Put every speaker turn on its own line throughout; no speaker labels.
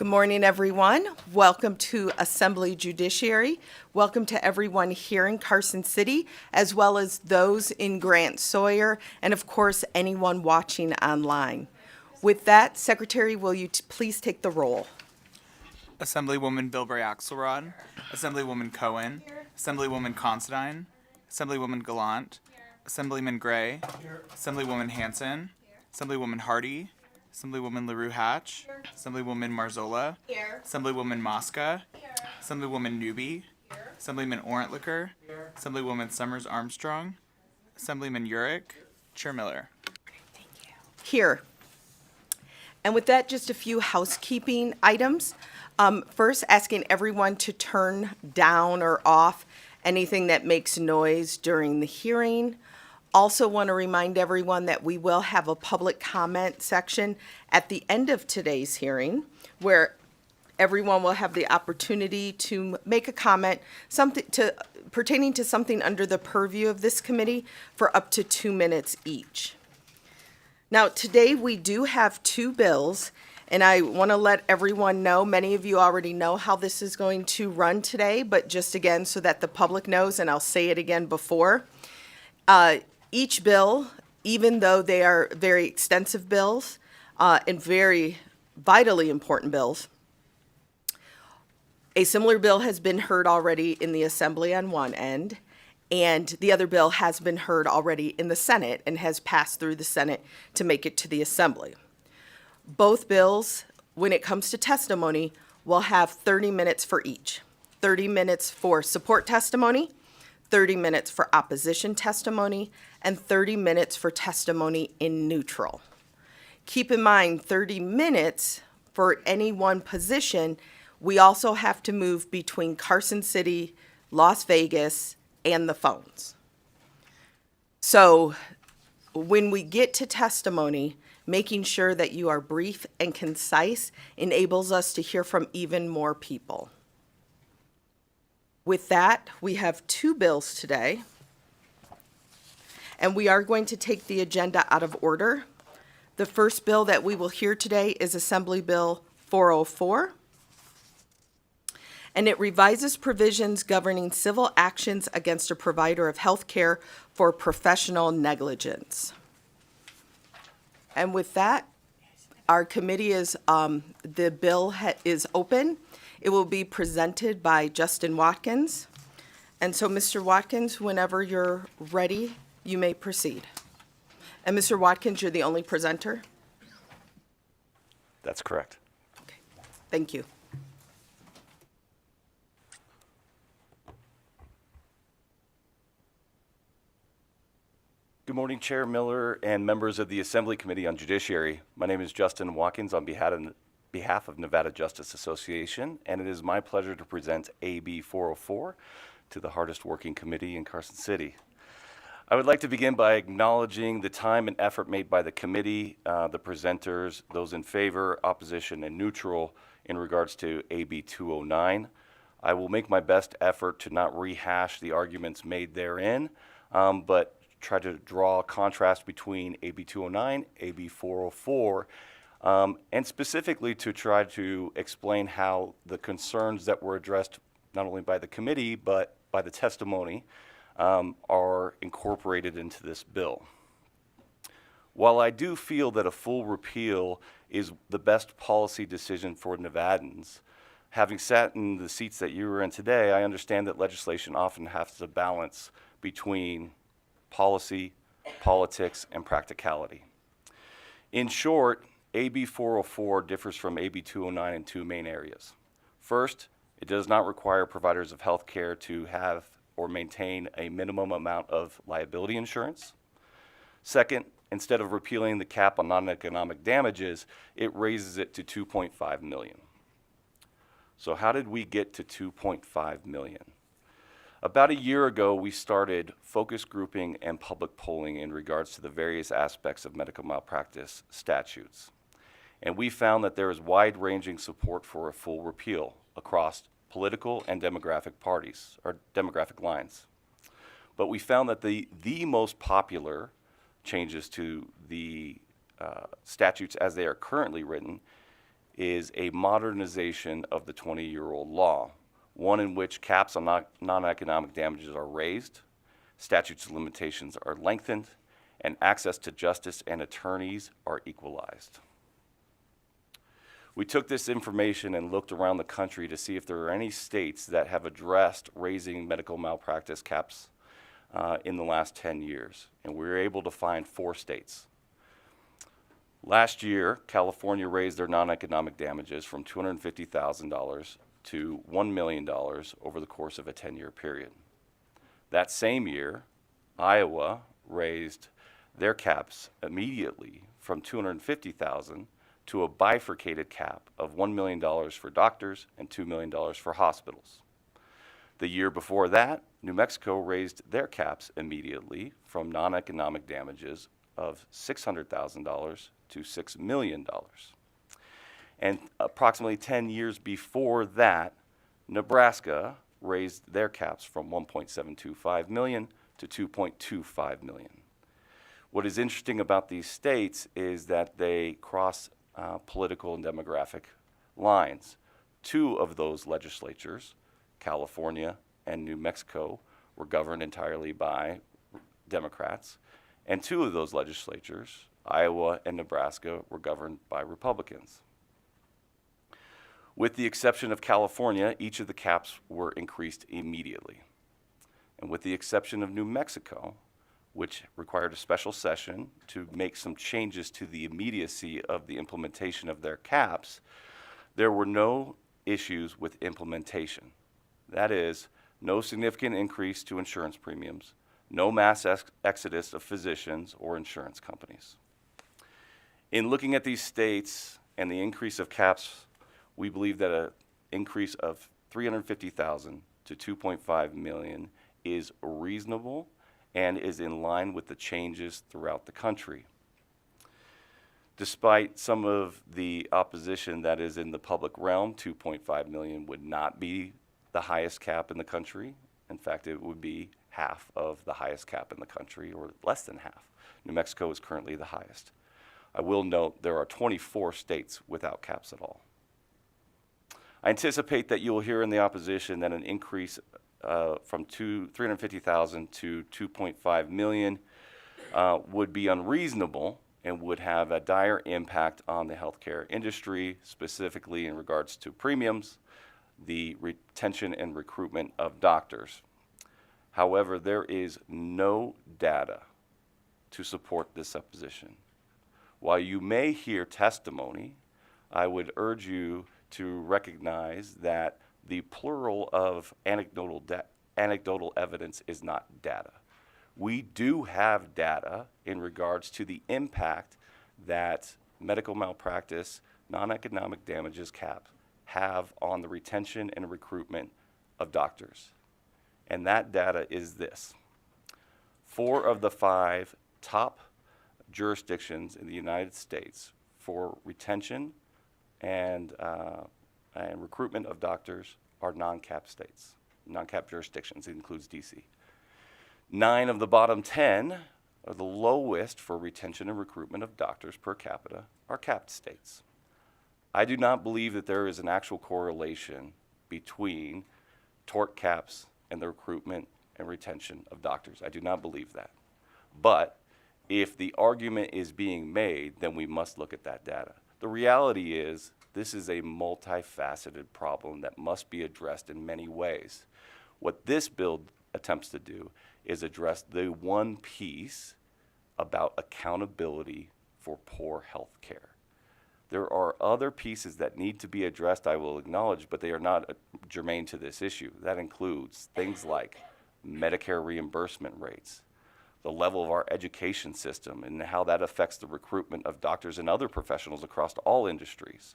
Good morning, everyone. Welcome to Assembly Judiciary. Welcome to everyone here in Carson City, as well as those in Grant Sawyer, and of course, anyone watching online. With that, Secretary, will you please take the roll?
Assemblywoman Bilberry Axelrod, Assemblywoman Cohen, Assemblywoman Considine, Assemblywoman Gallant, Assemblyman Gray, Assemblywoman Hanson, Assemblywoman Hardy, Assemblywoman LaRue Hatch, Assemblywoman Marzola, Assemblywoman Mosca, Assemblywoman Newby, Assemblyman Orentlicker, Assemblywoman Summers Armstrong, Assemblyman Urick, Chair Miller.
Here. And with that, just a few housekeeping items. First, asking everyone to turn down or off anything that makes noise during the hearing. Also want to remind everyone that we will have a public comment section at the end of today's hearing where everyone will have the opportunity to make a comment pertaining to something under the purview of this committee for up to 2 minutes each. Now, today we do have two bills, and I want to let everyone know, many of you already know how this is going to run today, but just again so that the public knows, and I'll say it again before, each bill, even though they are very extensive bills and very vitally important bills, a similar bill has been heard already in the Assembly on one end, and the other bill has been heard already in the Senate and has passed through the Senate to make it to the Assembly. Both bills, when it comes to testimony, will have 30 minutes for each. 30 minutes for support testimony, 30 minutes for opposition testimony, and 30 minutes for testimony in neutral. Keep in mind, 30 minutes for any one position. We also have to move between Carson City, Las Vegas, and the phones. So when we get to testimony, making sure that you are brief and concise enables us to hear from even more people. With that, we have two bills today, and we are going to take the agenda out of order. The first bill that we will hear today is Assembly Bill 404, and it revises provisions governing civil actions against a provider of health care for professional negligence. And with that, our committee is, the bill is open. It will be presented by Justin Watkins. And so, Mr. Watkins, whenever you're ready, you may proceed. And Mr. Watkins, you're the only presenter?
That's correct.
Okay, thank you.
Good morning, Chair Miller and members of the Assembly Committee on Judiciary. My name is Justin Watkins on behalf of Nevada Justice Association, and it is my pleasure to present AB 404 to the hardest working committee in Carson City. I would like to begin by acknowledging the time and effort made by the committee, the presenters, those in favor, opposition, and neutral in regards to AB 209. I will make my best effort to not rehash the arguments made therein, but try to draw a contrast between AB 209, AB 404, and specifically to try to explain how the concerns that were addressed not only by the committee but by the testimony are incorporated into this bill. While I do feel that a full repeal is the best policy decision for Nevadans, having sat in the seats that you were in today, I understand that legislation often has to balance between policy, politics, and practicality. In short, AB 404 differs from AB 209 in two main areas. First, it does not require providers of health care to have or maintain a minimum amount of liability insurance. Second, instead of repealing the cap on non-economic damages, it raises it to $2.5 million. So how did we get to $2.5 million? About a year ago, we started focus grouping and public polling in regards to the various aspects of medical malpractice statutes. And we found that there is wide-ranging support for a full repeal across political and demographic parties, or demographic lines. But we found that the most popular changes to the statutes as they are currently written is a modernization of the 20-year-old law, one in which caps on non-economic damages are raised, statutes of limitations are lengthened, and access to justice and attorneys are equalized. We took this information and looked around the country to see if there are any states that have addressed raising medical malpractice caps in the last 10 years, and we were able to find 4 states. Last year, California raised their non-economic damages from $250,000 to $1 million over the course of a 10-year period. That same year, Iowa raised their caps immediately from $250,000 to a bifurcated cap of $1 million for doctors and $2 million for hospitals. The year before that, New Mexico raised their caps immediately from non-economic damages of $600,000 to $6 million. And approximately 10 years before that, Nebraska raised their caps from $1.725 million to $2.25 million. What is interesting about these states is that they cross political and demographic lines. 2 of those legislatures, California and New Mexico, were governed entirely by Democrats, and 2 of those legislatures, Iowa and Nebraska, were governed by Republicans. With the exception of California, each of the caps were increased immediately. And with the exception of New Mexico, which required a special session to make some changes to the immediacy of the implementation of their caps, there were no issues with implementation. That is, no significant increase to insurance premiums, no mass exodus of physicians or insurance companies. In looking at these states and the increase of caps, we believe that an increase of $350,000 to $2.5 million is reasonable and is in line with the changes throughout the country. Despite some of the opposition that is in the public realm, $2.5 million would not be the highest cap in the country. In fact, it would be half of the highest cap in the country, or less than half. New Mexico is currently the highest. I will note there are 24 states without caps at all. I anticipate that you will hear in the opposition that an increase from $350,000 to $2.5 million would be unreasonable and would have a dire impact on the healthcare industry, specifically in regards to premiums, the retention and recruitment of doctors. However, there is no data to support this supposition. While you may hear testimony, I would urge you to recognize that the plural of anecdotal evidence is not data. We do have data in regards to the impact that medical malpractice, non-economic damages caps have on the retention and recruitment of doctors. And that data is this. 4 of the 5 top jurisdictions in the United States for retention and recruitment of doctors are non-cap states, non-cap jurisdictions. It includes DC. 9 of the bottom 10 are the lowest for retention and recruitment of doctors per capita are capped states. I do not believe that there is an actual correlation between tort caps and the recruitment and retention of doctors. I do not believe that. But if the argument is being made, then we must look at that data. The reality is this is a multifaceted problem that must be addressed in many ways. What this bill attempts to do is address the one piece about accountability for poor health care. There are other pieces that need to be addressed, I will acknowledge, but they are not germane to this issue. That includes things like Medicare reimbursement rates, the level of our education system, and how that affects the recruitment of doctors and other professionals across all industries.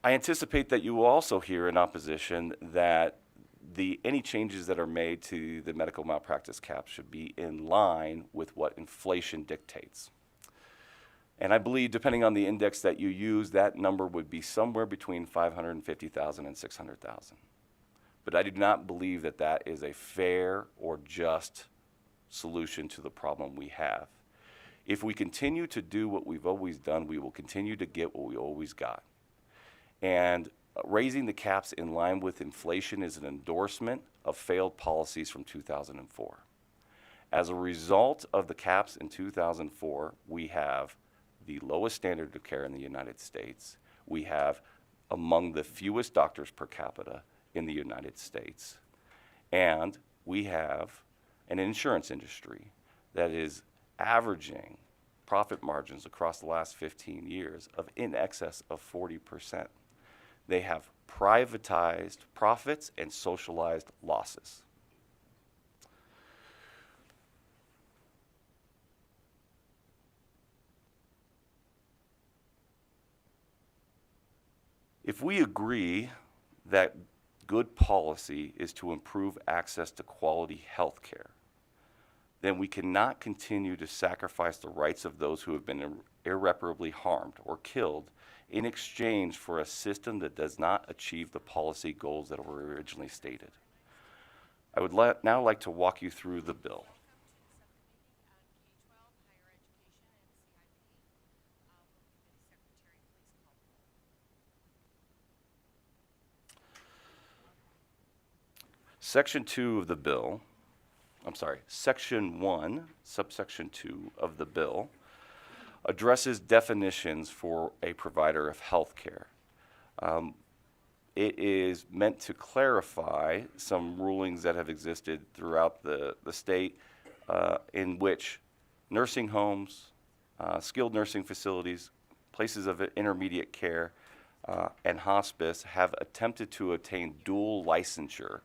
I anticipate that you will also hear in opposition that any changes that are made to the medical malpractice cap should be in line with what inflation dictates. And I believe, depending on the index that you use, that number would be somewhere between $550,000 and $600,000. But I do not believe that that is a fair or just solution to the problem we have. If we continue to do what we've always done, we will continue to get what we always got. And raising the caps in line with inflation is an endorsement of failed policies from 2004. As a result of the caps in 2004, we have the lowest standard of care in the United States. We have among the fewest doctors per capita in the United States. And we have an insurance industry that is averaging profit margins across the last 15 years of in excess of 40%. They have privatized profits and socialized losses. If we agree that good policy is to improve access to quality health care, then we cannot continue to sacrifice the rights of those who have been irreparably harmed or killed in exchange for a system that does not achieve the policy goals that were originally stated. I would now like to walk you through the bill. Section 2 of the bill, Section 1, subsection 2 of the bill addresses definitions for a provider of health care. It is meant to clarify some rulings that have existed throughout the state in which nursing homes, skilled nursing facilities, places of intermediate care, and hospice have attempted to attain dual licensure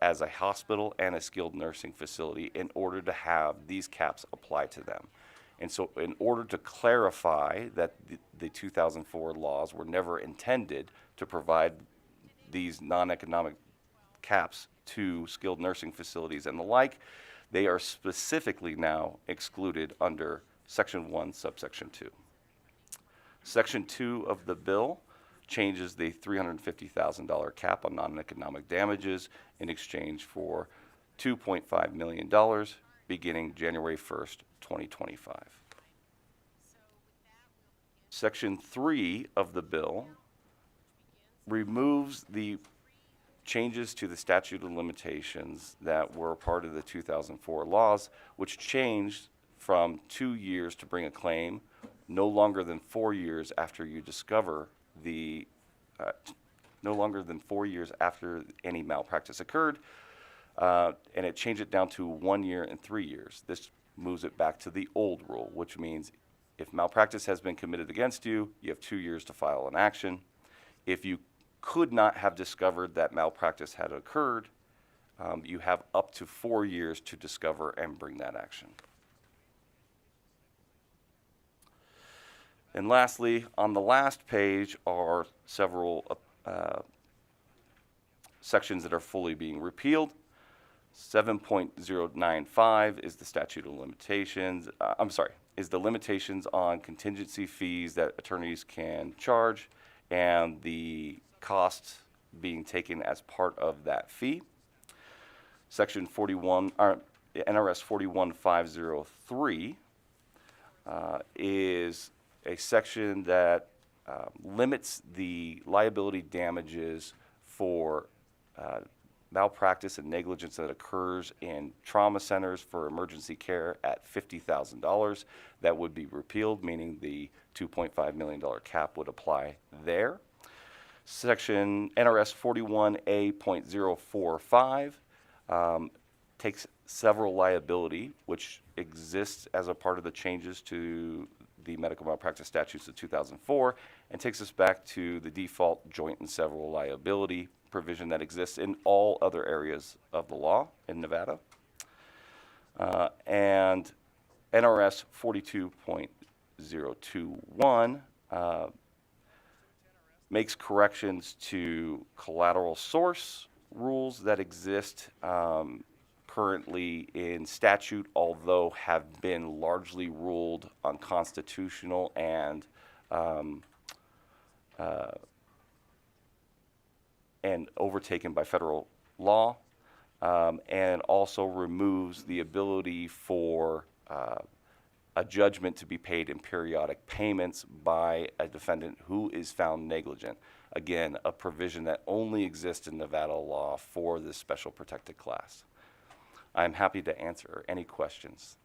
as a hospital and a skilled nursing facility in order to have these caps apply to them. And so in order to clarify that the 2004 laws were never intended to provide these non-economic caps to skilled nursing facilities and the like, they are specifically now excluded under Section 1, subsection 2. Section 2 of the bill changes the $350,000 cap on non-economic damages in exchange for $2.5 million beginning January 1st, 2025. Section 3 of the bill removes the changes to the statute of limitations that were part of the 2004 laws, which changed from 2 years to bring a claim, no longer than 4 years after you discover no longer than 4 years after any malpractice occurred, and it changed it down to 1 year and 3 years. This moves it back to the old rule, which means if malpractice has been committed against you, you have 2 years to file an action. If you could not have discovered that malpractice had occurred, you have up to 4 years to discover and bring that action. And lastly, on the last page are several sections that are fully being repealed. 7.095 is the statute of limitations. Is the limitations on contingency fees that attorneys can charge and the costs being taken as part of that fee. Section 41, NRS 41503 is a section that limits the liability damages for malpractice and negligence that occurs in trauma centers for emergency care at $50,000. That would be repealed, meaning the $2.5 million cap would apply there. Section NRS 41A.045 takes several liability, which exists as a part of the changes to the medical malpractice statutes of 2004, and takes us back to the default joint and several liability provision that exists in all other areas of the law in Nevada. And NRS 42.021 makes corrections to collateral source rules that exist currently in statute, although have been largely ruled unconstitutional and overtaken by federal law, and also removes the ability for a judgment to be paid in periodic payments by a defendant who is found negligent. Again, a provision that only exists in Nevada law for this special protected class. I'm happy to answer any questions.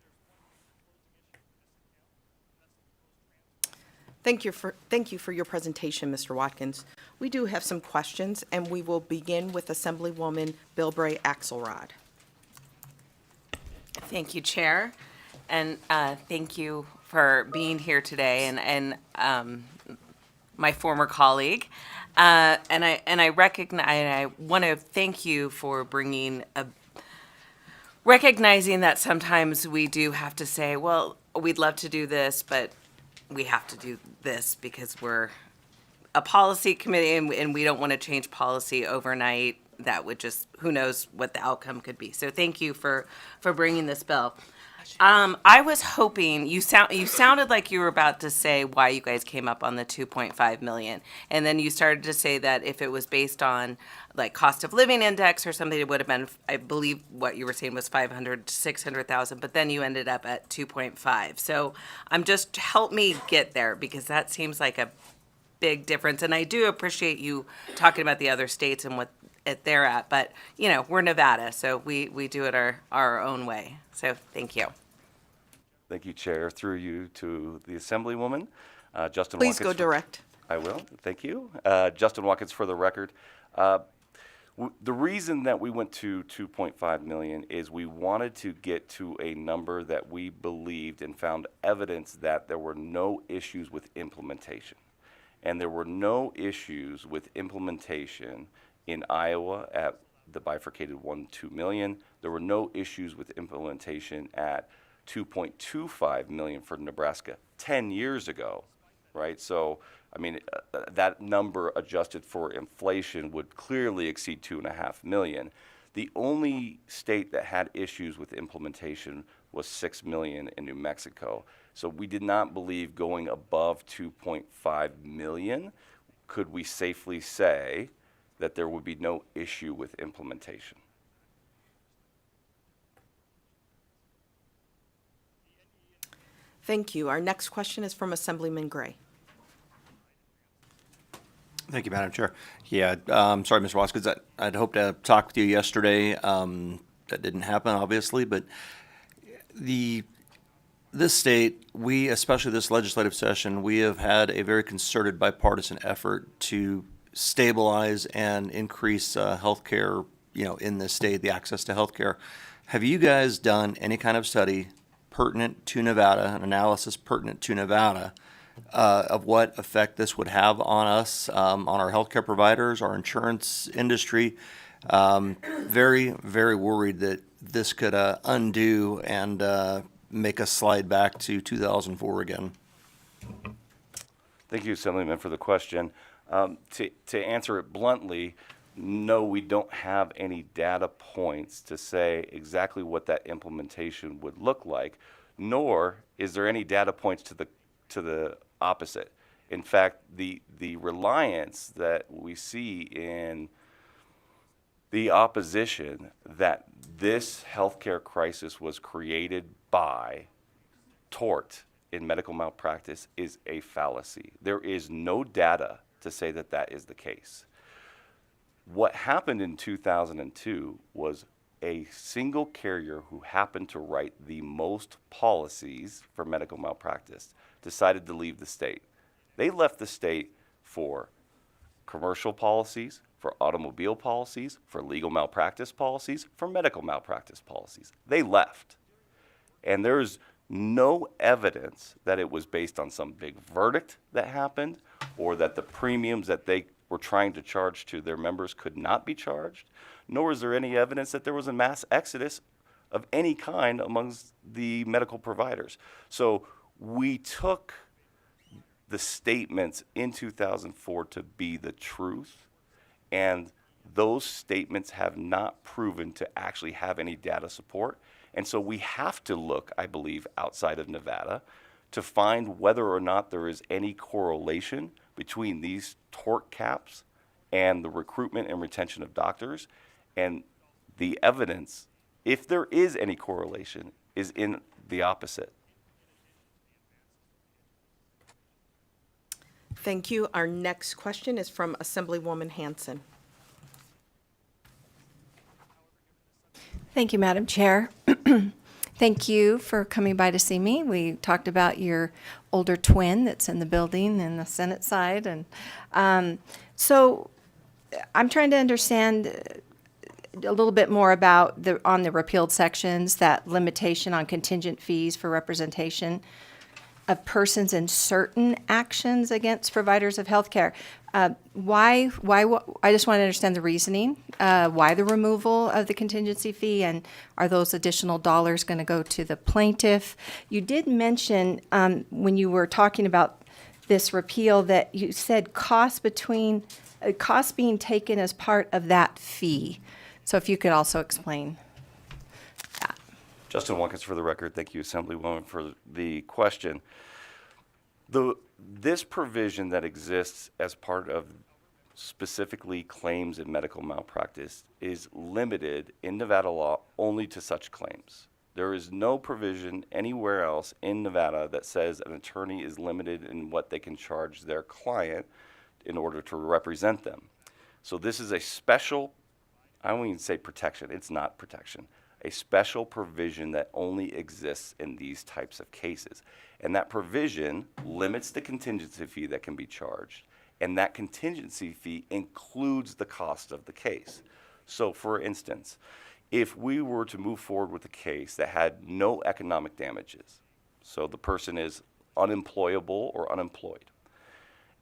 Thank you for your presentation, Mr. Watkins. We do have some questions, and we will begin with Assemblywoman Bilbray Axelrod.
Thank you, Chair, and thank you for being here today, and my former colleague, and I recognize. I want to thank you for recognizing that sometimes we do have to say, well, we'd love to do this, but we have to do this because we're a policy committee and we don't want to change policy overnight. That would just, who knows what the outcome could be. So thank you for bringing this bill. I was hoping, you sounded like you were about to say why you guys came up on the 2.5 million. And then you started to say that if it was based on like cost of living index or something, it would have been, I believe what you were saying was 500 to 600,000, but then you ended up at 2.5. So help me get there, because that seems like a big difference. And I do appreciate you talking about the other states and what they're at, but we're Nevada, so we do it our own way. So thank you.
Thank you, Chair. Through you to the Assemblywoman. Justin
Please
Watkins.
go direct.
I will. Thank you. Justin Watkins for the record. The reason that we went to 2.5 million is we wanted to get to a number that we believed and found evidence that there were no issues with implementation. And there were no issues with implementation in Iowa at the bifurcated 1-2 million. There were no issues with implementation at 2.25 million for Nebraska 10 years ago, right? So, I mean, that number adjusted for inflation would clearly exceed 2.5 million. The only state that had issues with implementation was 6 million in New Mexico. So we did not believe going above 2.5 million could we safely say that there would be no issue with implementation.
Thank you. Our next question is from Assemblyman Gray.
Thank you, Madam Chair. Yeah, sorry, Mr. Watkins, I'd hoped to talk with you yesterday. That didn't happen, obviously, but this state, especially this legislative session, we have had a very concerted bipartisan effort to stabilize and increase health care, in this state, the access to health care. Have you guys done any kind of study pertinent to Nevada, an analysis pertinent to Nevada, of what effect this would have on us, on our healthcare providers, our insurance industry? Very, very worried that this could undo and make us slide back to 2004 again.
Thank you, Assemblyman, for the question. To answer it bluntly, no, we don't have any data points to say exactly what that implementation would look like, nor is there any data points to the opposite. In fact, the reliance that we see in the opposition that this healthcare crisis was created by tort in medical malpractice is a fallacy. There is no data to say that that is the case. What happened in 2002 was a single carrier who happened to write the most policies for medical malpractice decided to leave the state. They left the state for commercial policies, for automobile policies, for legal malpractice policies, for medical malpractice policies. They left. And there's no evidence that it was based on some big verdict that happened or that the premiums that they were trying to charge to their members could not be charged, nor is there any evidence that there was a mass exodus of any kind amongst the medical providers. So we took the statements in 2004 to be the truth, and those statements have not proven to actually have any data support. And so we have to look, I believe, outside of Nevada to find whether or not there is any correlation between these tort caps and the recruitment and retention of doctors. And the evidence, if there is any correlation, is in the opposite.
Thank you. Our next question is from Assemblywoman Hanson.
Thank you, Madam Chair. Thank you for coming by to see me. We talked about your older twin that's in the building in the Senate side. And so I'm trying to understand a little bit more about on the repealed sections, that limitation on contingent fees for representation of persons in certain actions against providers of health care. Why, I just want to understand the reasoning, why the removal of the contingency fee, and are those additional dollars going to go to the plaintiff? You did mention, when you were talking about this repeal, that you said costs being taken as part of that fee. So if you could also explain that.
Justin Watkins for the record. Thank you, Assemblywoman, for the question. This provision that exists as part of specifically claims in medical malpractice is limited in Nevada law only to such claims. There is no provision anywhere else in Nevada that says an attorney is limited in what they can charge their client in order to represent them. So this is a special, I won't even say protection, it's not protection, a special provision that only exists in these types of cases. And that provision limits the contingency fee that can be charged, and that contingency fee includes the cost of the case. So for instance, if we were to move forward with a case that had no economic damages, so the person is unemployable or unemployed,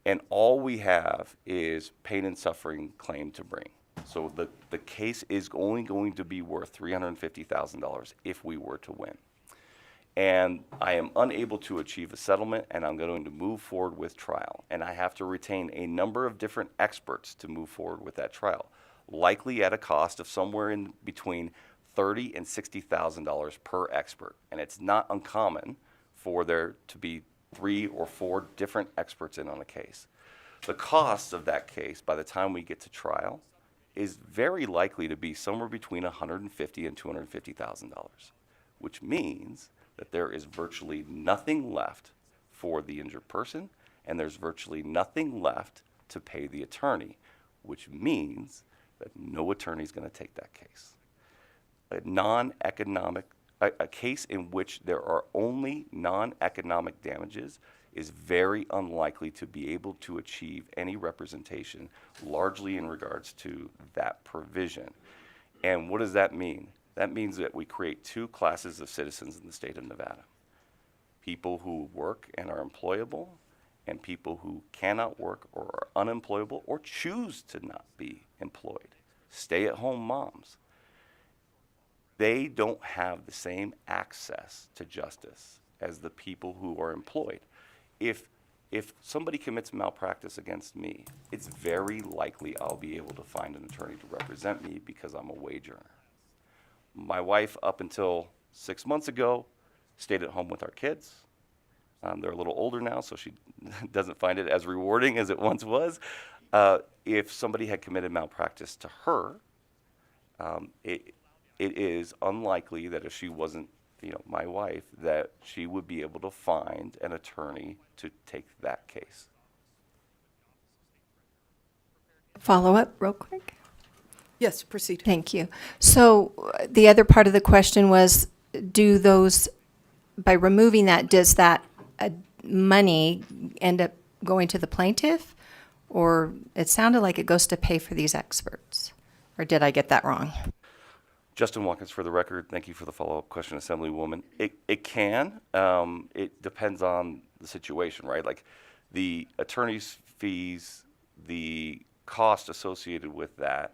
and all we have is pain and suffering claim to bring. So the case is only going to be worth $350,000 if we were to win. And I am unable to achieve a settlement, and I'm going to move forward with trial. And I have to retain a number of different experts to move forward with that trial, likely at a cost of somewhere in between $30,000 and $60,000 per expert. And it's not uncommon for there to be 3 or 4 different experts in on a case. The cost of that case by the time we get to trial is very likely to be somewhere between $150,000 and $250,000, which means that there is virtually nothing left for the injured person, and there's virtually nothing left to pay the attorney, which means that no attorney is going to take that case. A case in which there are only non-economic damages is very unlikely to be able to achieve any representation, largely in regards to that provision. And what does that mean? That means that we create 2 classes of citizens in the state of Nevada. People who work and are employable, and people who cannot work or are unemployable or choose to not be employed. Stay-at-home moms. They don't have the same access to justice as the people who are employed. If somebody commits malpractice against me, it's very likely I'll be able to find an attorney to represent me because I'm a wage earner. My wife, up until 6 months ago, stayed at home with our kids. They're a little older now, so she doesn't find it as rewarding as it once was. If somebody had committed malpractice to her, it is unlikely that if she wasn't, my wife, that she would be able to find an attorney to take that case.
Follow up real quick.
Yes, proceed.
Thank you. So the other part of the question was, by removing that, does that money end up going to the plaintiff? Or it sounded like it goes to pay for these experts. Or did I get that wrong?
Justin Watkins for the record. Thank you for the follow-up question, Assemblywoman. It can. It depends on the situation, right? Like the attorney's fees, the cost associated with that.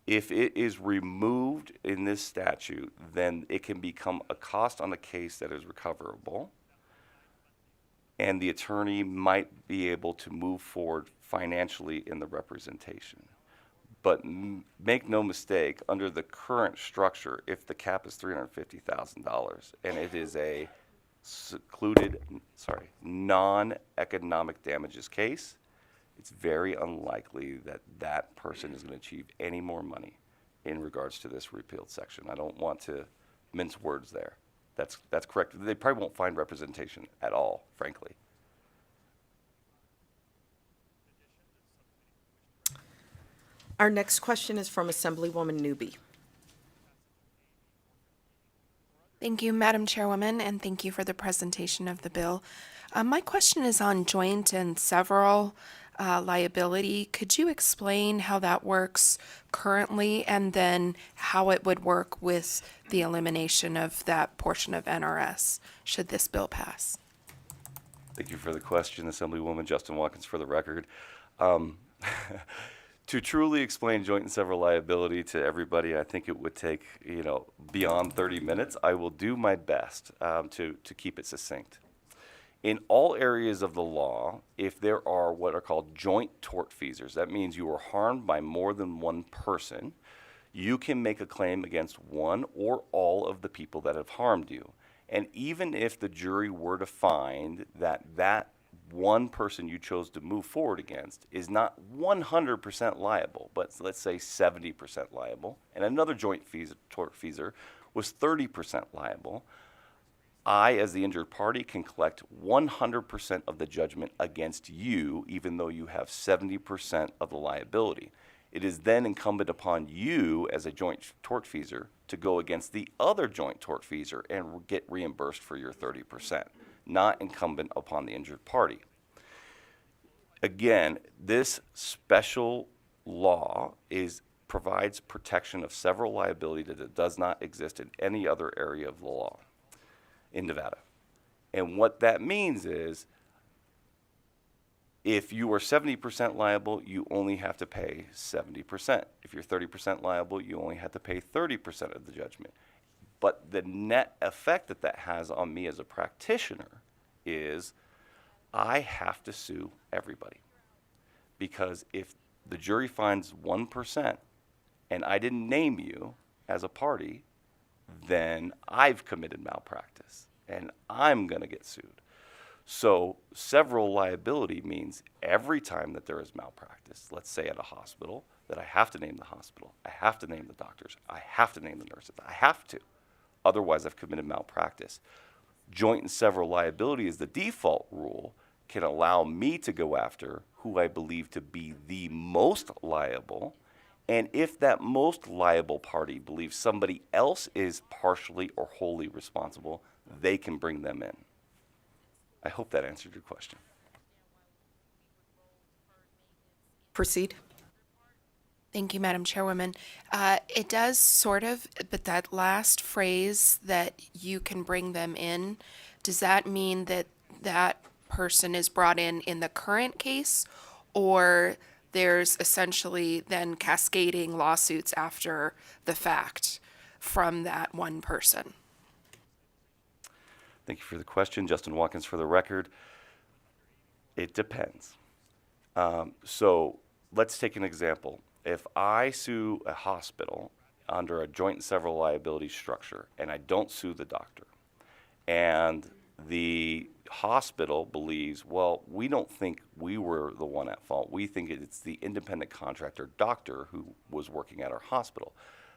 If it is removed in this statute, then it can become a cost on the case that is recoverable, and the attorney might be able to move forward financially in the representation. But make no mistake, under the current structure, if the cap is $350,000 and it is a non-economic damages case, it's very unlikely that that person is going to achieve any more money in regards to this repealed section. I don't want to mince words there. That's correct. They probably won't find representation at all, frankly.
Our next question is from Assemblywoman Newby.
Thank you, Madam Chairwoman, and thank you for the presentation of the bill. My question is on joint and several liability. Could you explain how that works currently and then how it would work with the elimination of that portion of NRS should this bill pass?
Thank you for the question, Assemblywoman Justin Watkins, for the record. To truly explain joint and several liability to everybody, I think it would take, beyond 30 minutes. I will do my best to keep it succinct. In all areas of the law, if there are what are called joint tortfeasors, that means you are harmed by more than one person, you can make a claim against one or all of the people that have harmed you. And even if the jury were to find that that one person you chose to move forward against is not 100% liable, but let's say 70% liable, and another joint tortfeasor was 30% liable, I, as the injured party, can collect 100% of the judgment against you, even though you have 70% of the liability. It is then incumbent upon you, as a joint tortfeasor, to go against the other joint tortfeasor and get reimbursed for your 30%, not incumbent upon the injured party. Again, this special law provides protection of several liability that does not exist in any other area of the law in Nevada. And what that means is if you are 70% liable, you only have to pay 70%. If you're 30% liable, you only have to pay 30% of the judgment. But the net effect that has on me as a practitioner is I have to sue everybody. Because if the jury finds 1% and I didn't name you as a party, then I've committed malpractice and I'm going to get sued. So several liability means every time that there is malpractice, let's say at a hospital, that I have to name the hospital, I have to name the doctors, I have to name the nurses, I have to. Otherwise, I've committed malpractice. Joint and several liability is the default rule, can allow me to go after who I believe to be the most liable. And if that most liable party believes somebody else is partially or wholly responsible, they can bring them in. I hope that answered your question.
Proceed.
Thank you, Madam Chairwoman. It does sort of, but that last phrase that you can bring them in, does that mean that that person is brought in the current case, or there's essentially then cascading lawsuits after the fact from that one person?
Thank you for the question. Justin Watkins for the record. It depends. So let's take an example. If I sue a hospital under a joint and several liability structure and I don't sue the doctor, and the hospital believes, well, we don't think we were the one at fault. We think it's the independent contractor doctor who was working at our hospital.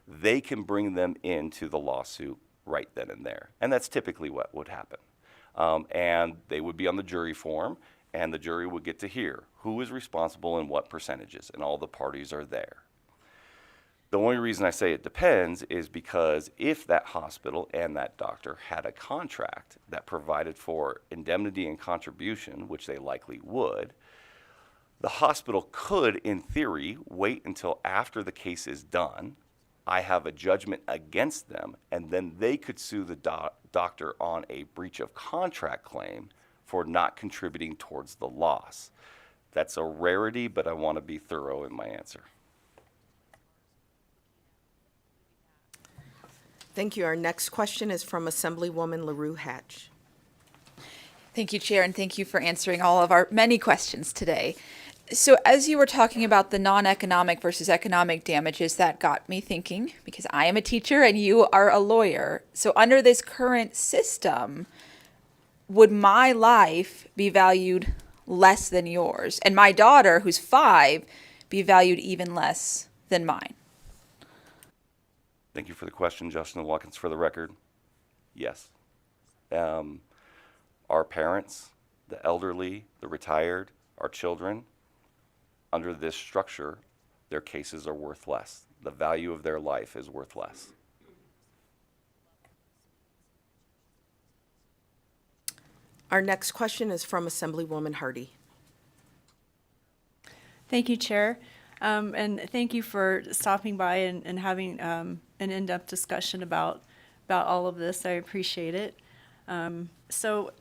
They can bring them into the lawsuit right then and there. And that's typically what would happen. And they would be on the jury form, and the jury would get to hear who is responsible and what percentages, and all the parties are there. The only reason I say it depends is because if that hospital and that doctor had a contract that provided for indemnity and contribution, which they likely would, the hospital could, in theory, wait until after the case is done, I have a judgment against them, and then they could sue the doctor on a breach of contract claim for not contributing towards the loss. That's a rarity, but I want to be thorough in my answer.
Thank you. Our next question is from Assemblywoman LaRue Hatch.
Thank you, Chair, and thank you for answering all of our many questions today. So as you were talking about the non-economic versus economic damages, that got me thinking, because I am a teacher and you are a lawyer. So under this current system, would my life be valued less than yours? And my daughter, who's 5, be valued even less than mine?
Thank you for the question, Justin Watkins, for the record. Yes. Our parents, the elderly, the retired, our children, under this structure, their cases are worth less. The value of their life is worth less.
Our next question is from Assemblywoman Hardy.
Thank you, Chair. And thank you for stopping by and having an in-depth discussion about all of this. I appreciate it. So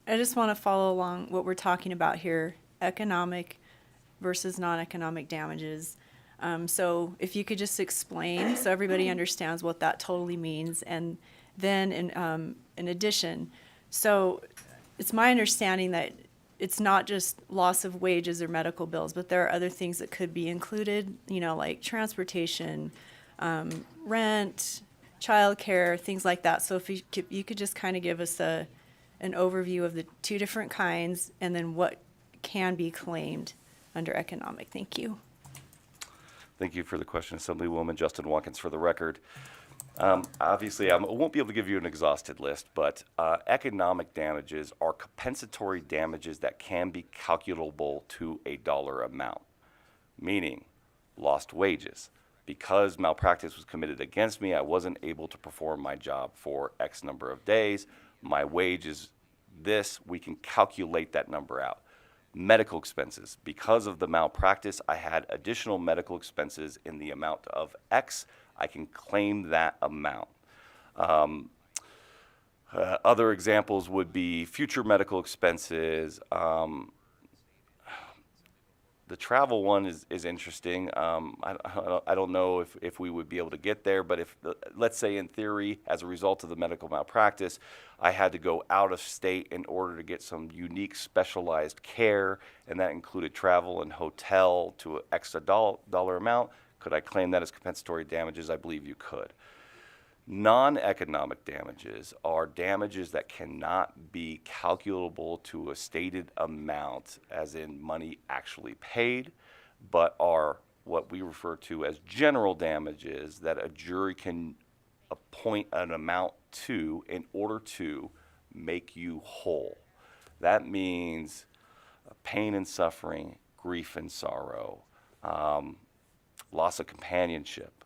I just want to follow along what we're talking about here, economic versus non-economic damages. So if you could just explain so everybody understands what that totally means. And then in addition, so it's my understanding that it's not just loss of wages or medical bills, but there are other things that could be included, like transportation, rent, childcare, things like that. So if you could just kind of give us an overview of the two different kinds and then what can be claimed under economic. Thank you.
Thank you for the question, Assemblywoman. Justin Watkins for the record. Obviously, I won't be able to give you an exhausted list, but economic damages are compensatory damages that can be calculable to a dollar amount, meaning lost wages. Because malpractice was committed against me, I wasn't able to perform my job for X number of days. My wage is this. We can calculate that number out. Medical expenses. Because of the malpractice, I had additional medical expenses in the amount of X. I can claim that amount. Other examples would be future medical expenses. The travel one is interesting. I don't know if we would be able to get there, but let's say in theory, as a result of the medical malpractice, I had to go out of state in order to get some unique specialized care, and that included travel and hotel to an extra dollar amount. Could I claim that as compensatory damages? I believe you could. Non-economic damages are damages that cannot be calculable to a stated amount, as in money actually paid, but are what we refer to as general damages that a jury can appoint an amount to in order to make you whole. That means pain and suffering, grief and sorrow, loss of companionship,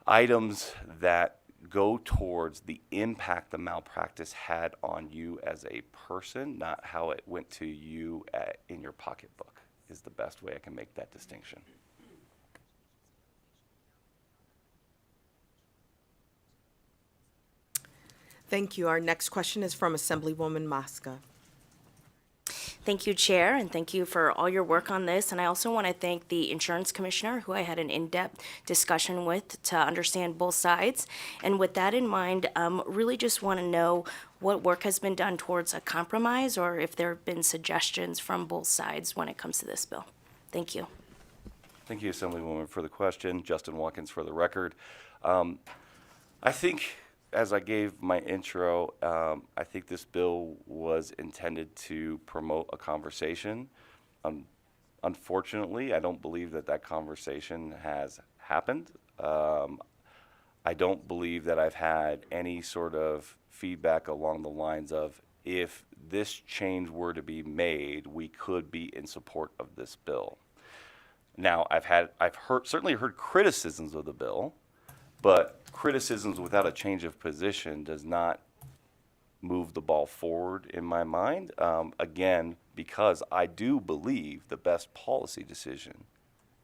items that go towards the impact the malpractice had on you as a person, not how it went to you in your pocketbook, is the best way I can make that distinction.
Thank you. Our next question is from Assemblywoman Mosca.
Thank you, Chair, and thank you for all your work on this. And I also want to thank the insurance commissioner, who I had an in-depth discussion with to understand both sides. And with that in mind, really just want to know what work has been done towards a compromise, or if there have been suggestions from both sides when it comes to this bill. Thank you.
Thank you, Assemblywoman, for the question. Justin Watkins for the record. I think, as I gave my intro, I think this bill was intended to promote a conversation. Unfortunately, I don't believe that conversation has happened. I don't believe that I've had any sort of feedback along the lines of, if this change were to be made, we could be in support of this bill. Now, certainly heard criticisms of the bill, but criticisms without a change of position does not move the ball forward in my mind. Again, because I do believe the best policy decision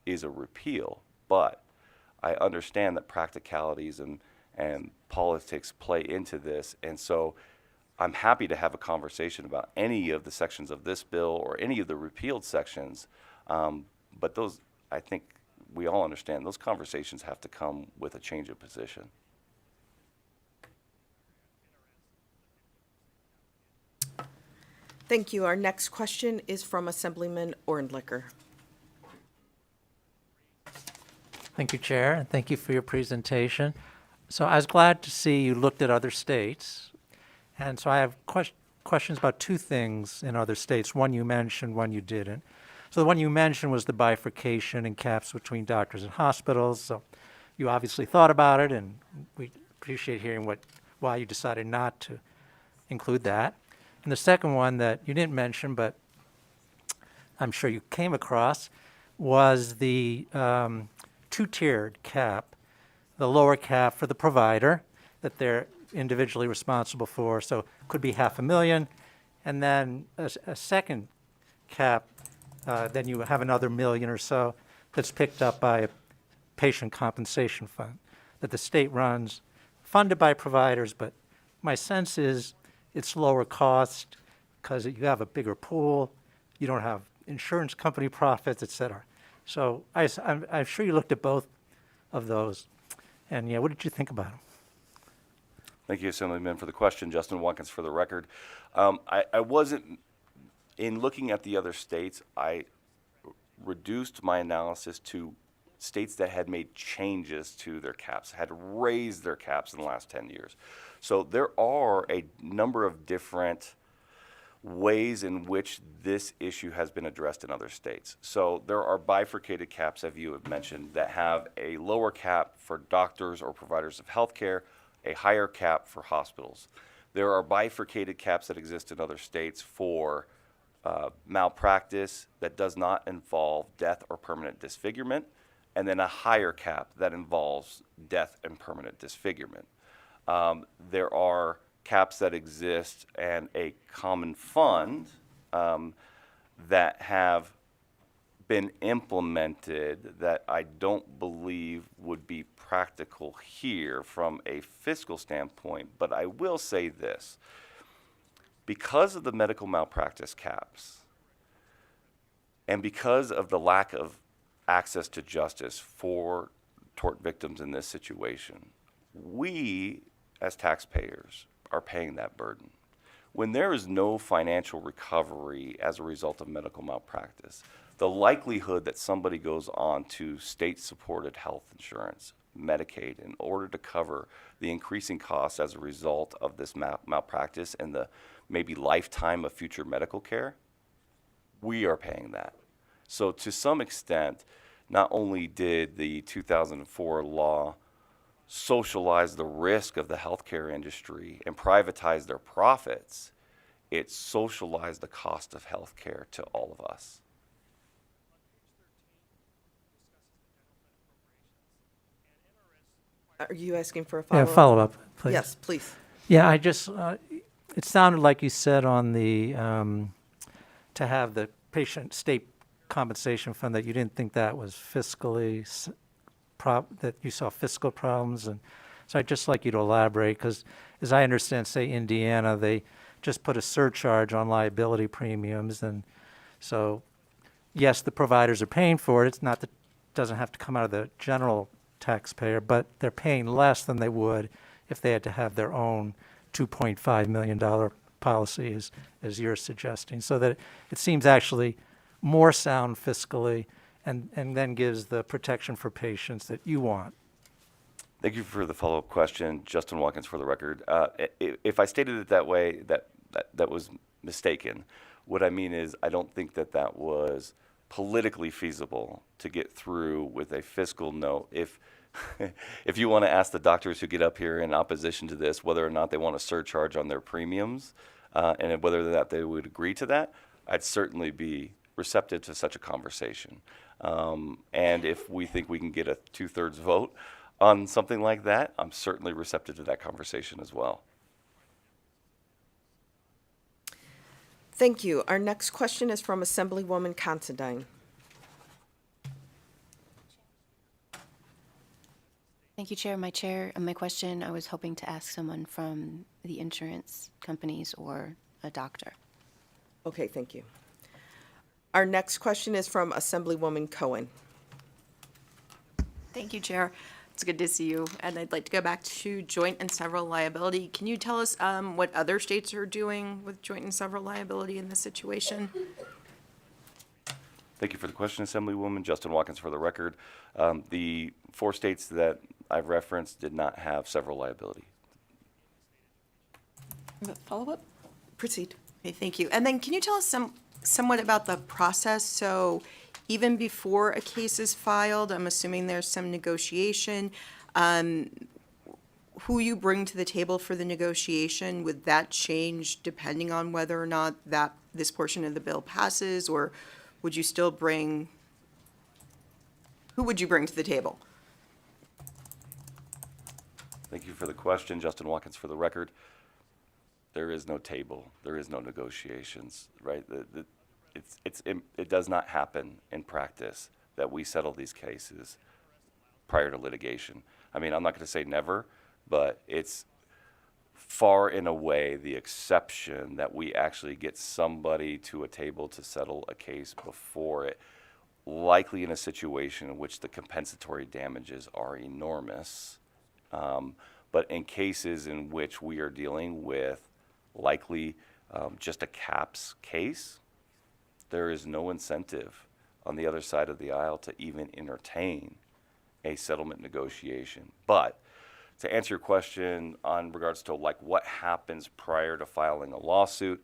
is a repeal, but I understand that practicalities and politics play into this, and so I'm happy to have a conversation about any of the sections of this bill or any of the repealed sections, but those, I think, we all understand those conversations have to come with a change of position.
Thank you. Our next question is from Assemblyman Ornlicker.
Thank you, Chair, and thank you for your presentation. So I was glad to see you looked at other states. And so I have questions about two things in other states. One you mentioned, one you didn't. So the one you mentioned was the bifurcation and caps between doctors and hospitals. So you obviously thought about it, and we appreciate hearing why you decided not to include that. And the second one that you didn't mention, but I'm sure you came across, was the two-tiered cap, the lower cap for the provider that they're individually responsible for, so it could be $500,000, and then a second cap, then you have another million or so that's picked up by a patient compensation fund that the state runs, funded by providers, but my sense is it's lower cost because you have a bigger pool, you don't have insurance company profits, et cetera. So I'm sure you looked at both of those, and yeah, what did you think about them?
Thank you, Assemblyman, for the question. Justin Watkins for the record. I wasn't, in looking at the other states, I reduced my analysis to states that had made changes to their caps, had raised their caps in the last 10 years. So there are a number of different ways in which this issue has been addressed in other states. So there are bifurcated caps, as you have mentioned, that have a lower cap for doctors or providers of healthcare, a higher cap for hospitals. There are bifurcated caps that exist in other states for malpractice that does not involve death or permanent disfigurement, and then a higher cap that involves death and permanent disfigurement. There are caps that exist and a common fund that have been implemented that I don't believe would be practical here from a fiscal standpoint, but I will say this. Because of the medical malpractice caps and because of the lack of access to justice for tort victims in this situation, we as taxpayers are paying that burden. When there is no financial recovery as a result of medical malpractice, the likelihood that somebody goes on to state-supported health insurance, Medicaid, in order to cover the increasing costs as a result of this malpractice and the maybe lifetime of future medical care, we are paying that. So to some extent, not only did the 2004 law socialize the risk of the healthcare industry and privatize their profits, it socialized the cost of healthcare to all of us.
Are you asking for a
Yeah,
follow-up?
follow-up, please.
Yes, please.
Yeah, I just, it sounded like you said on the, to have the patient state compensation fund, that you didn't think that was fiscally, that you saw fiscal problems. And so I'd just like you to elaborate, because as I understand, say Indiana, they just put a surcharge on liability premiums. And so, yes, the providers are paying for it. It's not that it doesn't have to come out of the general taxpayer, but they're paying less than they would if they had to have their own $2.5 million policy, as you're suggesting. So that it seems actually more sound fiscally and then gives the protection for patients that you want.
Thank you for the follow-up question. Justin Watkins for the record. If I stated it that way, that was mistaken. What I mean is I don't think that was politically feasible to get through with a fiscal note. If you want to ask the doctors who get up here in opposition to this whether or not they want a surcharge on their premiums and whether or not they would agree to that, I'd certainly be receptive to such a conversation. And if we think we can get a 2/3 vote on something like that, I'm certainly receptive to that conversation as well.
Thank you. Our next question is from Assemblywoman Considine.
Thank you, Chair. My question, I was hoping to ask someone from the insurance companies or a doctor.
Okay, thank you. Our next question is from Assemblywoman Cohen.
Thank you, Chair. It's good to see you. And I'd like to go back to joint and several liability. Can you tell us what other states are doing with joint and several liability in this situation?
Thank you for the question, Assemblywoman. Justin Watkins for the record. The 4 states that I've referenced did not have several liability.
Follow-up?
Proceed.
Okay, thank you. And then can you tell us somewhat about the process? So even before a case is filed, I'm assuming there's some negotiation. who you bring to the table for the negotiation, would that change depending on whether or not that this portion of the bill passes, or would you still bring, who would you bring to the table?
Thank you for the question, Justin Watkins, for the record. There is no table. There is no negotiations, right? It does not happen in practice that we settle these cases prior to litigation. I mean, I'm not going to say never, but it's far and away the exception that we actually get somebody to a table to settle a case before it, likely in a situation in which the compensatory damages are enormous. But in cases in which we are dealing with likely just a caps case, there is no incentive on the other side of the aisle to even entertain a settlement negotiation. But to answer your question on regards to like what happens prior to filing a lawsuit,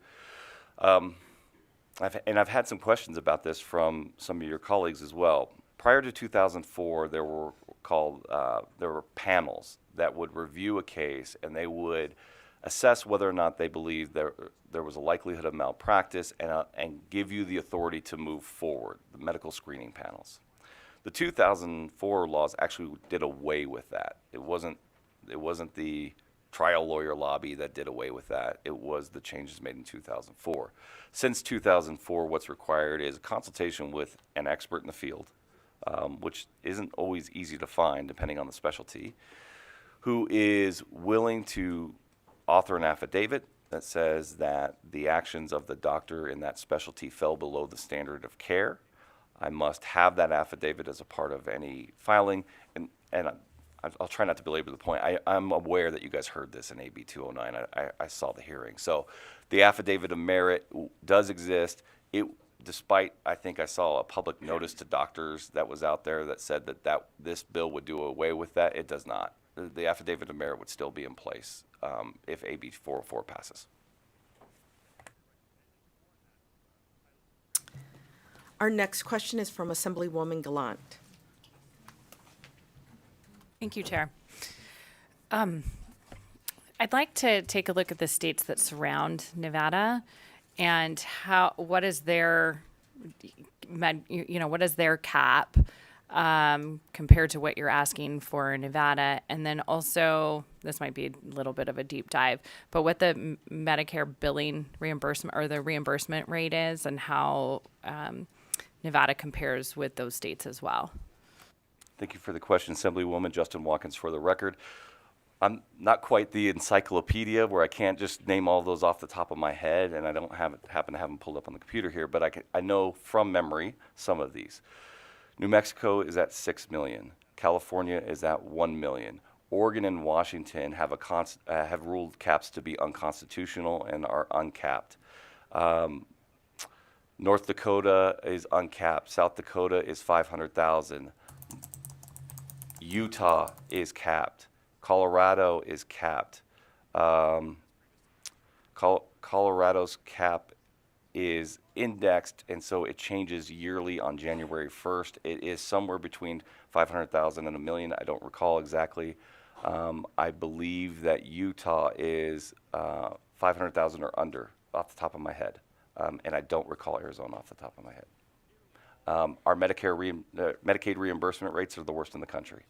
I've had some questions about this from some of your colleagues as well. Prior to 2004, there were panels that would review a case, and they would assess whether or not they believed there was a likelihood of malpractice and give you the authority to move forward, the medical screening panels. The 2004 laws actually did away with that. It wasn't the trial lawyer lobby that did away with that. It was the changes made in 2004. Since 2004, what's required is a consultation with an expert in the field, which isn't always easy to find depending on the specialty, who is willing to author an affidavit that says that the actions of the doctor in that specialty fell below the standard of care. I must have that affidavit as a part of any filing, and I'll try not to belabor the point. I'm aware that you guys heard this in AB 209. I saw the hearing. So the affidavit of merit does exist. Despite, I think I saw a public notice to doctors that was out there that said that this bill would do away with that. It does not. The affidavit of merit would still be in place if AB 404 passes.
Our next question is from Assemblywoman Gallant.
Thank you, Chair. I'd like to take a look at the states that surround Nevada and what is their cap compared to what you're asking for in Nevada, and then also this might be a little bit of a deep dive, but what the Medicare billing reimbursement or the reimbursement rate is, and how Nevada compares with those states as well.
Thank you for the question, Assemblywoman. Justin Watkins for the record. I'm not quite the encyclopedia where I can't just name all those off the top of my head, and I don't happen to have them pulled up on the computer here, but I know from memory some of these. New Mexico is at 6 million. California is at 1 million. Oregon and Washington have ruled caps to be unconstitutional and are uncapped. North Dakota is uncapped. South Dakota is 500,000. Utah is capped. Colorado is capped. Colorado's cap is indexed, and so it changes yearly on January 1st. It is somewhere between 500,000 and a million. I don't recall exactly. I believe that Utah is 500,000 or under, off the top of my head. And I don't recall Arizona off the top of my head. Our Medicaid reimbursement rates are the worst in the country.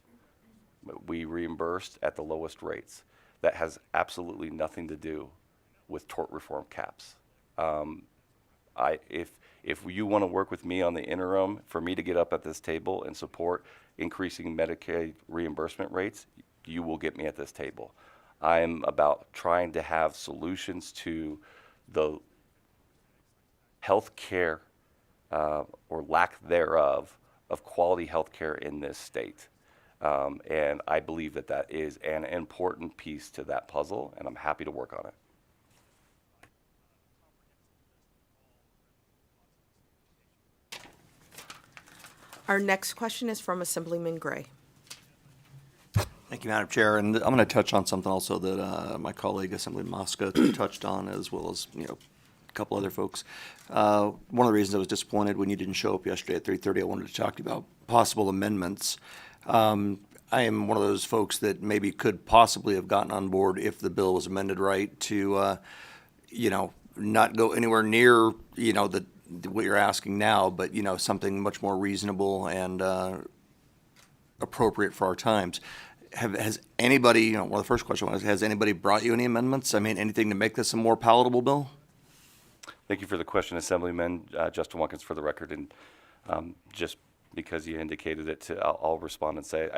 We reimbursed at the lowest rates. That has absolutely nothing to do with tort reform caps. If you want to work with me on the interim, for me to get up at this table and support increasing Medicaid reimbursement rates, you will get me at this table. I'm about trying to have solutions to the health care or lack thereof of quality health care in this state. And I believe that is an important piece to that puzzle, and I'm happy to work on it.
Our next question is from Assemblyman Gray.
Thank you, Madam Chair. And I'm going to touch on something also that my colleague, Assemblyman Mosca, touched on, as well as, a couple other folks. One of the reasons I was disappointed when you didn't show up yesterday at 3:30, I wanted to talk to you about possible amendments. I am one of those folks that maybe could possibly have gotten on board if the bill was amended right to, not go anywhere near, what you're asking now, but, something much more reasonable and appropriate for our times. Has anybody, one of the first questions was, has anybody brought you any amendments? I mean, anything to make this a more palatable bill?
Thank you for the question, Assemblyman. Justin Watkins for the record, and just because you indicated it, I'll respond and say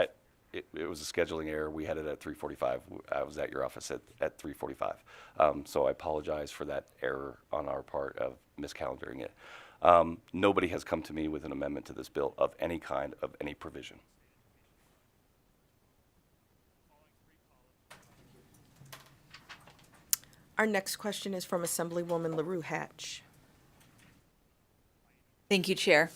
it was a scheduling error. We had it at 3:45. I was at your office at 3:45. So I apologize for that error on our part of miscalendaring it. Nobody has come to me with an amendment to this bill of any kind, of any provision.
Our next question is from Assemblywoman LaRue Hatch.
Thank you, Chair.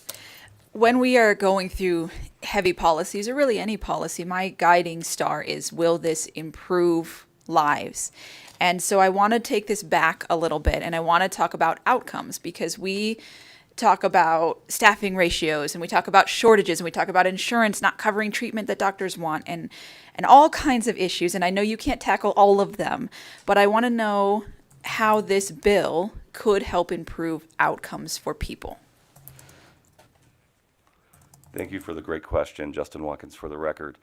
When we are going through heavy policies, or really any policy, my guiding star is, will this improve lives? And so I want to take this back a little bit, and I want to talk about outcomes, because we talk about staffing ratios, and we talk about shortages, and we talk about insurance not covering treatment that doctors want, and all kinds of issues. And I know you can't tackle all of them, but I want to know how this bill could help improve outcomes for people.
Thank you for the great question, Justin Watkins for the record.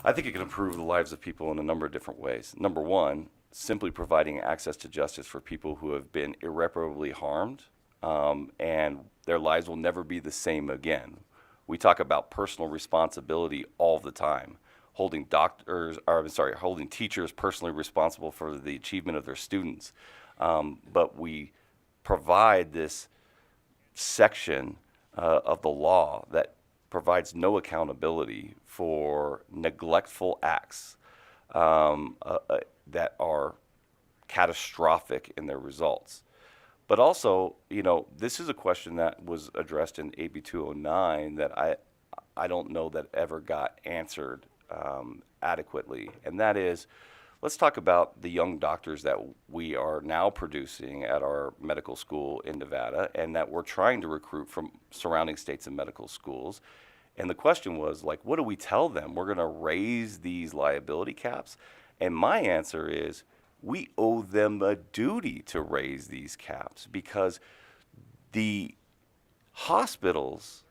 I think it can improve the lives of people in a number of different ways. Number one, simply providing access to justice for people who have been irreparably harmed, and their lives will never be the same again. We talk about personal responsibility all the time, holding teachers personally responsible for the achievement of their students. But we provide this section of the law that provides no accountability for neglectful acts that are catastrophic in their results. But also, this is a question that was addressed in AB 209 that I don't know that ever got answered adequately, and that is, let's talk about the young doctors that we are now producing at our medical school in Nevada and that we're trying to recruit from surrounding states and medical schools. And the question was, what do we tell them? We're going to raise these liability caps? And my answer is, we owe them a duty to raise these caps, because the hospitals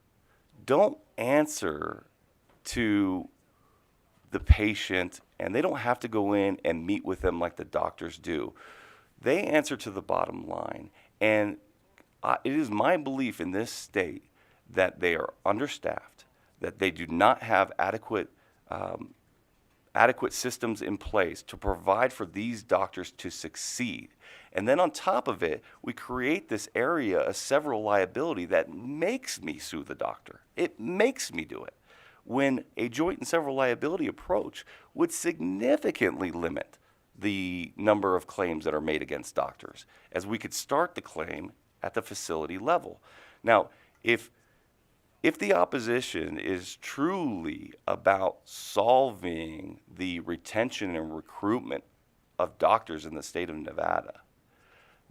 don't answer to the patient, and they don't have to go in and meet with them like the doctors do. They answer to the bottom line. And it is my belief in this state that they are understaffed, that they do not have adequate systems in place to provide for these doctors to succeed. And then on top of it, we create this area of several liability that makes me sue the doctor. It makes me do it, when a joint and several liability approach would significantly limit the number of claims that are made against doctors, as we could start the claim at the facility level. Now, if the opposition is truly about solving the retention and recruitment of doctors in the state of Nevada,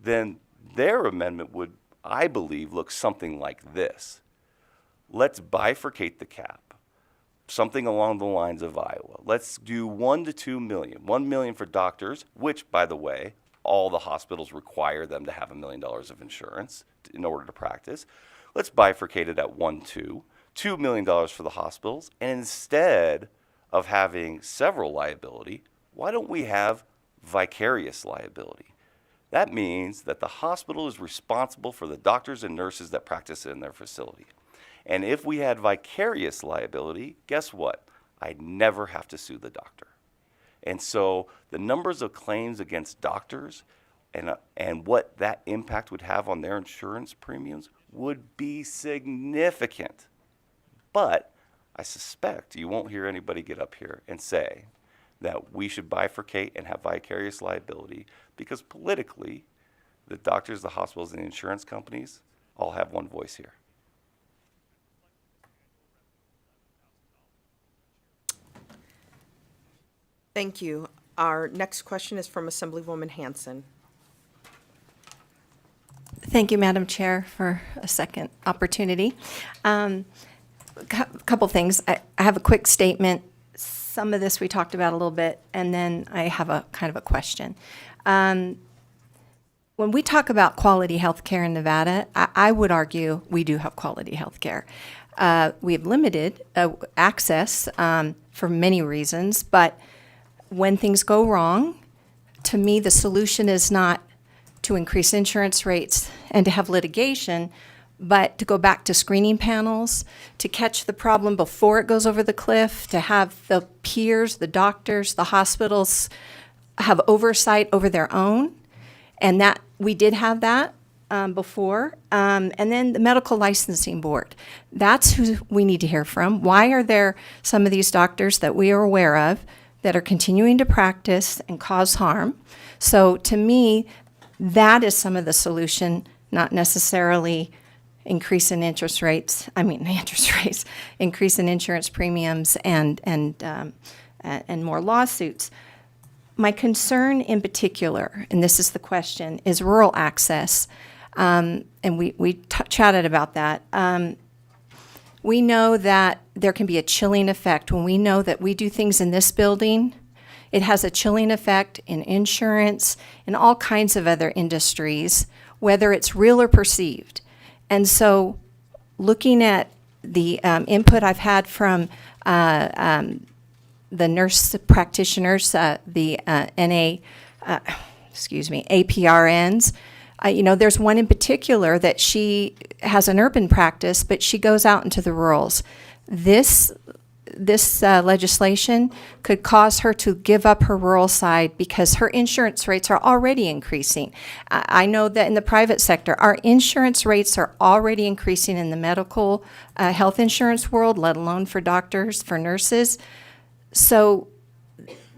then their amendment would, I believe, look something like this. Let's bifurcate the cap, something along the lines of Iowa. Let's do 1 to 2 million. 1 million for doctors, which, by the way, all the hospitals require them to have $1 million of insurance in order to practice. Let's bifurcate it at 2 million for the hospitals. And instead of having several liability, why don't we have vicarious liability? That means that the hospital is responsible for the doctors and nurses that practice in their facility. And if we had vicarious liability, guess what? I'd never have to sue the doctor. And so the numbers of claims against doctors and what that impact would have on their insurance premiums would be significant. But I suspect you won't hear anybody get up here and say that we should bifurcate and have vicarious liability, because politically, the doctors, the hospitals, and the insurance companies all have one voice here.
Thank you. Our next question is from Assemblywoman Hanson.
Thank you, Madam Chair, for a second opportunity. Couple things. I have a quick statement. some of this we talked about a little bit, and then I have a kind of a question. When we talk about quality health care in Nevada, I would argue we do have quality health care. We have limited access for many reasons, but when things go wrong, to me, the solution is not to increase insurance rates and to have litigation, but to go back to screening panels, to catch the problem before it goes over the cliff, to have the peers, the doctors, the hospitals have oversight over their own. And that we did have that before. And then the medical licensing board. That's who we need to hear from. Why are there some of these doctors that we are aware of that are continuing to practice and cause harm? So to me, that is some of the solution, not necessarily increase in interest rates. Increase in insurance premiums and more lawsuits. My concern in particular, and this is the question, is rural access. And we chatted about that. We know that there can be a chilling effect when we know that we do things in this building. It has a chilling effect in insurance and all kinds of other industries, whether it's real or perceived. And so looking at the input I've had from the nurse practitioners, the APRNs, there's one in particular that she has an urban practice, but she goes out into the rurals. This legislation could cause her to give up her rural side because her insurance rates are already increasing. I know that in the private sector, our insurance rates are already increasing in the medical health insurance world, let alone for doctors, for nurses. So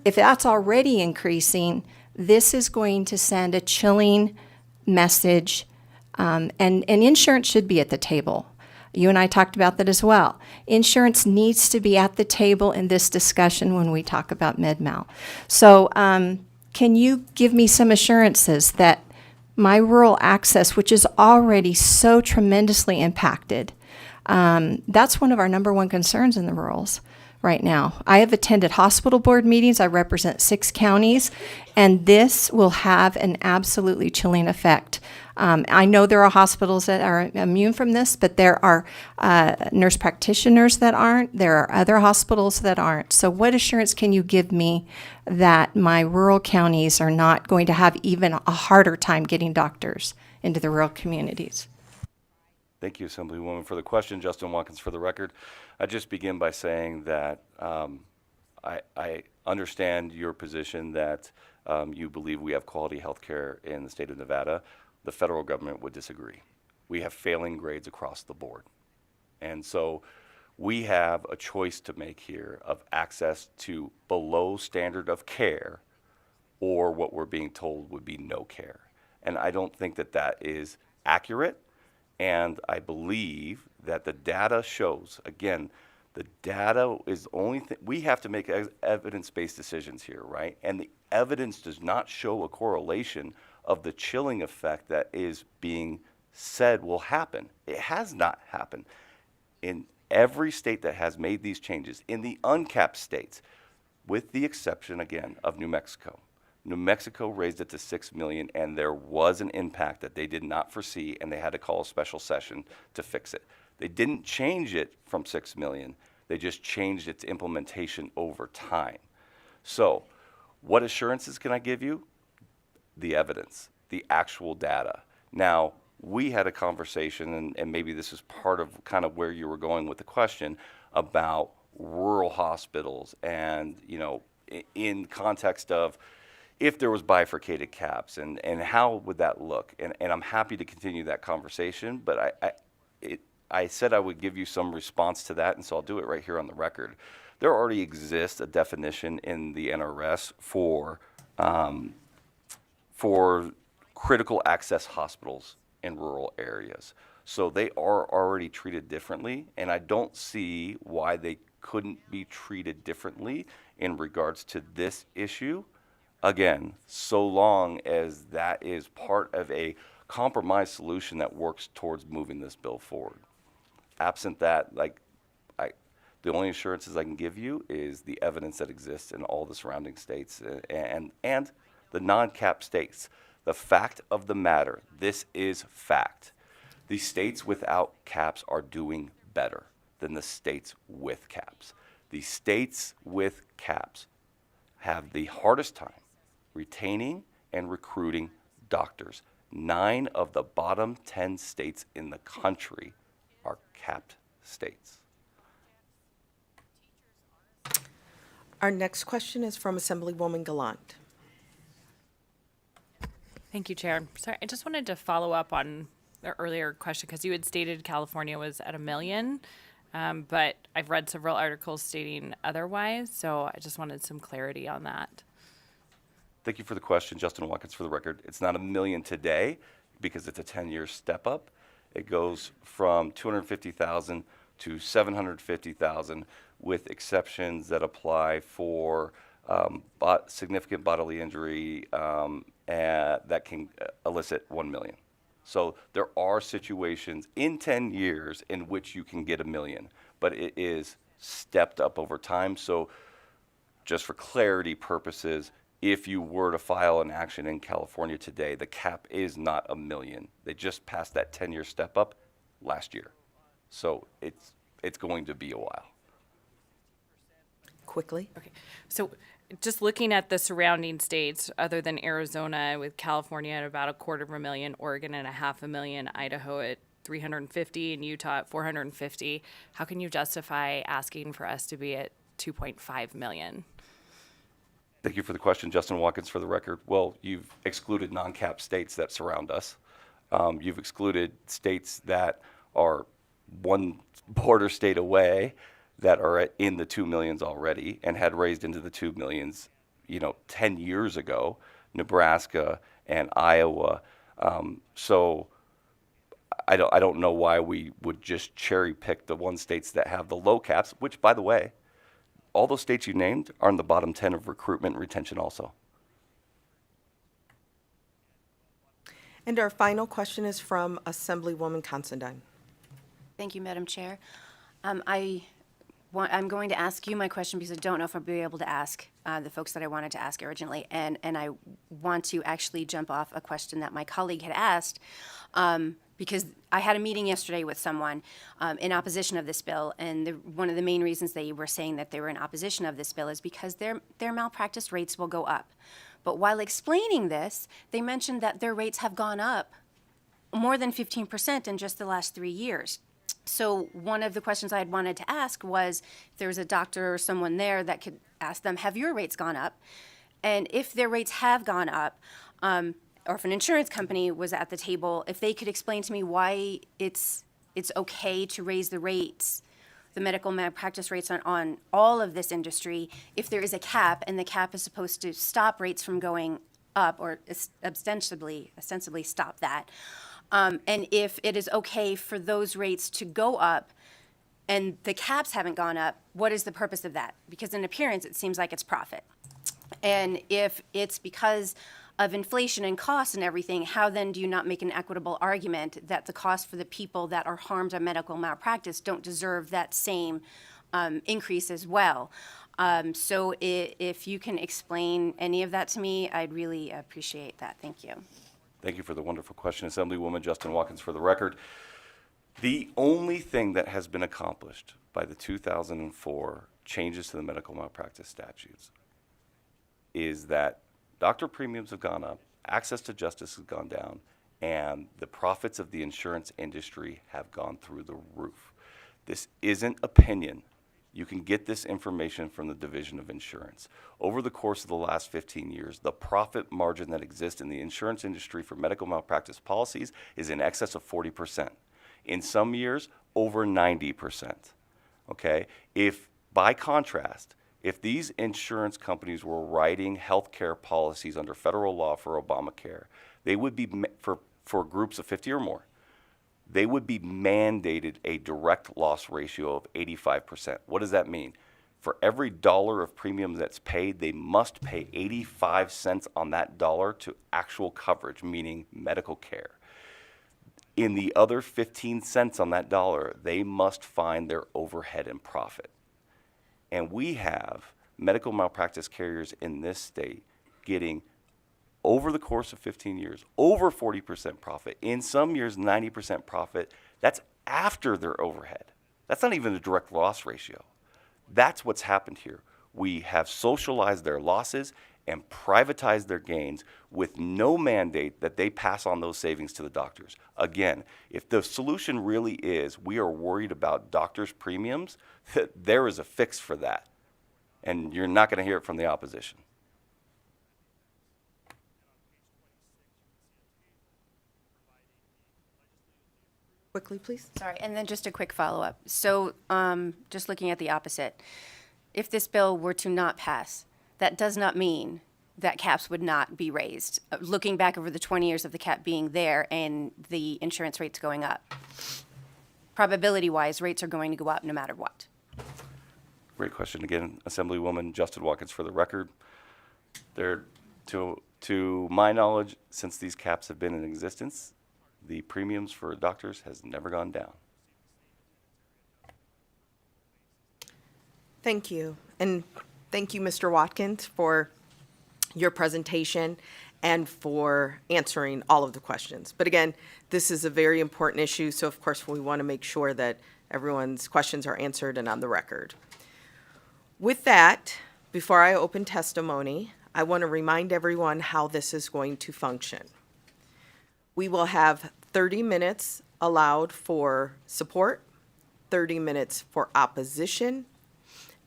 if that's already increasing, this is going to send a chilling message, and insurance should be at the table. You and I talked about that as well. Insurance needs to be at the table in this discussion when we talk about med-mal. So can you give me some assurances that my rural access, which is already so tremendously impacted, that's one of our number one concerns in the rurals right now. I have attended hospital board meetings. I represent 6 counties, and this will have an absolutely chilling effect. I know there are hospitals that are immune from this, but there are nurse practitioners that aren't. There are other hospitals that aren't. So what assurance can you give me that my rural counties are not going to have even a harder time getting doctors into the rural communities?
Thank you, Assemblywoman, for the question. Justin Watkins for the record. I just begin by saying that I understand your position that you believe we have quality health care in the state of Nevada. The federal government would disagree. We have failing grades across the board. And so we have a choice to make here of access to below standard of care or what we're being told would be no care. And I don't think that that is accurate. And I believe that the data shows, again, the data is the only thing, we have to make evidence-based decisions here, right? And the evidence does not show a correlation of the chilling effect that is being said will happen. It has not happened. In every state that has made these changes, in the uncapped states, with the exception, again, of New Mexico. New Mexico raised it to 6 million, and there was an impact that they did not foresee, and they had to call a special session to fix it. They didn't change it from 6 million. They just changed its implementation over time. So what assurances can I give you? The evidence, the actual data. Now, we had a conversation, and maybe this is part of kind of where you were going with the question about rural hospitals and, in context of if there was bifurcated caps and how would that look? And I'm happy to continue that conversation, but I said I would give you some response to that, and so I'll do it right here on the record. There already exists a definition in the NRS for critical access hospitals in rural areas. So they are already treated differently, and I don't see why they couldn't be treated differently in regards to this issue. Again, so long as that is part of a compromise solution that works towards moving this bill forward. Absent that, The only assurances I can give you is the evidence that exists in all the surrounding states and the non-cap states. The fact of the matter, this is fact. The states without caps are doing better than the states with caps. The states with caps have the hardest time retaining and recruiting doctors. 9 of the bottom 10 states in the country are capped states.
Our next question is from Assemblywoman Gallant.
Thank you, Chair. Sorry, I just wanted to follow up on the earlier question because you had stated California was at $1 million, but I've read several articles stating otherwise, so I just wanted some clarity on that.
Thank you for the question, Justin Watkins, for the record. It's not $1 million today because it's a 10-year step up. It goes from $250,000 to $750,000 with exceptions that apply for significant bodily injury that can elicit $1 million. So there are situations in 10 years in which you can get $1 million, but it is stepped up over time. So just for clarity purposes, if you were to file an action in California today, the cap is not $1 million. They just passed that 10-year step up last year. So it's going to be a while.
Quickly.
Okay, so just looking at the surrounding states, other than Arizona, with California at about $250,000, Oregon at $500,000, Idaho at 350, and Utah at 450, how can you justify asking for us to be at 2.5 million?
Thank you for the question, Justin Watkins, for the record. Well, you've excluded non-cap states that surround us. You've excluded states that are one border state away that are in the 2 millions already and had raised into the 2 millions, 10 years ago, Nebraska and Iowa. So I don't know why we would just cherry pick the one states that have the low caps, which, by the way, all those states you named are in the bottom 10 of recruitment and retention also.
And our final question is from Assemblywoman Considine.
Thank you, Madam Chair. I'm going to ask you my question because I don't know if I'll be able to ask the folks that I wanted to ask originally. And I want to actually jump off a question that my colleague had asked because I had a meeting yesterday with someone in opposition of this bill. And one of the main reasons they were saying that they were in opposition of this bill is because their malpractice rates will go up. But while explaining this, they mentioned that their rates have gone up more than 15% in just the last 3 years. So one of the questions I had wanted to ask was if there was a doctor or someone there that could ask them, have your rates gone up? And if their rates have gone up, or if an insurance company was at the table, if they could explain to me why it's okay to raise the rates, the medical malpractice rates on all of this industry, if there is a cap and the cap is supposed to stop rates from going up or ostensibly stop that. And if it is okay for those rates to go up and the caps haven't gone up, what is the purpose of that? Because in appearance, it seems like it's profit. And if it's because of inflation and costs and everything, how then do you not make an equitable argument that the cost for the people that are harmed by medical malpractice don't deserve that same increase as well? So if you can explain any of that to me, I'd really appreciate that. Thank you.
Thank you for the wonderful question, Assemblywoman Justin Watkins, for the record. The only thing that has been accomplished by the 2004 changes to the medical malpractice statutes is that doctor premiums have gone up, access to justice has gone down, and the profits of the insurance industry have gone through the roof. This isn't opinion. You can get this information from the Division of Insurance. Over the course of the last 15 years, the profit margin that exists in the insurance industry for medical malpractice policies is in excess of 40%. In some years, over 90%. Okay? If, by contrast, if these insurance companies were writing healthcare policies under federal law for Obamacare, they would be, for groups of 50 or more, they would be mandated a direct loss ratio of 85%. What does that mean? For every dollar of premium that's paid, they must pay 85 cents on that dollar to actual coverage, meaning medical care. In the other 15 cents on that dollar, they must find their overhead and profit. And we have medical malpractice carriers in this state getting, over the course of 15 years, over 40% profit, in some years 90% profit. That's after their overhead. That's not even a direct loss ratio. That's what's happened here. We have socialized their losses and privatized their gains with no mandate that they pass on those savings to the doctors. Again, if the solution really is we are worried about doctors' premiums, there is a fix for that. And you're not going to hear it from the opposition.
Quickly, please.
Sorry, and then just a quick follow-up. So, just looking at the opposite, if this bill were to not pass, that does not mean that caps would not be raised. Looking back over the 20 years of the cap being there and the insurance rates going up, probability-wise, rates are going to go up no matter what.
Great question. Again, Assemblywoman Justin Watkins, for the record. To my knowledge, since these caps have been in existence, the premiums for doctors has never gone down.
Thank you. And thank you, Mr. Watkins, for your presentation and for answering all of the questions. But again, this is a very important issue, so of course we want to make sure that everyone's questions are answered and on the record. With that, before I open testimony, I want to remind everyone how this is going to function. We will have 30 minutes allowed for support, 30 minutes for opposition,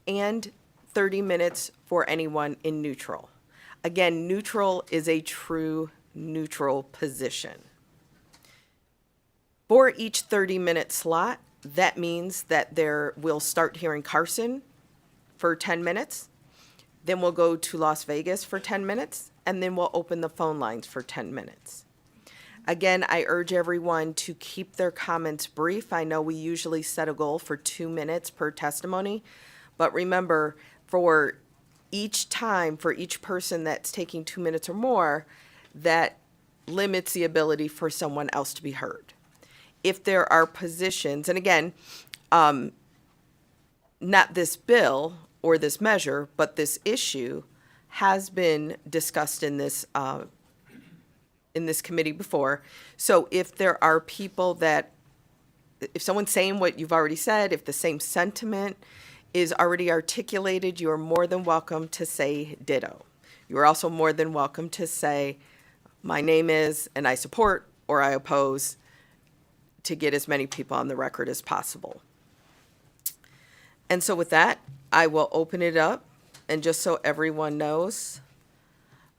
and 30 minutes for anyone in neutral. Again, neutral is a true neutral position. For each 30-minute slot, that means that we'll start here in Carson for 10 minutes, then we'll go to Las Vegas for 10 minutes, and then we'll open the phone lines for 10 minutes. Again, I urge everyone to keep their comments brief. I know we usually set a goal for 2 minutes per testimony, but remember, for each time, for each person that's taking 2 minutes or more, that limits the ability for someone else to be heard. If there are positions, and again, not this bill or this measure, but this issue has been discussed in this committee before. So if there are people that, if someone's saying what you've already said, if the same sentiment is already articulated, you are more than welcome to say ditto. You are also more than welcome to say, my name is, and I support, or I oppose, to get as many people on the record as possible. And so with that, I will open it up, and just so everyone knows,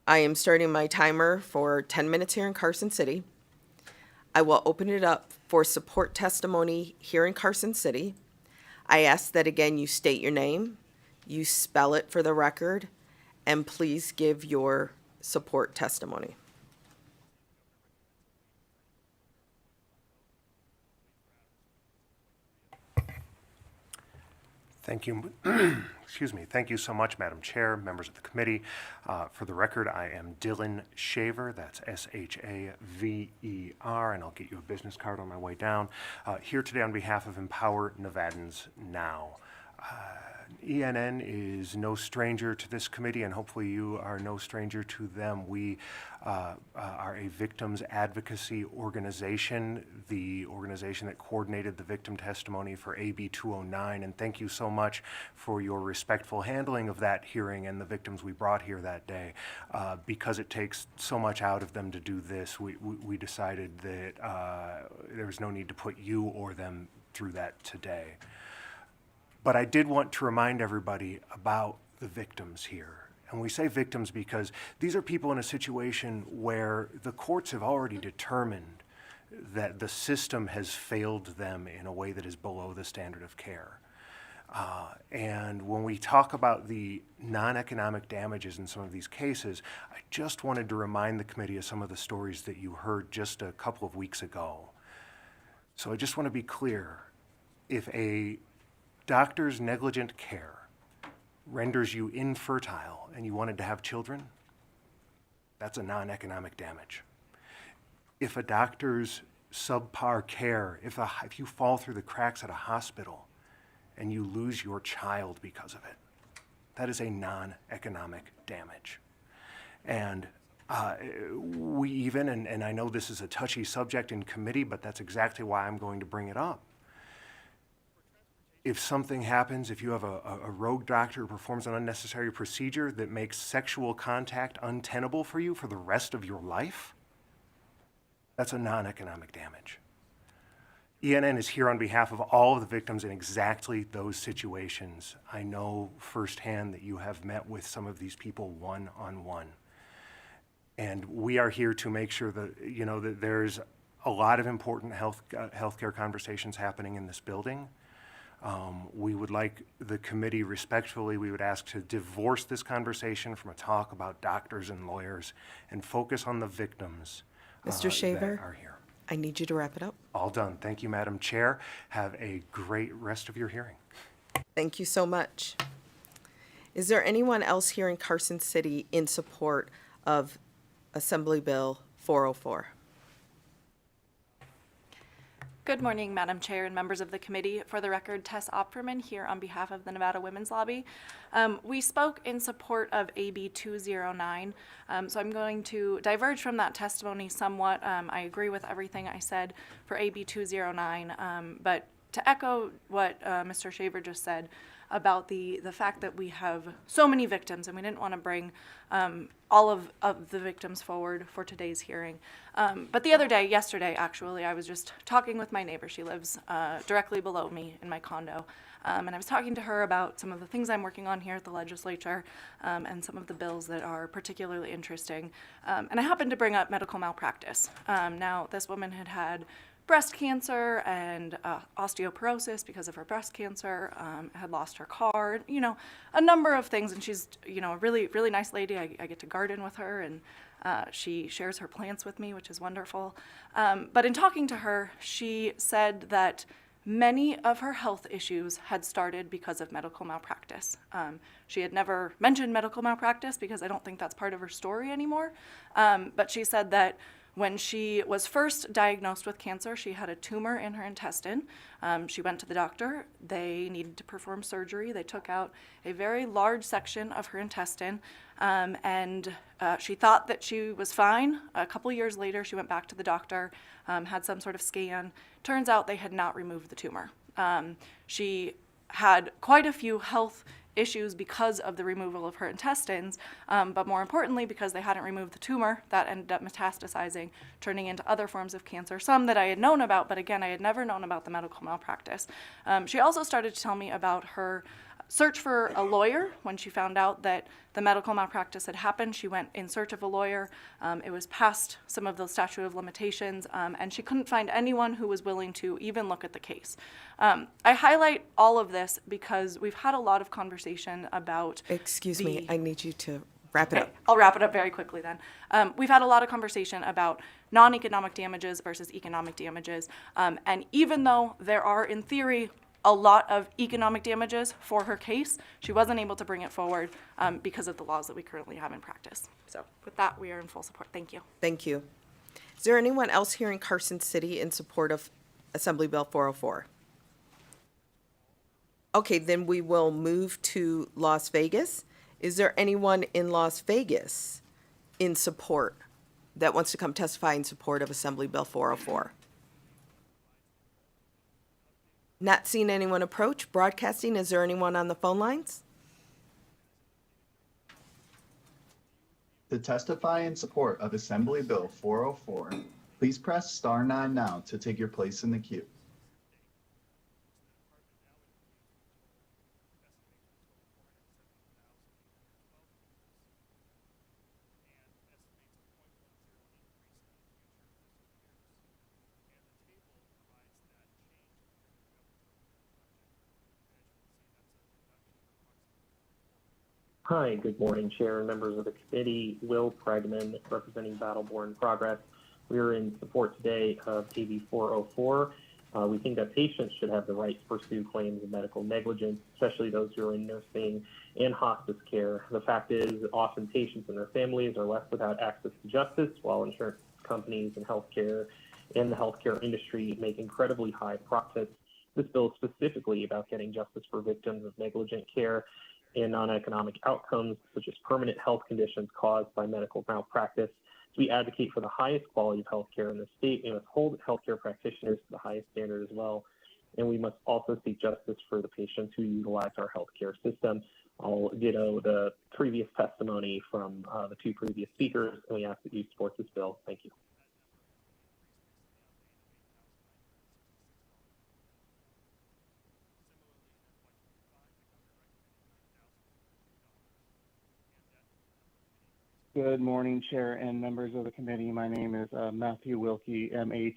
I am starting my timer for 10 minutes here in Carson City. I will open it up for support testimony here in Carson City. I ask that again you state your name, you spell it for the record, and please give your support testimony.
Thank you. Excuse me. Thank you so much, Madam Chair, members of the committee. For the record, I am Dylan Shaver. That's S-H-A-V-E-R, and I'll get you a business card on my way down. Here today on behalf of Empower Nevadans Now. ENN is no stranger to this committee, and hopefully you are no stranger to them. We are a victims advocacy organization, the organization that coordinated the victim testimony for AB 209, and thank you so much for your respectful handling of that hearing and the victims we brought here that day. Because it takes so much out of them to do this, we decided that there was no need to put you or them through that today. But I did want to remind everybody about the victims here. And we say victims because these are people in a situation where the courts have already determined that the system has failed them in a way that is below the standard of care. And when we talk about the non-economic damages in some of these cases, I just wanted to remind the committee of some of the stories that you heard just a couple of weeks ago. So I just want to be clear. If a doctor's negligent care renders you infertile and you wanted to have children, that's a non-economic damage. If a doctor's subpar care, if you fall through the cracks at a hospital and you lose your child because of it. That is a non-economic damage. And we even, and I know this is a touchy subject in committee, but that's exactly why I'm going to bring it up. If something happens, if you have a rogue doctor who performs an unnecessary procedure that makes sexual contact untenable for you for the rest of your life, that's a non-economic damage. ENN is here on behalf of all of the victims in exactly those situations. I know firsthand that you have met with some of these people one-on-one. And we are here to make sure that, that there's a lot of important healthcare conversations happening in this building. We would like the committee, respectfully, we would ask to divorce this conversation from a talk about doctors and lawyers and focus on the victims
Mr. Shaver,
that are here.
I need you to wrap it up.
All done. Thank you, Madam Chair. Have a great rest of your hearing.
Thank you so much. Is there anyone else here in Carson City in support of Assembly Bill 404?
Good morning, Madam Chair and members of the committee. For the record, Tess Opferman here on behalf of the Nevada Women's Lobby. We spoke in support of AB 209, so I'm going to diverge from that testimony somewhat. I agree with everything I said for AB 209, but to echo what Mr. Shaver just said about the fact that we have so many victims, and we didn't want to bring all of the victims forward for today's hearing. But the other day, yesterday actually, I was just talking with my neighbor. She lives directly below me in my condo. And I was talking to her about some of the things I'm working on here at the legislature and some of the bills that are particularly interesting. And I happened to bring up medical malpractice. Now, this woman had breast cancer and osteoporosis because of her breast cancer, had lost her car, a number of things. And she's, a really, really nice lady. I get to garden with her, and she shares her plants with me, which is wonderful. But in talking to her, she said that many of her health issues had started because of medical malpractice. She had never mentioned medical malpractice because I don't think that's part of her story anymore. But she said that when she was first diagnosed with cancer, she had a tumor in her intestine. She went to the doctor. They needed to perform surgery. They took out a very large section of her intestine, and she thought that she was fine. A couple years later, she went back to the doctor, had some sort of scan. Turns out they had not removed the tumor. She had quite a few health issues because of the removal of her intestines, but more importantly, because they hadn't removed the tumor, that ended up metastasizing, turning into other forms of cancer, some that I had known about, but again, I had never known about the medical malpractice. She also started to tell me about her search for a lawyer. When she found out that the medical malpractice had happened, she went in search of a lawyer. It was past some of the statute of limitations, and she couldn't find anyone who was willing to even look at the case. I highlight all of this because we've had a lot of conversation about
Excuse me, I need you to wrap it up.
I'll wrap it up very quickly then. We've had a lot of conversation about non-economic damages versus economic damages, and even though there are, in theory, a lot of economic damages for her case, she wasn't able to bring it forward because of the laws that we currently have in practice. So with that, we are in full support. Thank you.
Thank you. Is there anyone else here in Carson City in support of Assembly Bill 404? Okay, then we will move to Las Vegas. Is there anyone in Las Vegas in support that wants to come testify in support of Assembly Bill 404? Not seeing anyone approach. Broadcasting, is there anyone on the phone lines?
To testify in support of Assembly Bill 404, please press star 9 now to take your place in the queue.
Hi, good morning, Chair and members of the committee. Will Pregman, representing Battleborn Progress. We are in support today of AB 404. We think that patients should have the right to pursue claims of medical negligence, especially those who are in nursing and hospice care. The fact is, often patients and their families are left without access to justice, while insurance companies and healthcare and the healthcare industry make incredibly high profits This bill is specifically about getting justice for victims of negligent care and non-economic outcomes, such as permanent health conditions caused by medical malpractice. So we advocate for the highest quality of healthcare in the state and must hold healthcare practitioners to the highest standard as well. And we must also seek justice for the patients who utilize our healthcare system. I'll ditto the previous testimony from the two previous speakers, and we ask that you support this bill. Thank you.
Good morning, Chair and members of the committee. My name is Matthew Wilkie, Matthew,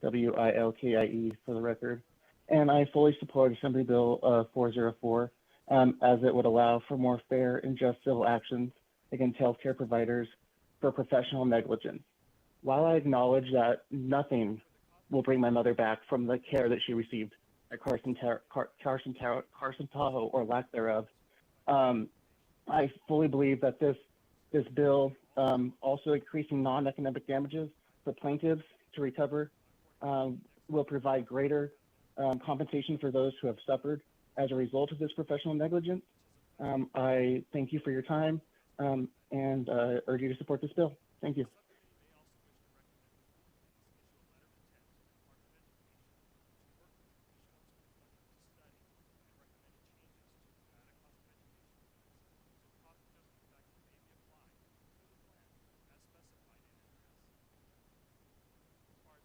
Wilkie for the record. And I fully support Assembly Bill 404 as it would allow for more fair and just civil actions against healthcare providers for professional negligence. While I acknowledge that nothing will bring my mother back from the care that she received at Carson Tahoe or lack thereof, I fully believe that this bill, also increasing non-economic damages for plaintiffs to recover, will provide greater compensation for those who have suffered as a result of this professional negligence. I thank you for your time and urge you to support this bill. Thank you.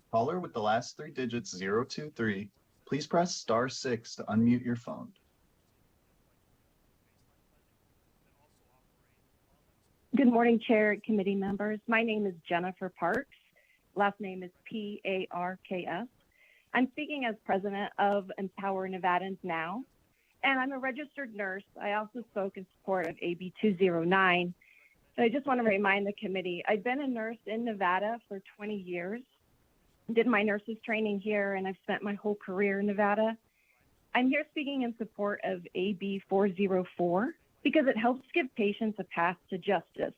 Caller with the last three digits 023, please press *6 to unmute your phone.
Good morning, Chair and committee members. My name is Jennifer Parks. Last name is Parks. I'm speaking as president of Empower Nevadans Now, and I'm a registered nurse. I also spoke in support of AB 209. So I just want to remind the committee, I've been a nurse in Nevada for 20 years. Did my nurses training here, and I've spent my whole career in Nevada. I'm here speaking in support of AB 404 because it helps give patients a path to justice.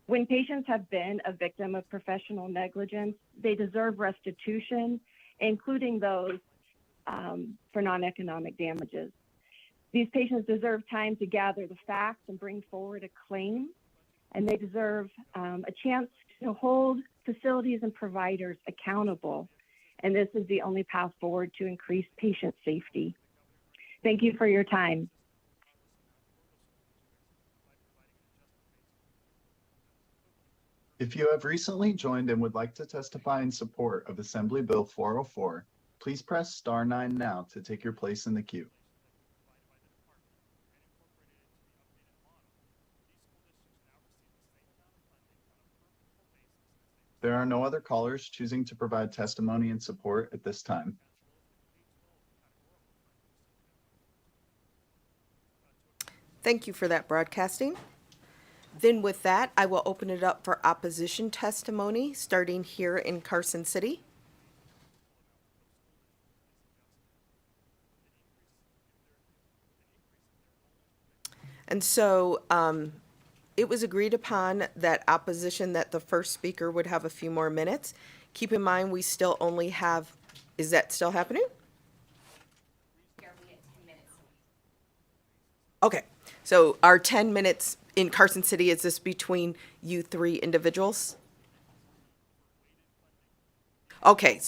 When patients have been a victim of professional negligence, they deserve restitution, including those for non-economic damages. These patients deserve time to gather the facts and bring forward a claim, and they deserve a chance to hold facilities and providers accountable. And this is the only path forward to increase patient safety. Thank you for your time.
If you have recently joined and would like to testify in support of Assembly Bill 404, please press *9 now to take your place in the queue. There are no other callers choosing to provide testimony in support at this time.
Thank you for that broadcasting. Then with that, I will open it up for opposition testimony, starting here in Carson City. And so it was agreed upon that the first speaker would have a few more minutes. Keep in mind, we still only have, is that still happening? Okay, so our 10 minutes in Carson City, is this between you three individuals? Okay,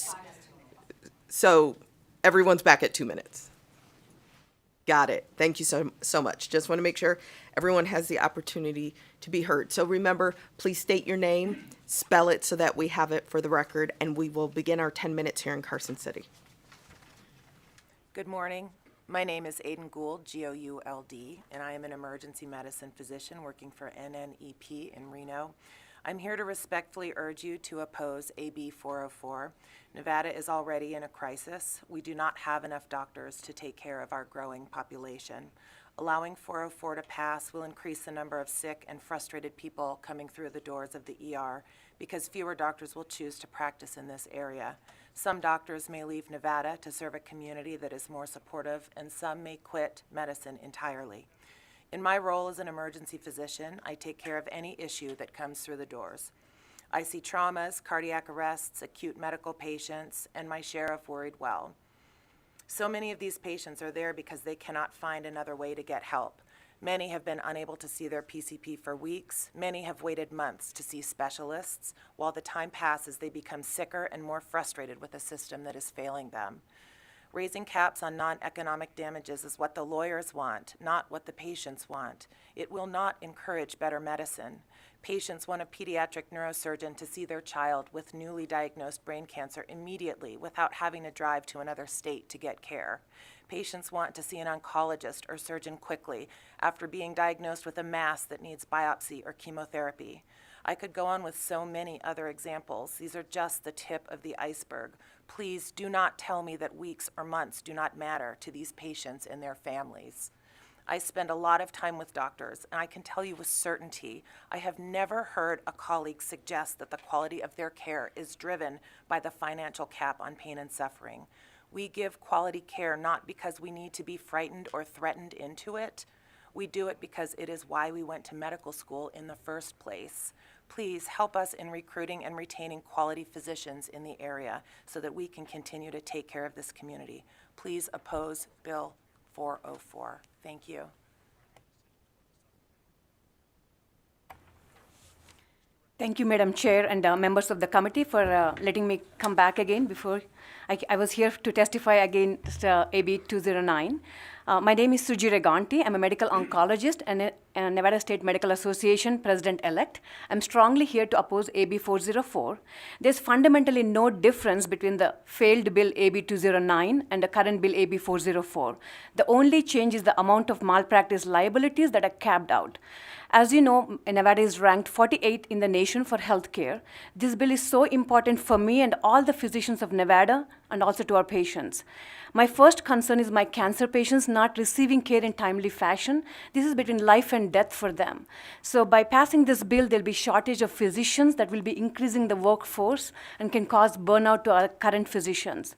so everyone's back at 2 minutes. Got it. Thank you so much. Just want to make sure everyone has the opportunity to be heard. So remember, please state your name, spell it so that we have it for the record, and we will begin our 10 minutes here in Carson City.
Good morning. My name is Aiden Gould, Gould, and I am an emergency medicine physician working for NNEP in Reno. I'm here to respectfully urge you to oppose AB 404. Nevada is already in a crisis. We do not have enough doctors to take care of our growing population. Allowing 404 to pass will increase the number of sick and frustrated people coming through the doors of the ER because fewer doctors will choose to practice in this area. Some doctors may leave Nevada to serve a community that is more supportive, and some may quit medicine entirely. In my role as an emergency physician, I take care of any issue that comes through the doors. I see traumas, cardiac arrests, acute medical patients, and my share of worried well. So many of these patients are there because they cannot find another way to get help. Many have been unable to see their PCP for weeks. Many have waited months to see specialists. While the time passes, they become sicker and more frustrated with a system that is failing them. Raising caps on non-economic damages is what the lawyers want, not what the patients want. It will not encourage better medicine. Patients want a pediatric neurosurgeon to see their child with newly diagnosed brain cancer immediately without having to drive to another state to get care. Patients want to see an oncologist or surgeon quickly after being diagnosed with a mass that needs biopsy or chemotherapy. I could go on with so many other examples. These are just the tip of the iceberg. Please do not tell me that weeks or months do not matter to these patients and their families. I spend a lot of time with doctors, and I can tell you with certainty, I have never heard a colleague suggest that the quality of their care is driven by the financial cap on pain and suffering. We give quality care not because we need to be frightened or threatened into it. We do it because it is why we went to medical school in the first place. Please help us in recruiting and retaining quality physicians in the area so that we can continue to take care of this community. Please oppose Bill 404. Thank you.
Thank you, Madam Chair and members of the committee for letting me come back again before. I was here to testify against AB 209. My name is Suji Reganti. I'm a medical oncologist and a Nevada State Medical Association president-elect. I'm strongly here to oppose AB 404. There's fundamentally no difference between the failed bill AB 209 and the current bill AB 404. The only change is the amount of malpractice liabilities that are capped out. As you know, Nevada is ranked 48 in the nation for healthcare. This bill is so important for me and all the physicians of Nevada and also to our patients. My first concern is my cancer patients not receiving care in timely fashion. This is between life and death for them. So by passing this bill, there'll be shortage of physicians that will be increasing the workforce and can cause burnout to our current physicians.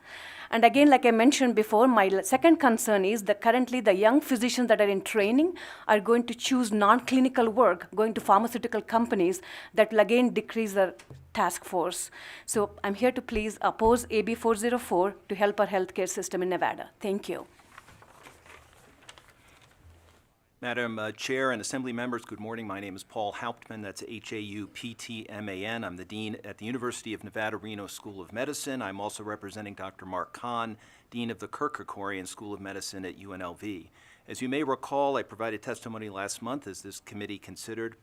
And again, like I mentioned before, my second concern is that currently the young physicians that are in training are going to choose non-clinical work, going to pharmaceutical companies that will again decrease the task force. So I'm here to please oppose AB 404 to help our healthcare system in Nevada. Thank you.
Madam Chair and Assembly members, good morning. My name is Paul Hauptman. That's Hauptman. I'm the Dean at the University of Nevada, Reno School of Medicine. I'm also representing Dr. Mark Kahn, Dean of the Kirk-Kerkorian School of Medicine at UNLV. As you may recall, I provided testimony last month as this committee considered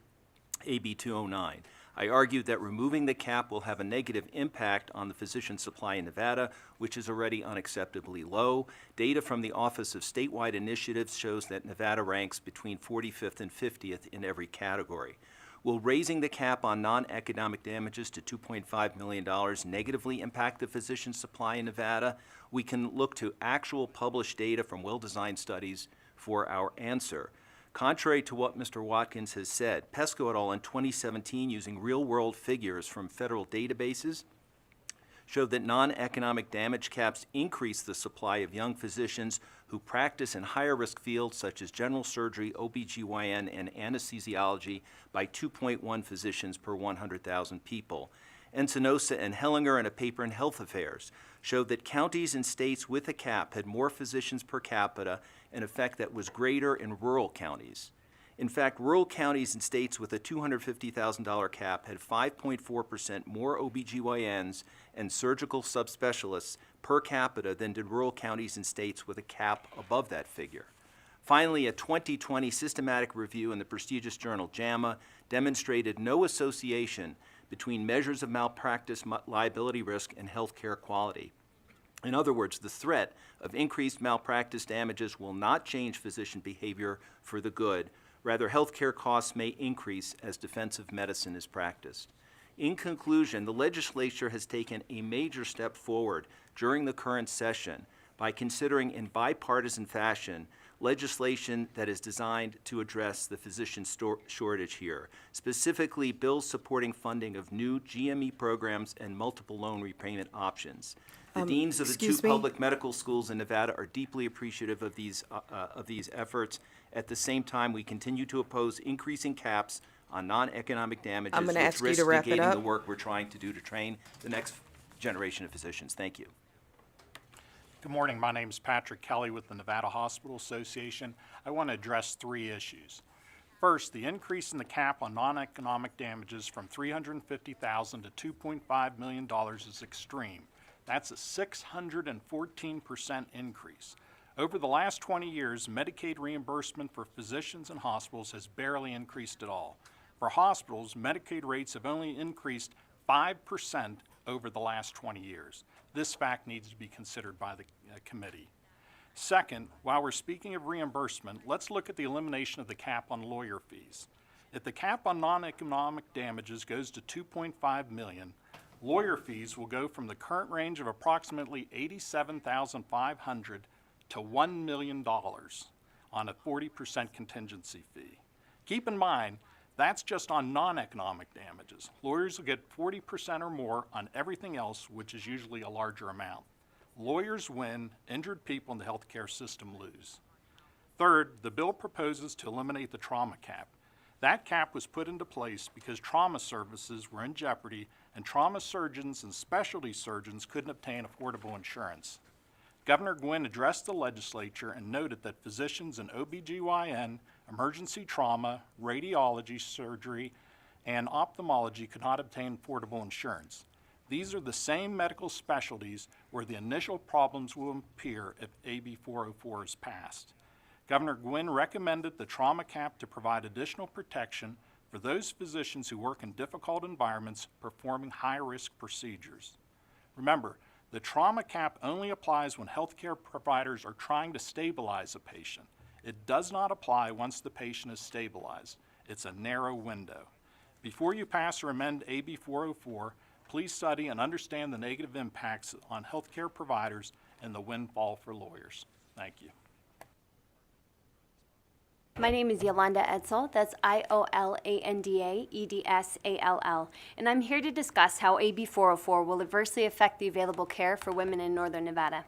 AB 209. I argued that removing the cap will have a negative impact on the physician supply in Nevada, which is already unacceptably low. Data from the Office of Statewide Initiatives shows that Nevada ranks between 45th and 50th in every category. Will raising the cap on non-economic damages to $2.5 million negatively impact the physician supply in Nevada? We can look to actual published data from well-designed studies for our answer. Contrary to what Mr. Watkins has said, Pesco et al. In 2017, using real-world figures from federal databases, showed that non-economic damage caps increase the supply of young physicians who practice in higher-risk fields such as general surgery, OBGYN, and anesthesiology by 2.1 physicians per 100,000 people. Encinosa and Hellinger, in a paper in Health Affairs, showed that counties and states with a cap had more physicians per capita, an effect that was greater in rural counties. In fact, rural counties and states with a $250,000 cap had 5.4% more OBGYNs and surgical subspecialists per capita than did rural counties and states with a cap above that figure. Finally, a 2020 systematic review in the prestigious journal JAMA demonstrated no association between measures of malpractice liability risk and healthcare quality. In other words, the threat of increased malpractice damages will not change physician behavior for the good. Rather, healthcare costs may increase as defensive medicine is practiced. In conclusion, the legislature has taken a major step forward during the current session by considering in bipartisan fashion legislation that is designed to address the physician shortage here, specifically bills supporting funding of new GME programs and multiple loan repayment options. The deans of the two public medical schools in Nevada are deeply appreciative of these efforts. At the same time, we continue to oppose increasing caps on non-economic damages,
I'm gonna
which
ask you
risks
to wrap it
negating
up.
the work we're trying to do to train the next generation of physicians. Thank you.
Good morning. My name is Patrick Kelly with the Nevada Hospital Association. I want to address 3 issues. First, the increase in the cap on non-economic damages from $350,000 to $2.5 million is extreme. That's a 614% increase. Over the last 20 years, Medicaid reimbursement for physicians and hospitals has barely increased at all. For hospitals, Medicaid rates have only increased 5% over the last 20 years. This fact needs to be considered by the committee. Second, while we're speaking of reimbursement, let's look at the elimination of the cap on lawyer fees. If the cap on non-economic damages goes to $2.5 million, lawyer fees will go from the current range of approximately $87,500 to $1 million on a 40% contingency fee. Keep in mind, that's just on non-economic damages. Lawyers will get 40% or more on everything else, which is usually a larger amount. Lawyers win, injured people in the healthcare system lose. Third, the bill proposes to eliminate the trauma cap. That cap was put into place because trauma services were in jeopardy and trauma surgeons and specialty surgeons couldn't obtain affordable insurance. Governor Gwynn addressed the legislature and noted that physicians in OBGYN, emergency trauma, radiology, surgery, and ophthalmology could not obtain affordable insurance. These are the same medical specialties where the initial problems will appear if AB 404 is passed. Governor Gwynn recommended the trauma cap to provide additional protection for those physicians who work in difficult environments performing high-risk procedures. Remember, the trauma cap only applies when healthcare providers are trying to stabilize a patient. It does not apply once the patient is stabilized. It's a narrow window. Before you pass or amend AB 404, please study and understand the negative impacts on healthcare providers and the windfall for lawyers. Thank you.
My name is Yolanda Edsall, that's IOLANDA EDSALL, and I'm here to discuss how AB 404 will adversely affect the available care for women in Northern Nevada.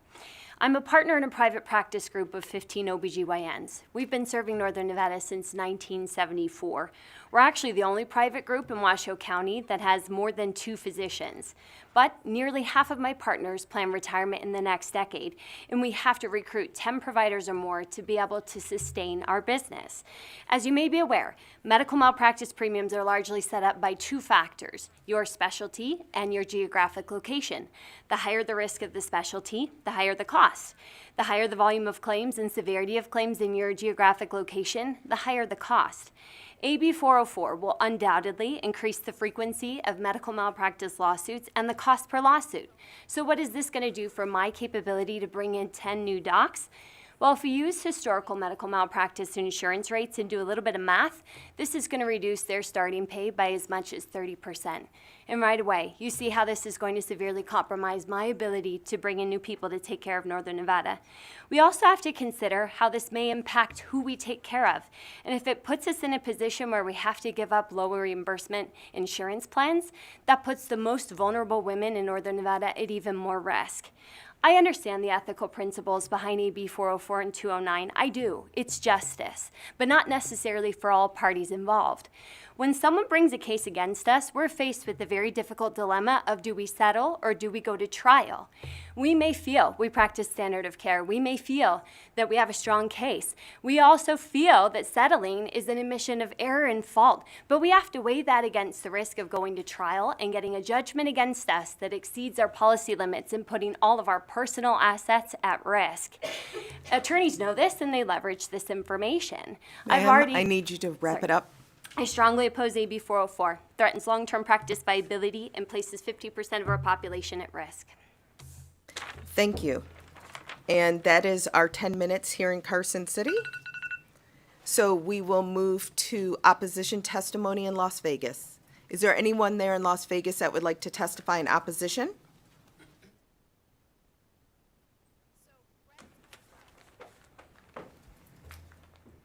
I'm a partner in a private practice group of 15 OBGYNs. We've been serving Northern Nevada since 1974. We're actually the only private group in Washoe County that has more than 2 physicians. But nearly half of my partners plan retirement in the next decade, and we have to recruit 10 providers or more to be able to sustain our business. As you may be aware, medical malpractice premiums are largely set up by 2 factors, your specialty and your geographic location. The higher the risk of the specialty, the higher the cost. The higher the volume of claims and severity of claims in your geographic location, the higher the cost. AB 404 will undoubtedly increase the frequency of medical malpractice lawsuits and the cost per lawsuit. So what is this going to do for my capability to bring in 10 new docs? Well, if we use historical medical malpractice insurance rates and do a little bit of math, this is going to reduce their starting pay by as much as 30%. And right away, you see how this is going to severely compromise my ability to bring in new people to take care of Northern Nevada. We also have to consider how this may impact who we take care of. And if it puts us in a position where we have to give up lower reimbursement insurance plans, that puts the most vulnerable women in Northern Nevada at even more risk. I understand the ethical principles behind AB 404 and 209. I do. It's justice, but not necessarily for all parties involved. When someone brings a case against us, we're faced with the very difficult dilemma of do we settle or do we go to trial? We may feel we practice standard of care. We may feel that we have a strong case. We also feel that settling is an admission of error and fault, but we have to weigh that against the risk of going to trial and getting a judgment against us that exceeds our policy limits and putting all of our personal assets at risk. Attorneys know this and they leverage this information.
Ma'am, I need you to wrap it up.
I strongly oppose AB 404. Threatens long-term practice viability and places 50% of our population at risk.
Thank you. And that is our 10 minutes here in Carson City. So we will move to opposition testimony in Las Vegas. Is there anyone there in Las Vegas that would like to testify in opposition?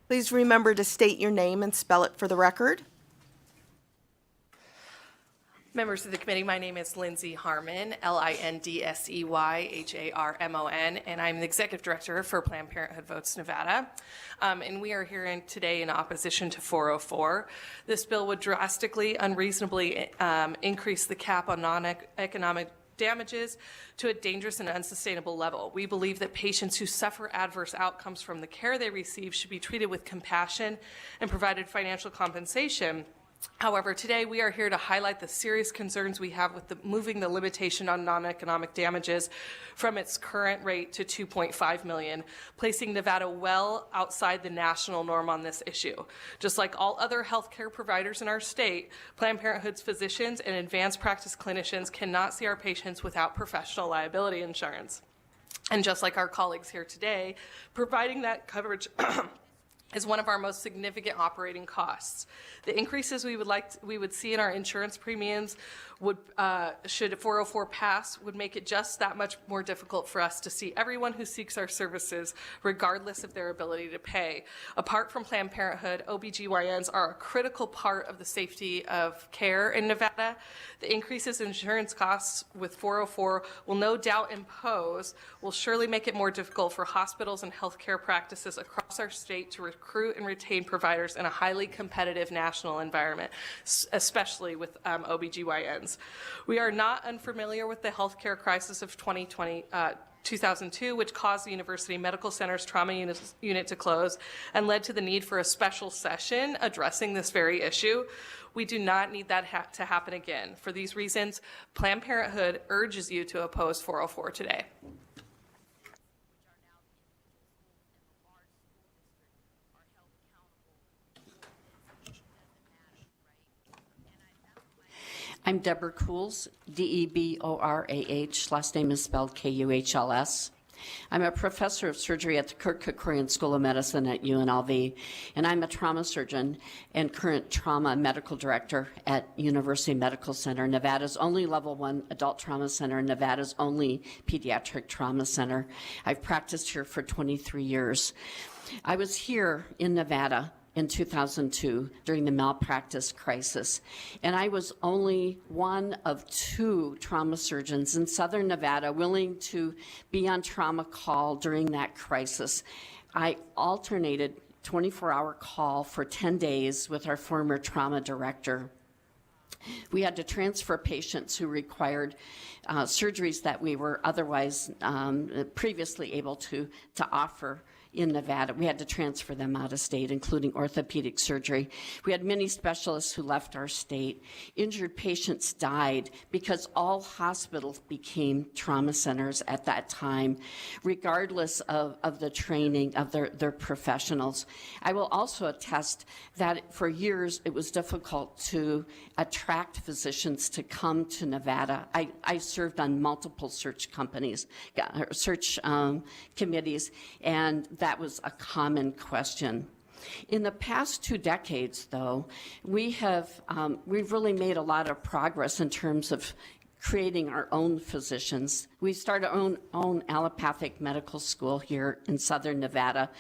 Please remember to state your name and spell it for the record.
Members of the committee, my name is Lindsay Harmon, Lindseyharmon, and I'm the Executive Director for Planned Parenthood Votes Nevada. And we are here today in opposition to 404. This bill would drastically, unreasonably increase the cap on non-economic damages to a dangerous and unsustainable level. We believe that patients who suffer adverse outcomes from the care they receive should be treated with compassion and provided financial compensation. However, today we are here to highlight the serious concerns we have with moving the limitation on non-economic damages from its current rate to $2.5 million, placing Nevada well outside the national norm on this issue. Just like all other healthcare providers in our state, Planned Parenthood's physicians and advanced practice clinicians cannot see our patients without professional liability insurance. And just like our colleagues here today, providing that coverage is one of our most significant operating costs. The increases we would see in our insurance premiums would, should 404 pass, would make it just that much more difficult for us to see everyone who seeks our services, regardless of their ability to pay. Apart from Planned Parenthood, OBGYNs are a critical part of the safety of care in Nevada. The increases in insurance costs with 404 will no doubt will surely make it more difficult for hospitals and healthcare practices across our state to recruit and retain providers in a highly competitive national environment, especially with OBGYNs. We are not unfamiliar with the healthcare crisis of 2002, which caused the University Medical Center's trauma unit to close and led to the need for a special session addressing this very issue. We do not need that to happen again. For these reasons, Planned Parenthood urges you to oppose 404 today.
I'm Deborah Kuhls, Deborah, last name is spelled Kuhls. I'm a professor of surgery at the Kirk Kerkorian School of Medicine at UNLV, and I'm a trauma surgeon and current trauma medical director at University Medical Center, Nevada's only level 1 adult trauma center, Nevada's only pediatric trauma center. I've practiced here for 23 years. I was here in Nevada in 2002 during the malpractice crisis. And I was only one of 2 trauma surgeons in Southern Nevada willing to be on trauma call during that crisis. I alternated 24-hour call for 10 days with our former trauma director. We had to transfer patients who required surgeries that we were otherwise previously able to offer in Nevada. We had to transfer them out of state, including orthopedic surgery. We had many specialists who left our state. Injured patients died because all hospitals became trauma centers at that time, regardless of the training of their professionals. I will also attest that for years it was difficult to attract physicians to come to Nevada. I served on multiple search committees, and that was a common question. In the past 2 decades, though, we've really made a lot of progress in terms of creating our own physicians. We started our own allopathic medical school here in Southern Nevada.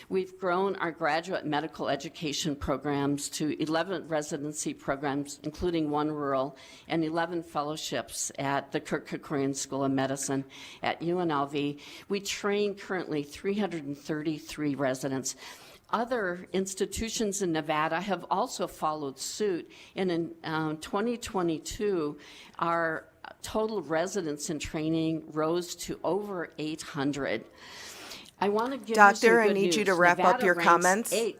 We've grown our graduate medical education programs to 11 residency programs, including 1 rural, and 11 fellowships at the Kirk Kerkorian School of Medicine at UNLV. We train currently 333 residents. Other institutions in Nevada have also followed suit, and in 2022, our total residents in training rose to over 800. I want to give
Doctor,
you some good
I need
news.
you to wrap up your
ranks
comments.
8th.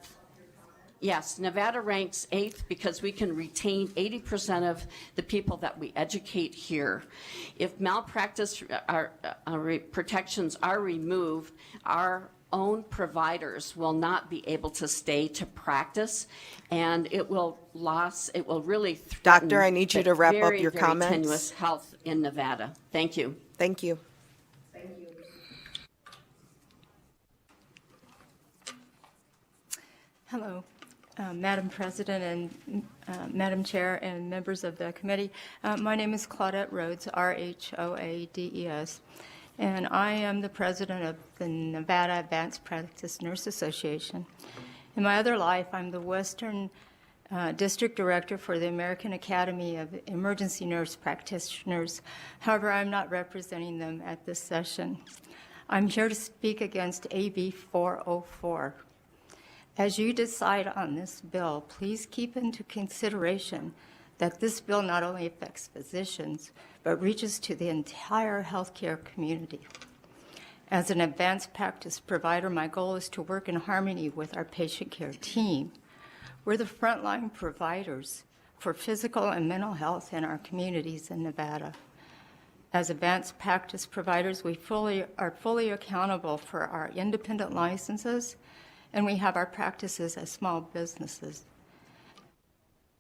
Yes, Nevada ranks 8th because we can retain 80% of the people that we educate here. If malpractice protections are removed, our own providers will not be able to stay to practice, and it will really threaten
Doctor, I need you to wrap up your
very
comments.
tenuous health in Nevada. Thank you.
Thank you.
Hello, Madam President and Madam Chair and members of the committee. My name is Claudette Rhodes, Rhoades, and I am the president of the Nevada Advanced Practice Nurse Association. In my other life, I'm the Western District Director for the American Academy of Emergency Nurse Practitioners. However, I'm not representing them at this session. I'm here to speak against AB 404. As you decide on this bill, please keep into consideration that this bill not only affects physicians, but reaches to the entire healthcare community. As an advanced practice provider, my goal is to work in harmony with our patient care team. We're the frontline providers for physical and mental health in our communities in Nevada. As advanced practice providers, we are fully accountable for our independent licenses, and we have our practices as small businesses,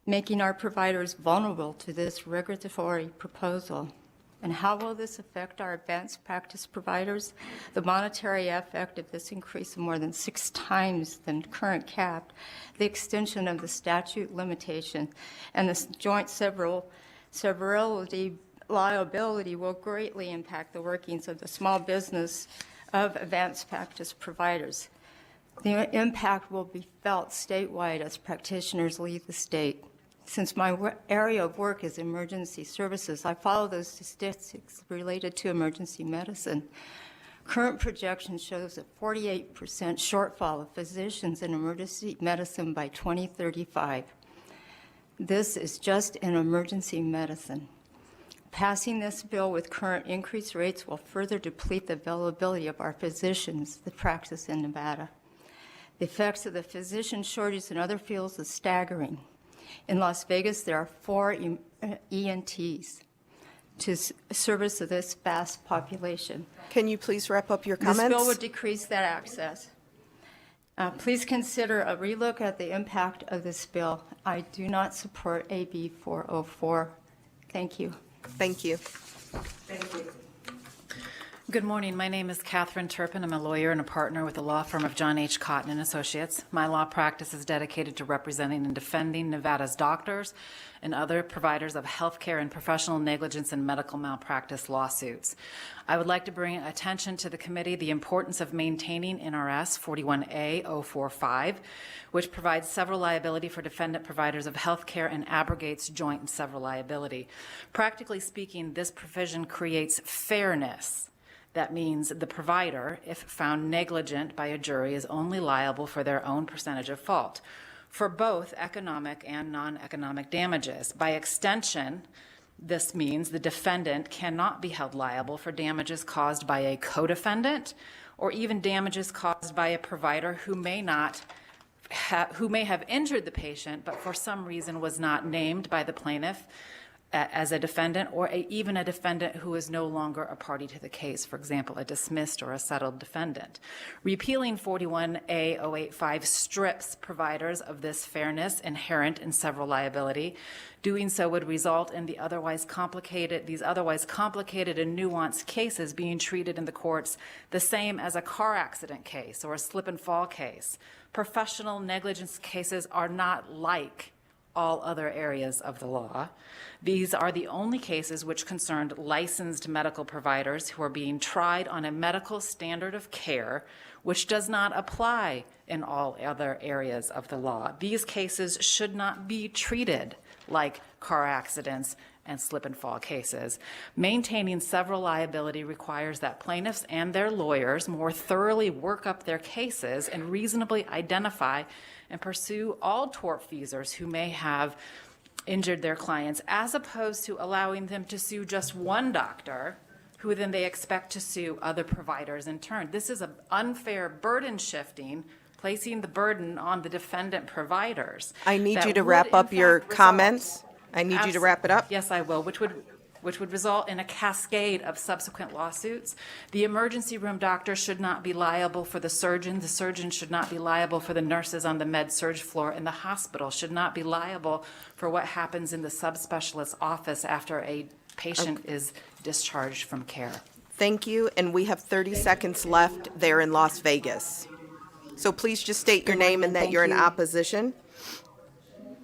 making our providers vulnerable to this regulatory proposal. And how will this affect our advanced practice providers? The monetary effect of this increase of more than 6 times the current cap, the extension of the statute limitation, and the joint severability liability will greatly impact the workings of the small business of advanced practice providers. The impact will be felt statewide as practitioners leave the state. Since my area of work is emergency services, I follow those statistics related to emergency medicine. Current projection shows a 48% shortfall of physicians in emergency medicine by 2035. This is just in emergency medicine. Passing this bill with current increased rates will further deplete the availability of our physicians that practice in Nevada. The effects of the physician shortage in other fields is staggering. In Las Vegas, there are 4 ENTs to service this vast population.
Can you please wrap up your comments?
This bill would decrease that access. Please consider a relook at the impact of this bill. I do not support AB 404. Thank you.
Thank you.
Thank you.
Good morning. My name is Catherine Turpin. I'm a lawyer and a partner with the law firm of John H. Cotton and Associates. My law practice is dedicated to representing and defending Nevada's doctors and other providers of healthcare and professional negligence and medical malpractice lawsuits. I would like to bring attention to the committee the importance of maintaining NRS 41A-045, which provides several liability for defendant providers of healthcare and abrogates joint and several liability. Practically speaking, this provision creates fairness. That means the provider, if found negligent by a jury, is only liable for their own percentage of fault for both economic and non-economic damages. By extension, this means the defendant cannot be held liable for damages caused by a co-defendant or even damages caused by a provider who may have injured the patient but for some reason was not named by the plaintiff as a defendant, or even a defendant who is no longer a party to the case, for example, a dismissed or a settled defendant. Repealing 41A-085 strips providers of this fairness inherent in several liability. Doing so would result in these otherwise complicated and nuanced cases being treated in the courts the same as a car accident case or a slip and fall case. Professional negligence cases are not like all other areas of the law. These are the only cases which concerned licensed medical providers who are being tried on a medical standard of care which does not apply in all other areas of the law. These cases should not be treated like car accidents and slip and fall cases. Maintaining several liability requires that plaintiffs and their lawyers more thoroughly work up their cases and reasonably identify and pursue all tortfeasors who may have injured their clients, as opposed to allowing them to sue just one doctor, who then they expect to sue other providers in turn. This is an unfair burden shifting, placing the burden on the defendant providers.
I need
that
you to
would,
wrap
in
up your
fact,
comments. I need you to wrap it up.
Yes, I will, which would result in a cascade of subsequent lawsuits. The emergency room doctor should not be liable for the surgeon should not be liable for the nurses on the med-surg floor, and the hospital should not be liable for what happens in the subspecialist's office after a patient is discharged from care.
Thank you, and we have 30 seconds left there in Las Vegas. So please just state your name and that you're in opposition.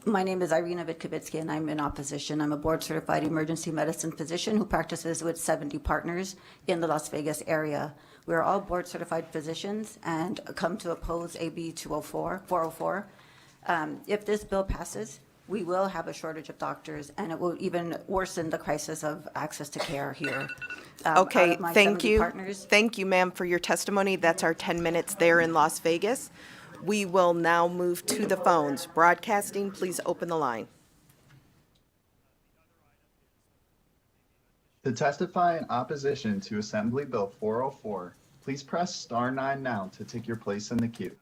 My name is Irina Vitkovitsky, and I'm in opposition. I'm a board-certified emergency medicine physician who practices with 70 partners in the Las Vegas area. We are all board-certified physicians and come to oppose AB 404. If this bill passes, we will have a shortage of doctors, and it will even worsen the crisis of access to care here. Out
Okay,
of my
thank
70
you.
partners,
Thank you, ma'am, for your testimony. That's our 10 minutes there in Las Vegas. We will now move to the phones. Broadcasting, please open the line.
To testify in opposition to Assembly Bill 404, please press star 9 now to take your place in the queue.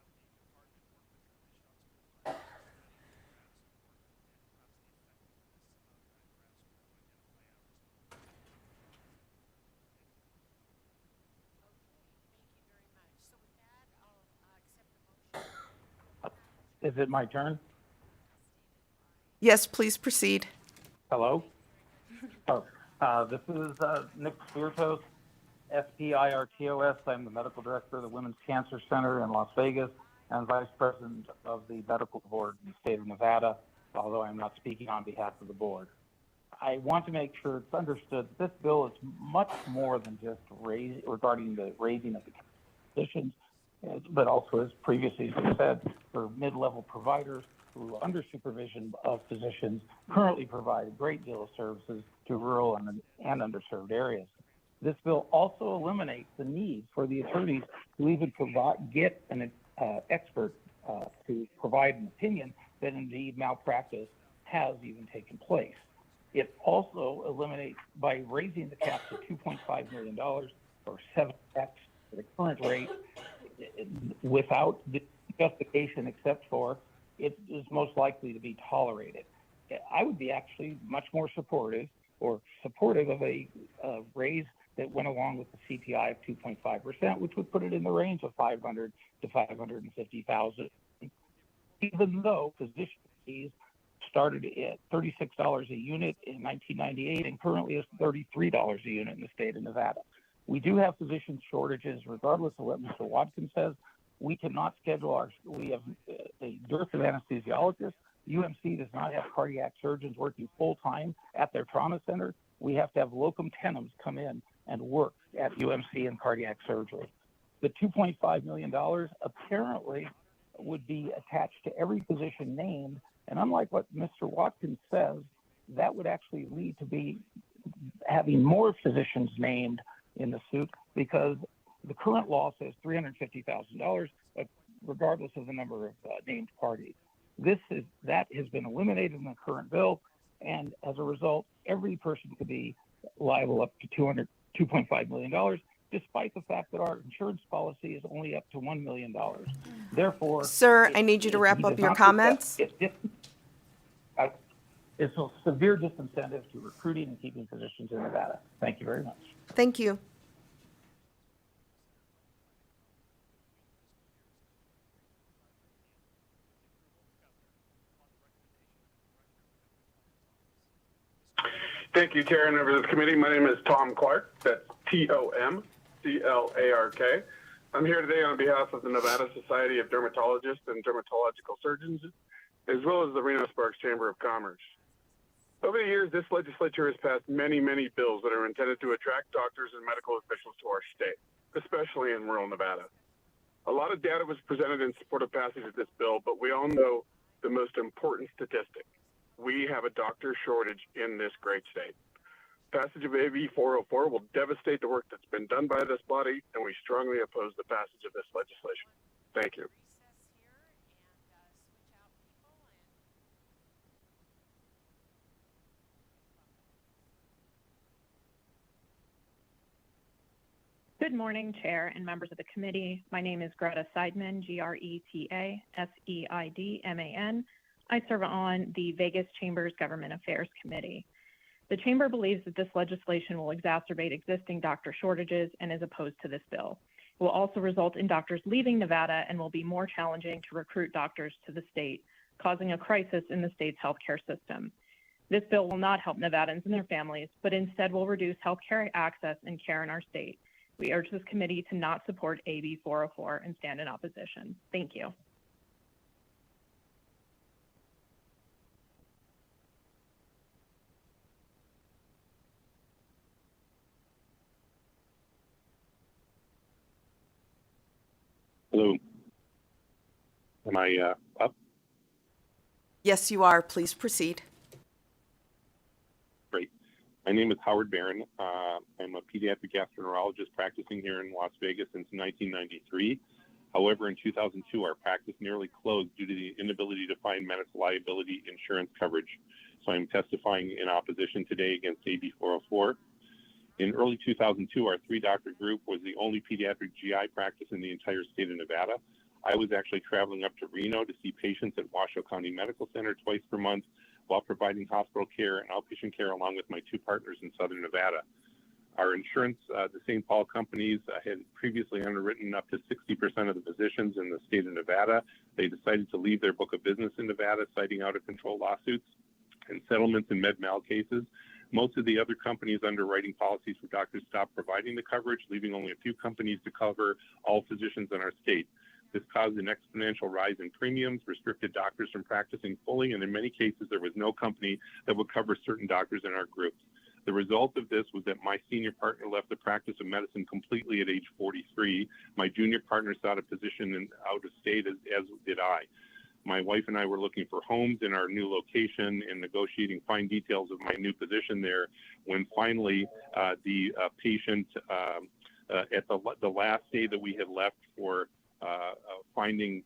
Is it my turn?
Yes, please proceed.
Hello? This is Nick Spiritos, S-P-I-R-T-O-S. I'm the medical director of the Women's Cancer Center in Las Vegas and vice president of the medical board in the state of Nevada, although I'm not speaking on behalf of the board. I want to make sure it's understood that this bill is much more than just regarding the raising of the positions, but also, as previously said, for mid-level providers who, under supervision of physicians, currently provide a great deal of services to rural and underserved areas. This bill also eliminates the need for the attorneys to even get an expert to provide an opinion that indeed malpractice has even taken place. It also eliminates, by raising the cap to $2.5 million or 7x for the current rate, without the justification except for it is most likely to be tolerated. I would be actually much more supportive of a raise that went along with the CPI of 2.5%, which would put it in the range of $500,000 to $550,000, even though physician fees started at $36 a unit in 1998 and currently is $33 a unit in the state of Nevada. We do have physician shortages, regardless of what Mr. Watkins says. We cannot schedule we have a dearth of anesthesiologists. UMC does not have cardiac surgeons working full-time at their trauma center. We have to have locum tenens come in and work at UMC in cardiac surgery. The $2.5 million apparently would be attached to every physician named, and unlike what Mr. Watkins says, that would actually lead to be having more physicians named in the suit, because the current law says $350,000, regardless of the number of named parties. That has been eliminated in the current bill, and as a result, every person could be liable up to $2.5 million, despite the fact that our insurance policy is only up to $1 million. Therefore,
Sir, I need you to wrap up your comments.
It's a severe disincentive to recruiting and keeping physicians in Nevada. Thank you very much.
Thank you.
Thank you, Chair and members of the committee. My name is Tom Clark. That's T-O-M-C-L-A-R-K. I'm here today on behalf of the Nevada Society of Dermatologists and Dermatological Surgeons, as well as the Reno Sparks Chamber of Commerce. Over the years, this legislature has passed many, many bills that are intended to attract doctors and medical officials to our state, especially in rural Nevada. A lot of data was presented in support of passage of this bill, but we all know the most important statistic. We have a doctor shortage in this great state. Passage of AB 404 will devastate the work that's been done by this body, and we strongly oppose the passage of this legislation. Thank you.
Good morning, Chair and members of the committee. My name is Greta Seidman, Greta Seidman. I serve on the Vegas Chamber's Government Affairs Committee. The Chamber believes that this legislation will exacerbate existing doctor shortages and is opposed to this bill. It will also result in doctors leaving Nevada and will be more challenging to recruit doctors to the state, causing a crisis in the state's healthcare system. This bill will not help Nevadans and their families, but instead will reduce healthcare access and care in our state. We urge this committee to not support AB 404 and stand in opposition. Thank you.
Hello. Am I up?
Yes, you are. Please proceed.
Great. My name is Howard Barron. I'm a pediatric gastroenterologist practicing here in Las Vegas since 1993. However, in 2002, our practice nearly closed due to the inability to find medical liability insurance coverage. So I'm testifying in opposition today against AB 404. In early 2002, our 3-doctor group was the only pediatric GI practice in the entire state of Nevada. I was actually traveling up to Reno to see patients at Washoe County Medical Center twice per month while providing hospital care and outpatient care along with my 2 partners in Southern Nevada. Our insurance, the St. Paul companies, had previously underwritten up to 60% of the physicians in the state of Nevada. They decided to leave their book of business in Nevada, citing out-of-control lawsuits and settlements in med-mal cases. Most of the other companies underwriting policies for doctors stopped providing the coverage, leaving only a few companies to cover all physicians in our state. This caused an exponential rise in premiums, restricted doctors from practicing fully, and in many cases, there was no company that would cover certain doctors in our groups. The result of this was that my senior partner left the practice of medicine completely at age 43. My junior partner sought a position out of state, as did I. My wife and I were looking for homes in our new location and negotiating fine details of my new position there when finally the patient, at the last day that we had left for finding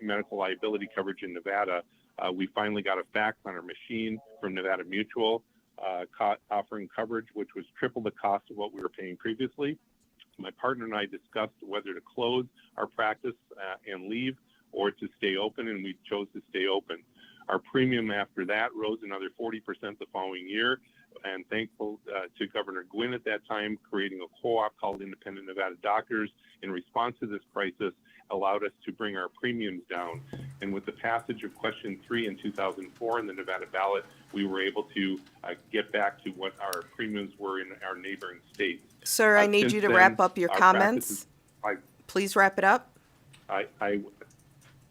medical liability coverage in Nevada, we finally got a fax on our machine from Nevada Mutual offering coverage, which was triple the cost of what we were paying previously. My partner and I discussed whether to close our practice and leave or to stay open, and we chose to stay open. Our premium after that rose another 40% the following year, and thankful to Governor Gwynn at that time, creating a co-op called Independent Nevada Doctors in response to this crisis allowed us to bring our premiums down. And with the passage of Question 3 in 2004 in the Nevada ballot, we were able to get back to what our premiums were in our neighboring states.
Sir, I need
Since
you to
then,
wrap up your
our
comments.
practices-
Please wrap it up.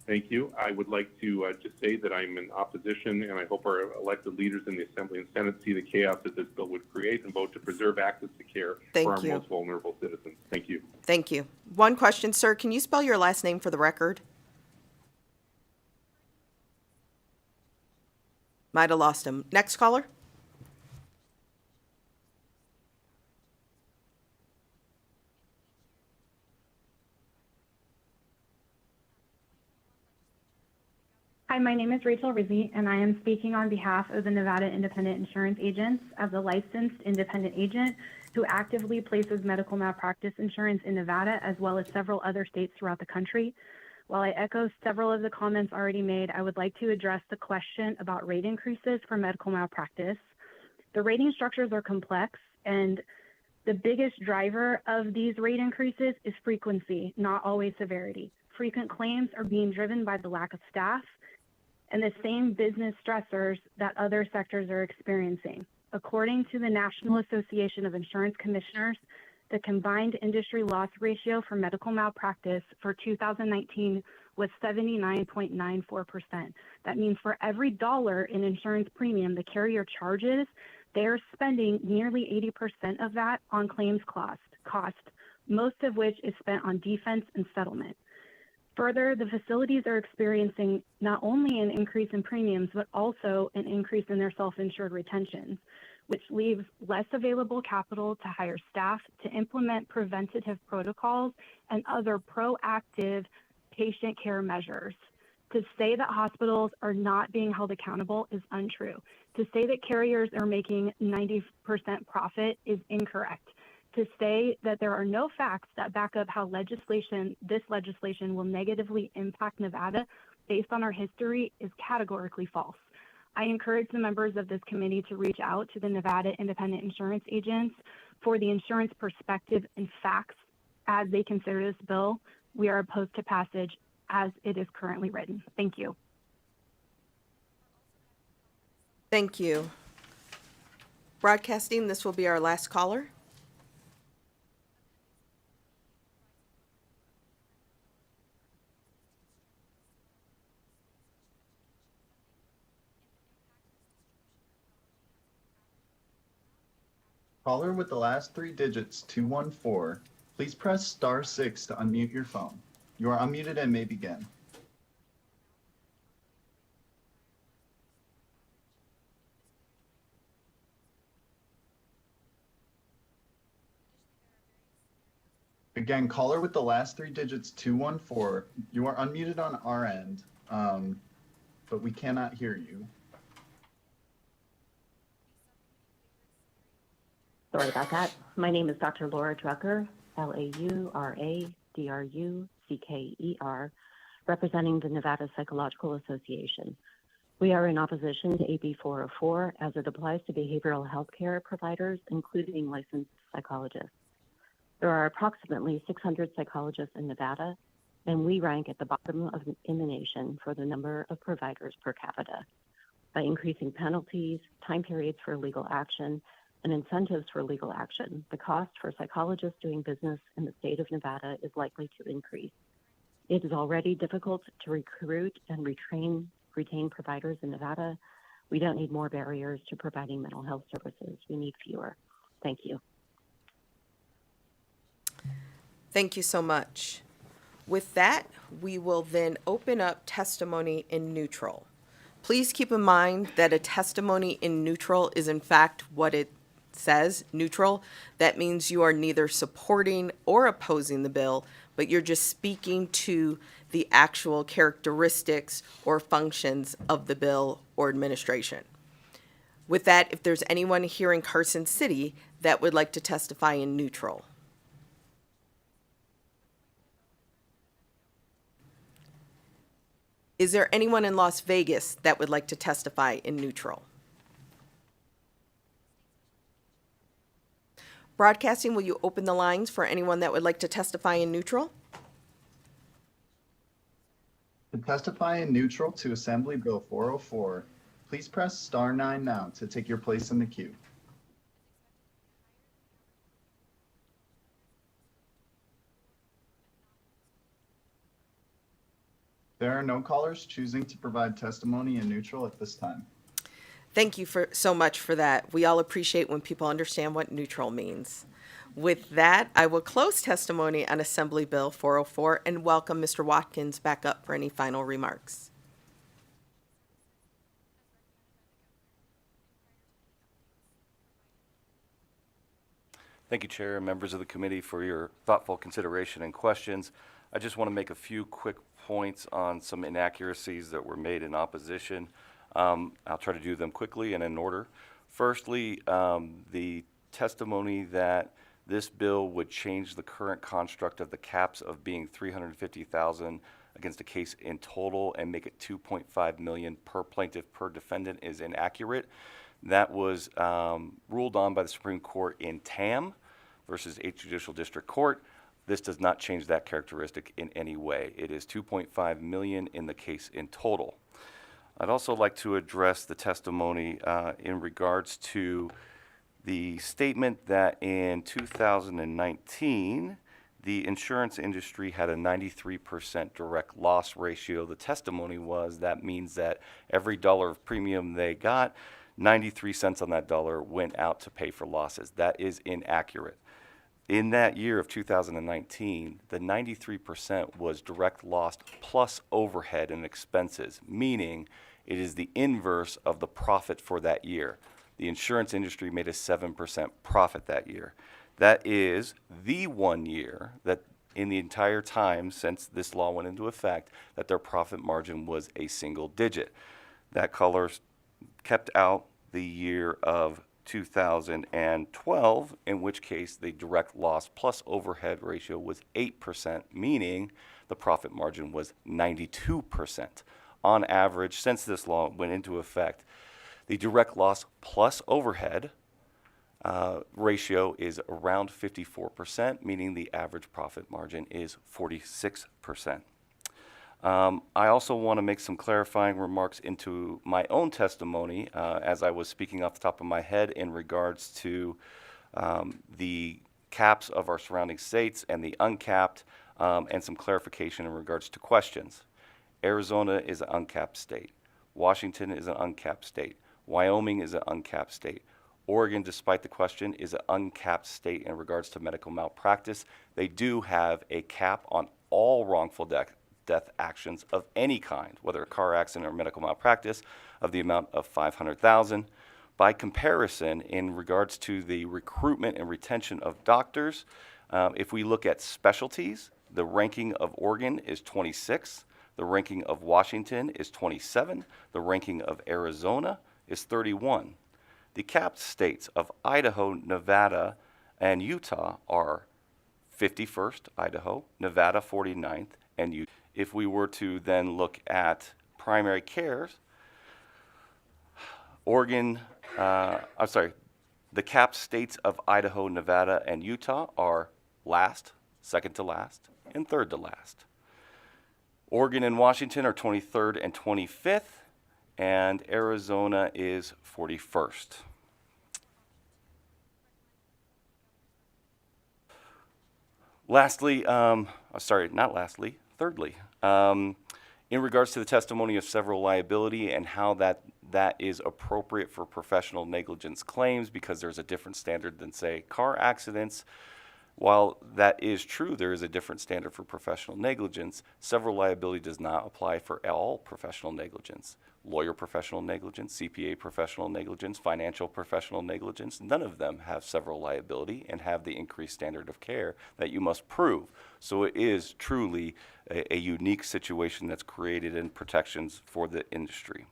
Thank you. I would like to just say that I'm in opposition, and I hope our elected leaders in the Assembly and Senate see the chaos that this bill would create and vote to preserve access to care for our most vulnerable citizens. Thank you.
Thank you. One question, sir. Can you spell your last name for the record? Might have lost him. Next caller.
Hi, my name is Rachel Rizzi, and I am speaking on behalf of the Nevada Independent Insurance Agents as a licensed independent agent who actively places medical malpractice insurance in Nevada as well as several other states throughout the country. While I echo several of the comments already made, I would like to address the question about rate increases for medical malpractice. The rating structures are complex, and the biggest driver of these rate increases is frequency, not always severity. Frequent claims are being driven by the lack of staff and the same business stressors that other sectors are experiencing. According to the National Association of Insurance Commissioners, the combined industry loss ratio for medical malpractice for 2019 was 79.94%. That means for every dollar in insurance premium the carrier charges, they're spending nearly 80% of that on claims cost, most of which is spent on defense and settlement. Further, the facilities are experiencing not only an increase in premiums, but also an increase in their self-insured retentions, which leaves less available capital to hire staff to implement preventative protocols and other proactive patient care measures. To say that hospitals are not being held accountable is untrue. To say that carriers are making 90% profit is incorrect. To say that there are no facts that back up how this legislation will negatively impact Nevada based on our history is categorically false. I encourage the members of this committee to reach out to the Nevada Independent Insurance Agents for the insurance perspective and facts as they consider this bill. We are opposed to passage as it is currently written. Thank you.
Thank you. Broadcasting, this will be our last caller.
Caller with the last 3 digits, 214, please press *6 to unmute your phone. You are unmuted and may begin. Again, caller with the last three digits 214. You are unmuted on our end, but we cannot hear you.
Sorry about that. My name is Dr. Laura Drucker, Lauradrucker, representing the Nevada Psychological Association. We are in opposition to AB 404 as it applies to behavioral health care providers, including licensed psychologists. There are approximately 600 psychologists in Nevada, and we rank at the bottom in the nation for the number of providers per capita. By increasing penalties, time periods for legal action, and incentives for legal action, the cost for psychologists doing business in the state of Nevada is likely to increase. It is already difficult to recruit and retain providers in Nevada. We don't need more barriers to providing mental health services. We need fewer. Thank you.
Thank you so much. With that, we will then open up testimony in neutral. Please keep in mind that a testimony in neutral is in fact what it says, neutral. That means you are neither supporting or opposing the bill, but you're just speaking to the actual characteristics or functions of the bill or administration. With that, if there's anyone here in Carson City that would like to testify in neutral. Is there anyone in Las Vegas that would like to testify in neutral? Broadcasting, will you open the lines for anyone that would like to testify in neutral?
To testify in neutral to Assembly Bill 404, please press star 9 now to take your place in the queue. There are no callers choosing to provide testimony in neutral at this time.
Thank you so much for that. We all appreciate when people understand what neutral means. With that, I will close testimony on Assembly Bill 404 and welcome Mr. Watkins back up for any final remarks.
Thank you, Chair and members of the committee, for your thoughtful consideration and questions. I just want to make a few quick points on some inaccuracies that were made in opposition. I'll try to do them quickly and in order. Firstly, the testimony that this bill would change the current construct of the caps of being $350,000 against a case in total and make it $2.5 million per plaintiff per defendant is inaccurate. That was ruled on by the Supreme Court in Tam versus 8th Judicial District Court. This does not change that characteristic in any way. It is $2.5 million in the case in total. I'd also like to address the testimony in regards to the statement that in 2019, the insurance industry had a 93% direct loss ratio. The testimony was that means that every dollar of premium they got, 93 cents on that dollar went out to pay for losses. That is inaccurate. In that year of 2019, the 93% was direct loss plus overhead and expenses, meaning it is the inverse of the profit for that year. The insurance industry made a 7% profit that year. That is the 1 year that in the entire time since this law went into effect that their profit margin was a single digit. That color kept out the year of 2012, in which case the direct loss plus overhead ratio was 8%, meaning the profit margin was 92%. On average, since this law went into effect, the direct loss plus overhead ratio is around 54%, meaning the average profit margin is 46%. I also want to make some clarifying remarks into my own testimony as I was speaking off the top of my head in regards to the caps of our surrounding states and the uncapped and some clarification in regards to questions. Arizona is an uncapped state. Washington is an uncapped state. Wyoming is an uncapped state. Oregon, despite the question, is an uncapped state in regards to medical malpractice. They do have a cap on all wrongful death actions of any kind, whether a car accident or medical malpractice, of the amount of $500,000. By comparison, in regards to the recruitment and retention of doctors, If we look at specialties, the ranking of Oregon is 26, the ranking of Washington is 27, the ranking of Arizona is 31. The capped states of Idaho, Nevada, and Utah are 51st, Idaho, Nevada 49th, and Utah. If we were to then look at primary cares, Oregon, the capped states of Idaho, Nevada, and Utah are last, second to last, and third to last. Oregon and Washington are 23rd and 25th, and Arizona is 41st. Lastly, thirdly, in regards to the testimony of several liability and how that is appropriate for professional negligence claims, because there's a different standard than, say, car accidents. While that is true, there is a different standard for professional negligence. Several liability does not apply for all professional negligence. Lawyer professional negligence, CPA professional negligence, financial professional negligence, none of them have several liability and have the increased standard of care that you must prove. So it is truly a unique situation that's created in protections for the industry.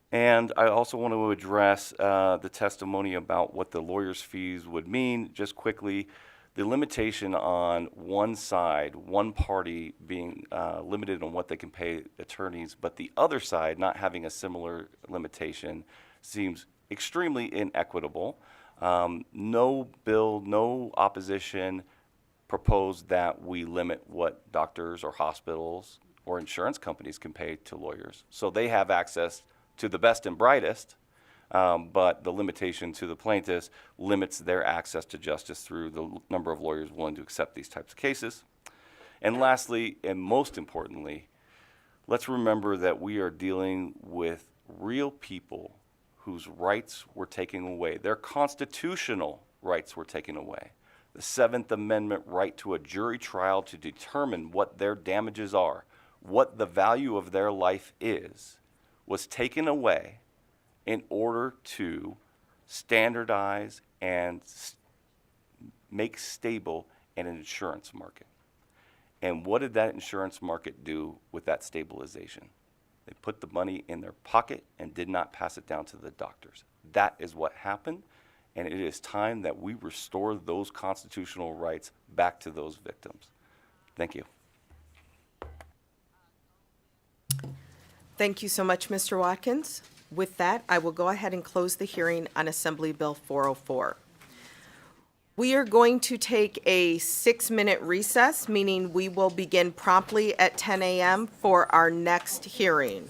And I also want to address the testimony about what the lawyer's fees would mean. Just quickly, the limitation on one side, one party being limited on what they can pay attorneys, but the other side not having a similar limitation seems extremely inequitable. No bill, no opposition proposed that we limit what doctors or hospitals or insurance companies can pay to lawyers. So they have access to the best and brightest, but the limitation to the plaintiffs limits their access to justice through the number of lawyers willing to accept these types of cases. And lastly, and most importantly, let's remember that we are dealing with real people whose rights were taken away. Their constitutional rights were taken away. The Seventh Amendment right to a jury trial to determine what their damages are, what the value of their life is, was taken away in order to standardize and make stable an insurance market. And what did that insurance market do with that stabilization? They put the money in their pocket and did not pass it down to the doctors. That is what happened, and it is time that we restore those constitutional rights back to those victims. Thank you.
Thank you so much, Mr. Watkins. With that, I will go ahead and close the hearing on Assembly Bill 404. We are going to take a 6-minute recess, meaning we will begin promptly at 10 a.m. for our next hearing.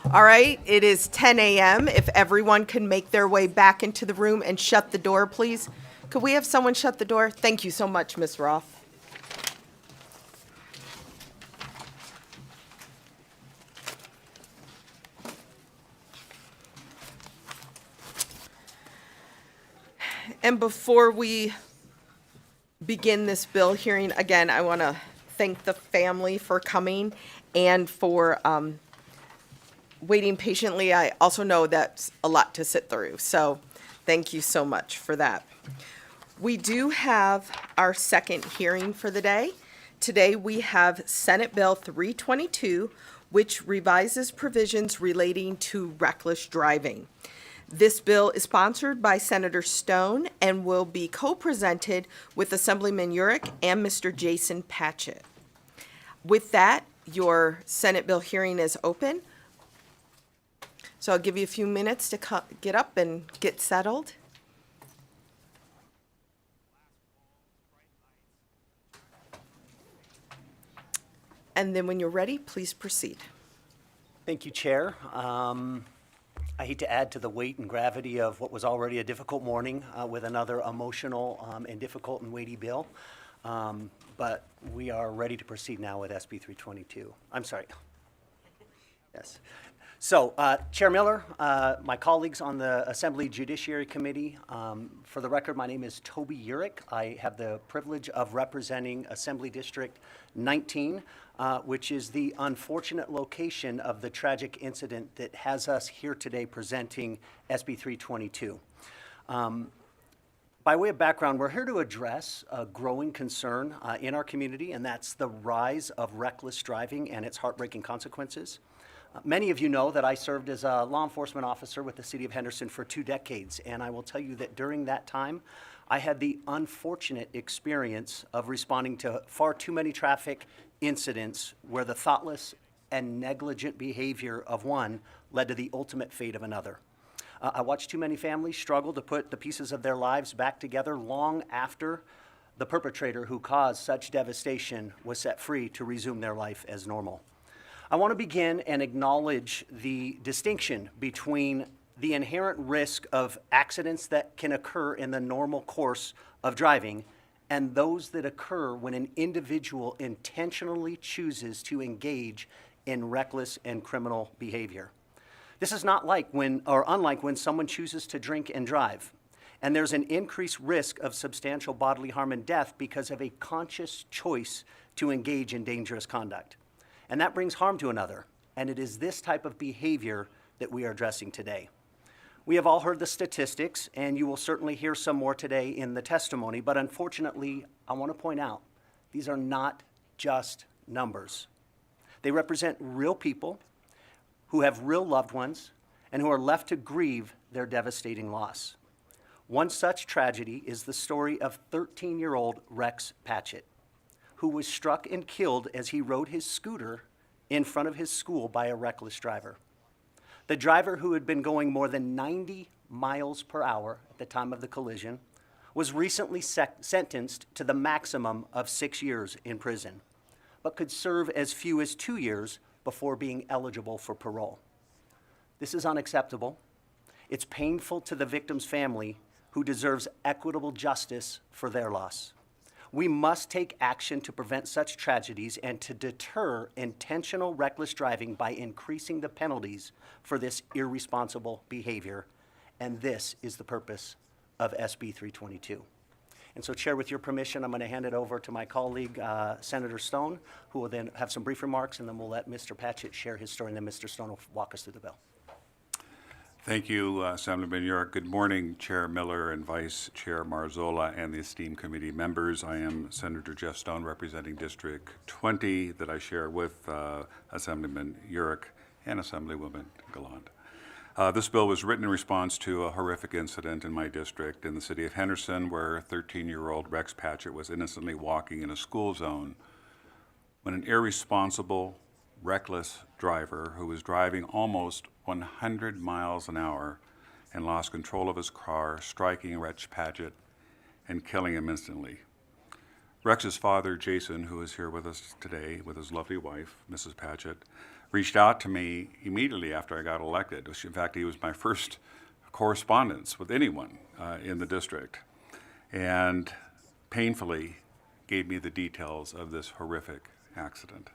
All right, it is 10 a.m. If everyone can make their way back into the room and shut the door, please. Could we have someone shut the door? Thank you so much, Ms. Roth. And before we begin this bill hearing, again, I want to thank the family for coming and for waiting patiently. I also know that's a lot to sit through, so thank you so much for that. We do have our second hearing for the day. Today we have Senate Bill 322, which revises provisions relating to reckless driving. This bill is sponsored by Senator Stone and will be co-presented with Assemblyman Urick and Mr. Jason Patchett. With that, your Senate bill hearing is open. So I'll give you a few minutes to get up and get settled. And then when you're ready, please proceed.
Thank you, Chair. I hate to add to the weight and gravity of what was already a difficult morning with another emotional and difficult and weighty bill, but we are ready to proceed now with SB 322. I'm sorry. Yes. So, Chair Miller, my colleagues on the Assembly Judiciary Committee, for the record, my name is Toby Urick. I have the privilege of representing Assembly District 19, which is the unfortunate location of the tragic incident that has us here today presenting SB 322. By way of background, we're here to address a growing concern in our community, and that's the rise of reckless driving and its heartbreaking consequences. Many of you know that I served as a law enforcement officer with the City of Henderson for 2 decades, and I will tell you that during that time, I had the unfortunate experience of responding to far too many traffic incidents where the thoughtless and negligent behavior of one led to the ultimate fate of another. I watched too many families struggle to put the pieces of their lives back together long after the perpetrator who caused such devastation was set free to resume their life as normal. I want to begin and acknowledge the distinction between the inherent risk of accidents that can occur in the normal course of driving and those that occur when an individual intentionally chooses to engage in reckless and criminal behavior. This is not like when, or unlike when someone chooses to drink and drive, and there's an increased risk of substantial bodily harm and death because of a conscious choice to engage in dangerous conduct. And that brings harm to another, and it is this type of behavior that we are addressing today. We have all heard the statistics, and you will certainly hear some more today in the testimony, but unfortunately, I want to point out, these are not just numbers. They represent real people who have real loved ones and who are left to grieve their devastating loss. One such tragedy is the story of 13-year-old Rex Patchett, who was struck and killed as he rode his scooter in front of his school by a reckless driver. The driver, who had been going more than 90 miles per hour at the time of the collision, was recently sentenced to the maximum of 6 years in prison, but could serve as few as 2 years before being eligible for parole. This is unacceptable. It's painful to the victim's family, who deserves equitable justice for their loss. We must take action to prevent such tragedies and to deter intentional reckless driving by increasing the penalties for this irresponsible behavior. And this is the purpose of SB 322. And so, Chair, with your permission, I'm going to hand it over to my colleague, Senator Stone, who will then have some brief remarks, and then we'll let Mr. Patchett share his story, and then Mr. Stone will walk us through the bill.
Thank you, Assemblyman York. Good morning, Chair Miller and Vice Chair Marzola and the esteemed committee members. I am Senator Jeff Stone, representing District 20, that I share with Assemblyman Urick and Assemblywoman Gallant. This bill was written in response to a horrific incident in my district in the city of Henderson, where 13-year-old Rex Patchett was innocently walking in a school zone when an irresponsible, reckless driver who was driving almost 100 miles an hour and lost control of his car, striking Rex Patchett and killing him instantly. Rex's father, Jason, who is here with us today with his lovely wife, Mrs. Patchett, reached out to me immediately after I got elected. In fact, he was my first correspondence with anyone in the district, and painfully gave me the details of this horrific accident.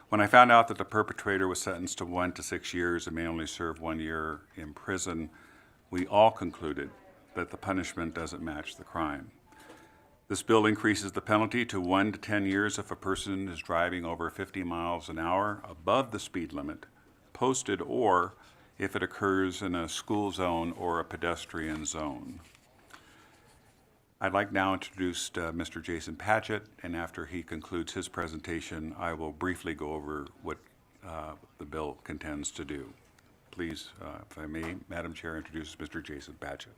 When I found out that the perpetrator was sentenced to 1 to 6 years and may only serve 1 year in prison, we all concluded that the punishment doesn't match the crime. This bill increases the penalty to 1 to 10 years if a person is driving over 50 miles an hour above the speed limit posted, or if it occurs in a school zone or a pedestrian zone. I'd like now to introduce Mr. Jason Patchett, and after he concludes his presentation, I will briefly go over what the bill contends to do. Please, if I may, Madam Chair, introduce Mr. Jason Patchett.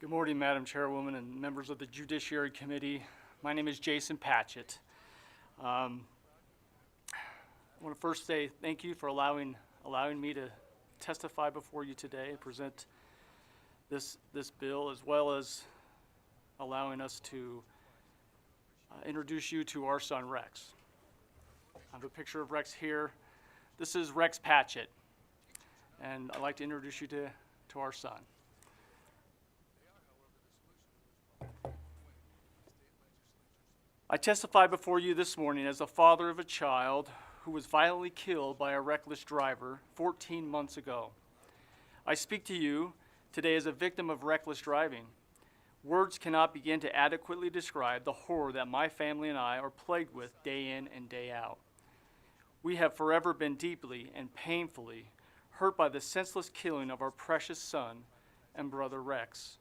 Good morning, Madam Chairwoman and members of the Judiciary Committee. My name is Jason Patchett. I want to first say thank you for allowing me to testify before you today and present this bill, as well as allowing us to introduce you to our son, Rex. I have a picture of Rex here. This is Rex Patchett, and I'd like to introduce you to our son. I testify before you this morning as a father of a child who was violently killed by a reckless driver 14 months ago. I speak to you today as a victim of reckless driving. Words cannot begin to adequately describe the horror that my family and I are plagued with day in and day out. We have forever been deeply and painfully hurt by the senseless killing of our precious son and brother Rex.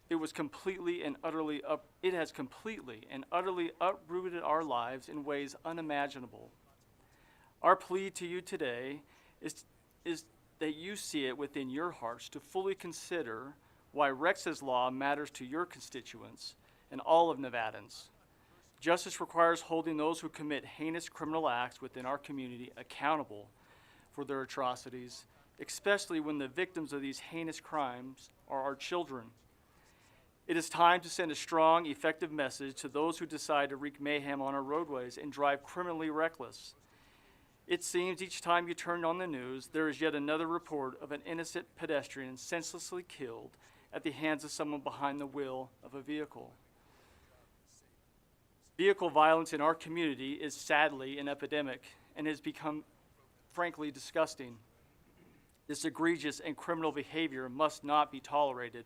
It has completely and utterly uprooted our lives in ways unimaginable. Our plea to you today is that you see it within your hearts to fully consider why Rex's law matters to your constituents and all of Nevadans. Justice requires holding those who commit heinous criminal acts within our community accountable for their atrocities, especially when the victims of these heinous crimes are our children. It is time to send a strong, effective message to those who decide to wreak mayhem on our roadways and drive criminally reckless. It seems each time you turn on the news, there is yet another report of an innocent pedestrian senselessly killed at the hands of someone behind the wheel of a vehicle. Vehicle violence in our community is sadly an epidemic and has become, frankly, disgusting. This egregious and criminal behavior must not be tolerated.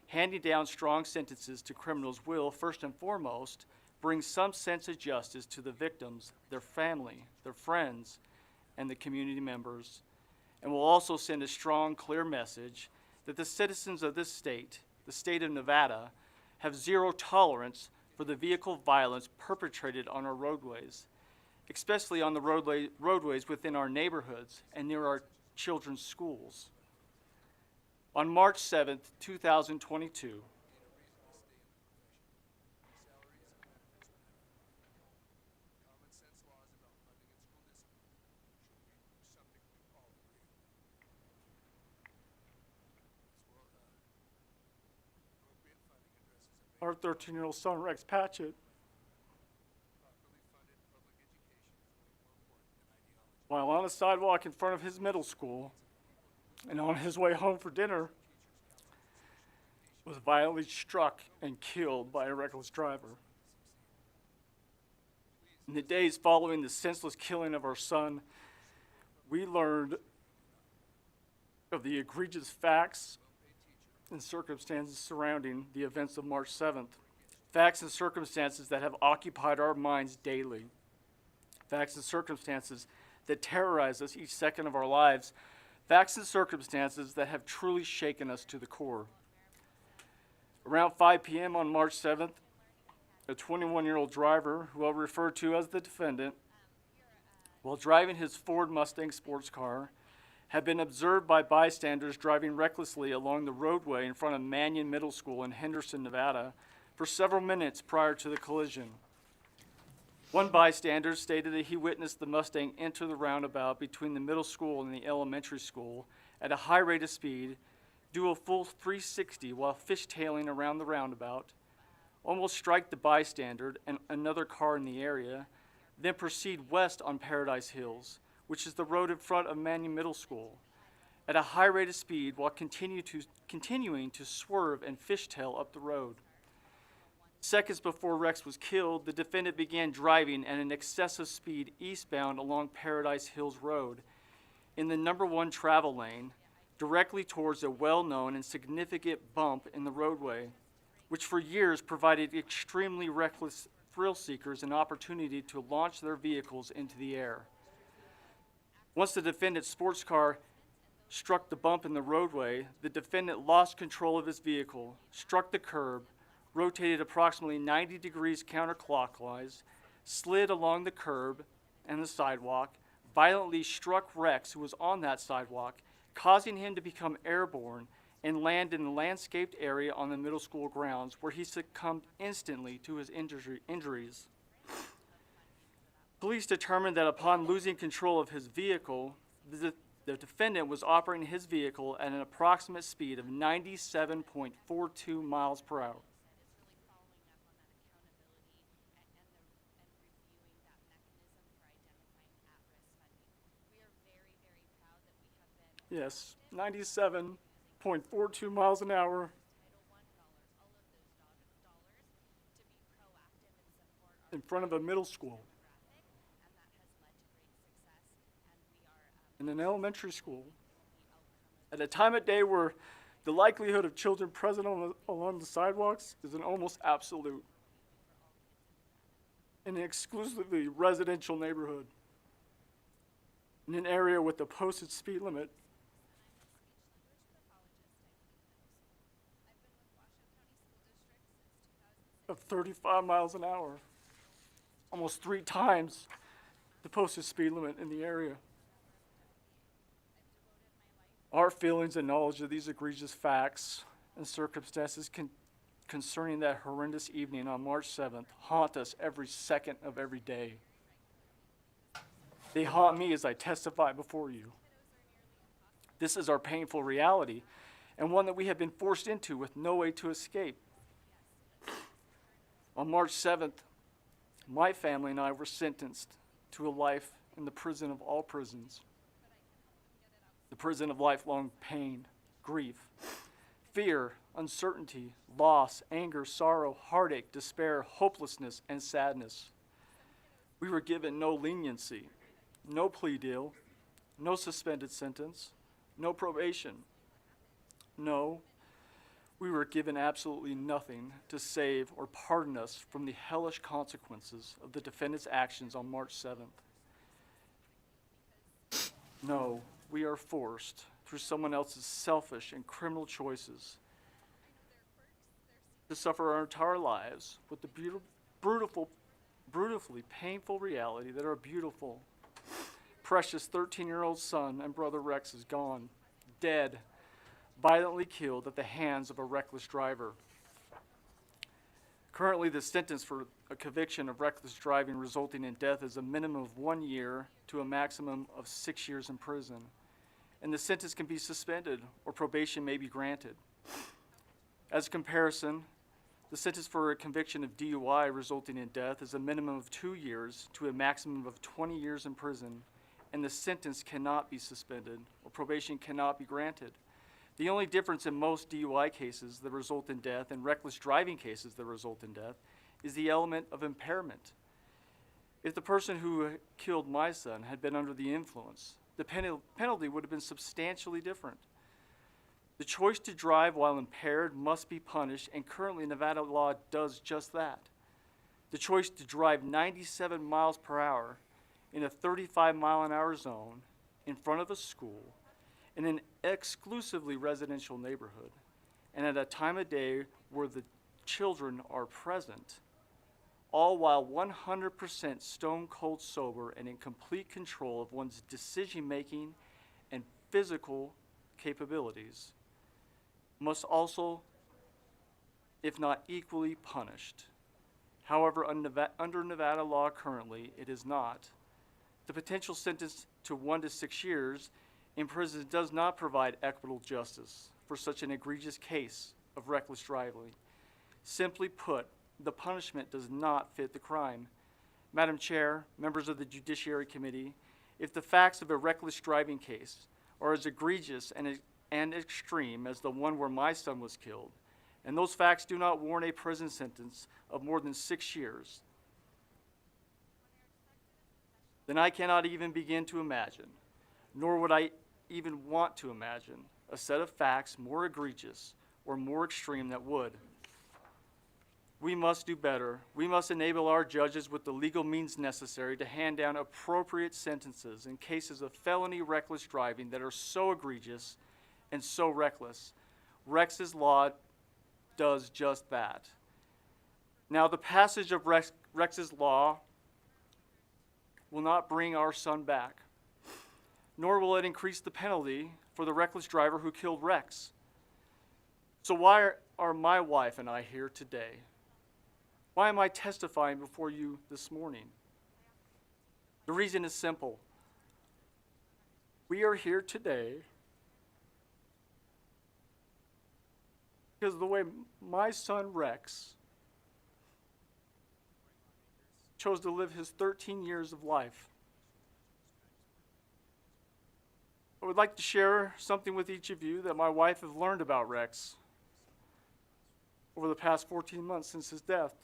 Handing down strong sentences to criminals will, first and foremost, bring some sense of justice to the victims, their family, their friends, and the community members, and will also send a strong, clear message that the citizens of this state, the state of Nevada, have zero tolerance for the vehicle violence perpetrated on our roadways, especially on the roadways within our neighborhoods and near our children's schools. On March 7th, 2022, our 13-year-old son, Rex Patchett, while on a sidewalk in front of his middle school and on his way home for dinner, was violently struck and killed by a reckless driver. In the days following the senseless killing of our son, we learned of the egregious facts and circumstances surrounding the events of March 7th. Facts and circumstances that have occupied our minds daily. Facts and circumstances that terrorize us each second of our lives. Facts and circumstances that have truly shaken us to the core. Around 5 p.m. on March 7th, a 21-year-old driver, who I'll refer to as the defendant, while driving his Ford Mustang sports car, had been observed by bystanders driving recklessly along the roadway in front of Mannion Middle School in Henderson, Nevada, for several minutes prior to the collision. One bystander stated that he witnessed the Mustang enter the roundabout between the middle school and the elementary school at a high rate of speed, do a full 360 while fishtailing around the roundabout, almost strike the bystander and another car in the area, then proceed west on Paradise Hills, which is the road in front of Manning Middle School, at a high rate of speed while continuing to swerve and fishtail up the road. Seconds before Rex was killed, the defendant began driving at an excessive speed eastbound along Paradise Hills Road in the number 1 travel lane, directly towards a well-known and significant bump in the roadway, which for years provided extremely reckless thrill seekers an opportunity to launch their vehicles into the air. Once the defendant's sports car struck the bump in the roadway, the defendant lost control of his vehicle, struck the curb, rotated approximately 90 degrees counterclockwise, slid along the curb and the sidewalk, violently struck Rex, who was on that sidewalk, causing him to become airborne and land in the landscaped area on the middle school grounds, where he succumbed instantly to his injuries. Police determined that upon losing control of his vehicle, the defendant was operating his vehicle at an approximate speed of 97.42 miles per hour. Yes, 97.42 miles an hour. In front of a middle school. In an elementary school. At a time of day where the likelihood of children present along the sidewalks is an almost absolute. In an exclusively residential neighborhood. In an area with a posted speed limit of 35 miles an hour, almost 3 times the posted speed limit in the area. Our feelings and knowledge of these egregious facts and circumstances concerning that horrendous evening on March 7th haunt us every second of every day. They haunt me as I testify before you. This is our painful reality, and one that we have been forced into with no way to escape. On March 7th, my family and I were sentenced to a life in the prison of all prisons. The prison of lifelong pain, grief, fear, uncertainty, loss, anger, sorrow, heartache, despair, hopelessness, and sadness. We were given no leniency, no plea deal, no suspended sentence, no probation. No, we were given absolutely nothing to save or pardon us from the hellish consequences of the defendant's actions on March 7th. No, we are forced, through someone else's selfish and criminal choices, to suffer our entire lives with the brutally painful reality that our beautiful, precious 13-year-old son and brother Rex is gone, dead, violently killed at the hands of a reckless driver. Currently, the sentence for a conviction of reckless driving resulting in death is a minimum of 1 year to a maximum of 6 years in prison, and the sentence can be suspended or probation may be granted. As a comparison, the sentence for a conviction of DUI resulting in death is a minimum of 2 years to a maximum of 20 years in prison, and the sentence cannot be suspended or probation cannot be granted. The only difference in most DUI cases that result in death and reckless driving cases that result in death is the element of impairment. If the person who killed my son had been under the influence, the penalty would have been substantially different. The choice to drive while impaired must be punished, and currently Nevada law does just that. The choice to drive 97 miles per hour in a 35-mile-an-hour zone in front of a school in an exclusively residential neighborhood, and at a time of day where the children are present, all while 100% stone cold sober and in complete control of one's decision-making and physical capabilities, must also, if not equally, punished. However, under Nevada law currently, it is not. The potential sentence to 1 to 6 years in prison does not provide equitable justice for such an egregious case of reckless driving. Simply put, the punishment does not fit the crime. Madam Chair, members of the Judiciary Committee, if the facts of a reckless driving case are as egregious and extreme as the one where my son was killed, and those facts do not warrant a prison sentence of more than 6 years, then I cannot even begin to imagine, nor would I even want to imagine, a set of facts more egregious or more extreme that would. We must do better. We must enable our judges with the legal means necessary to hand down appropriate sentences in cases of felony reckless driving that are so egregious and so reckless. Rex's law does just that. Now, the passage of Rex's law will not bring our son back, nor will it increase the penalty for the reckless driver who killed Rex. So why are my wife and I here today? Why am I testifying before you this morning? The reason is simple. We are here today because of the way my son Rex chose to live his 13 years of life. I would like to share something with each of you that my wife has learned about Rex over the past 14 months since his death.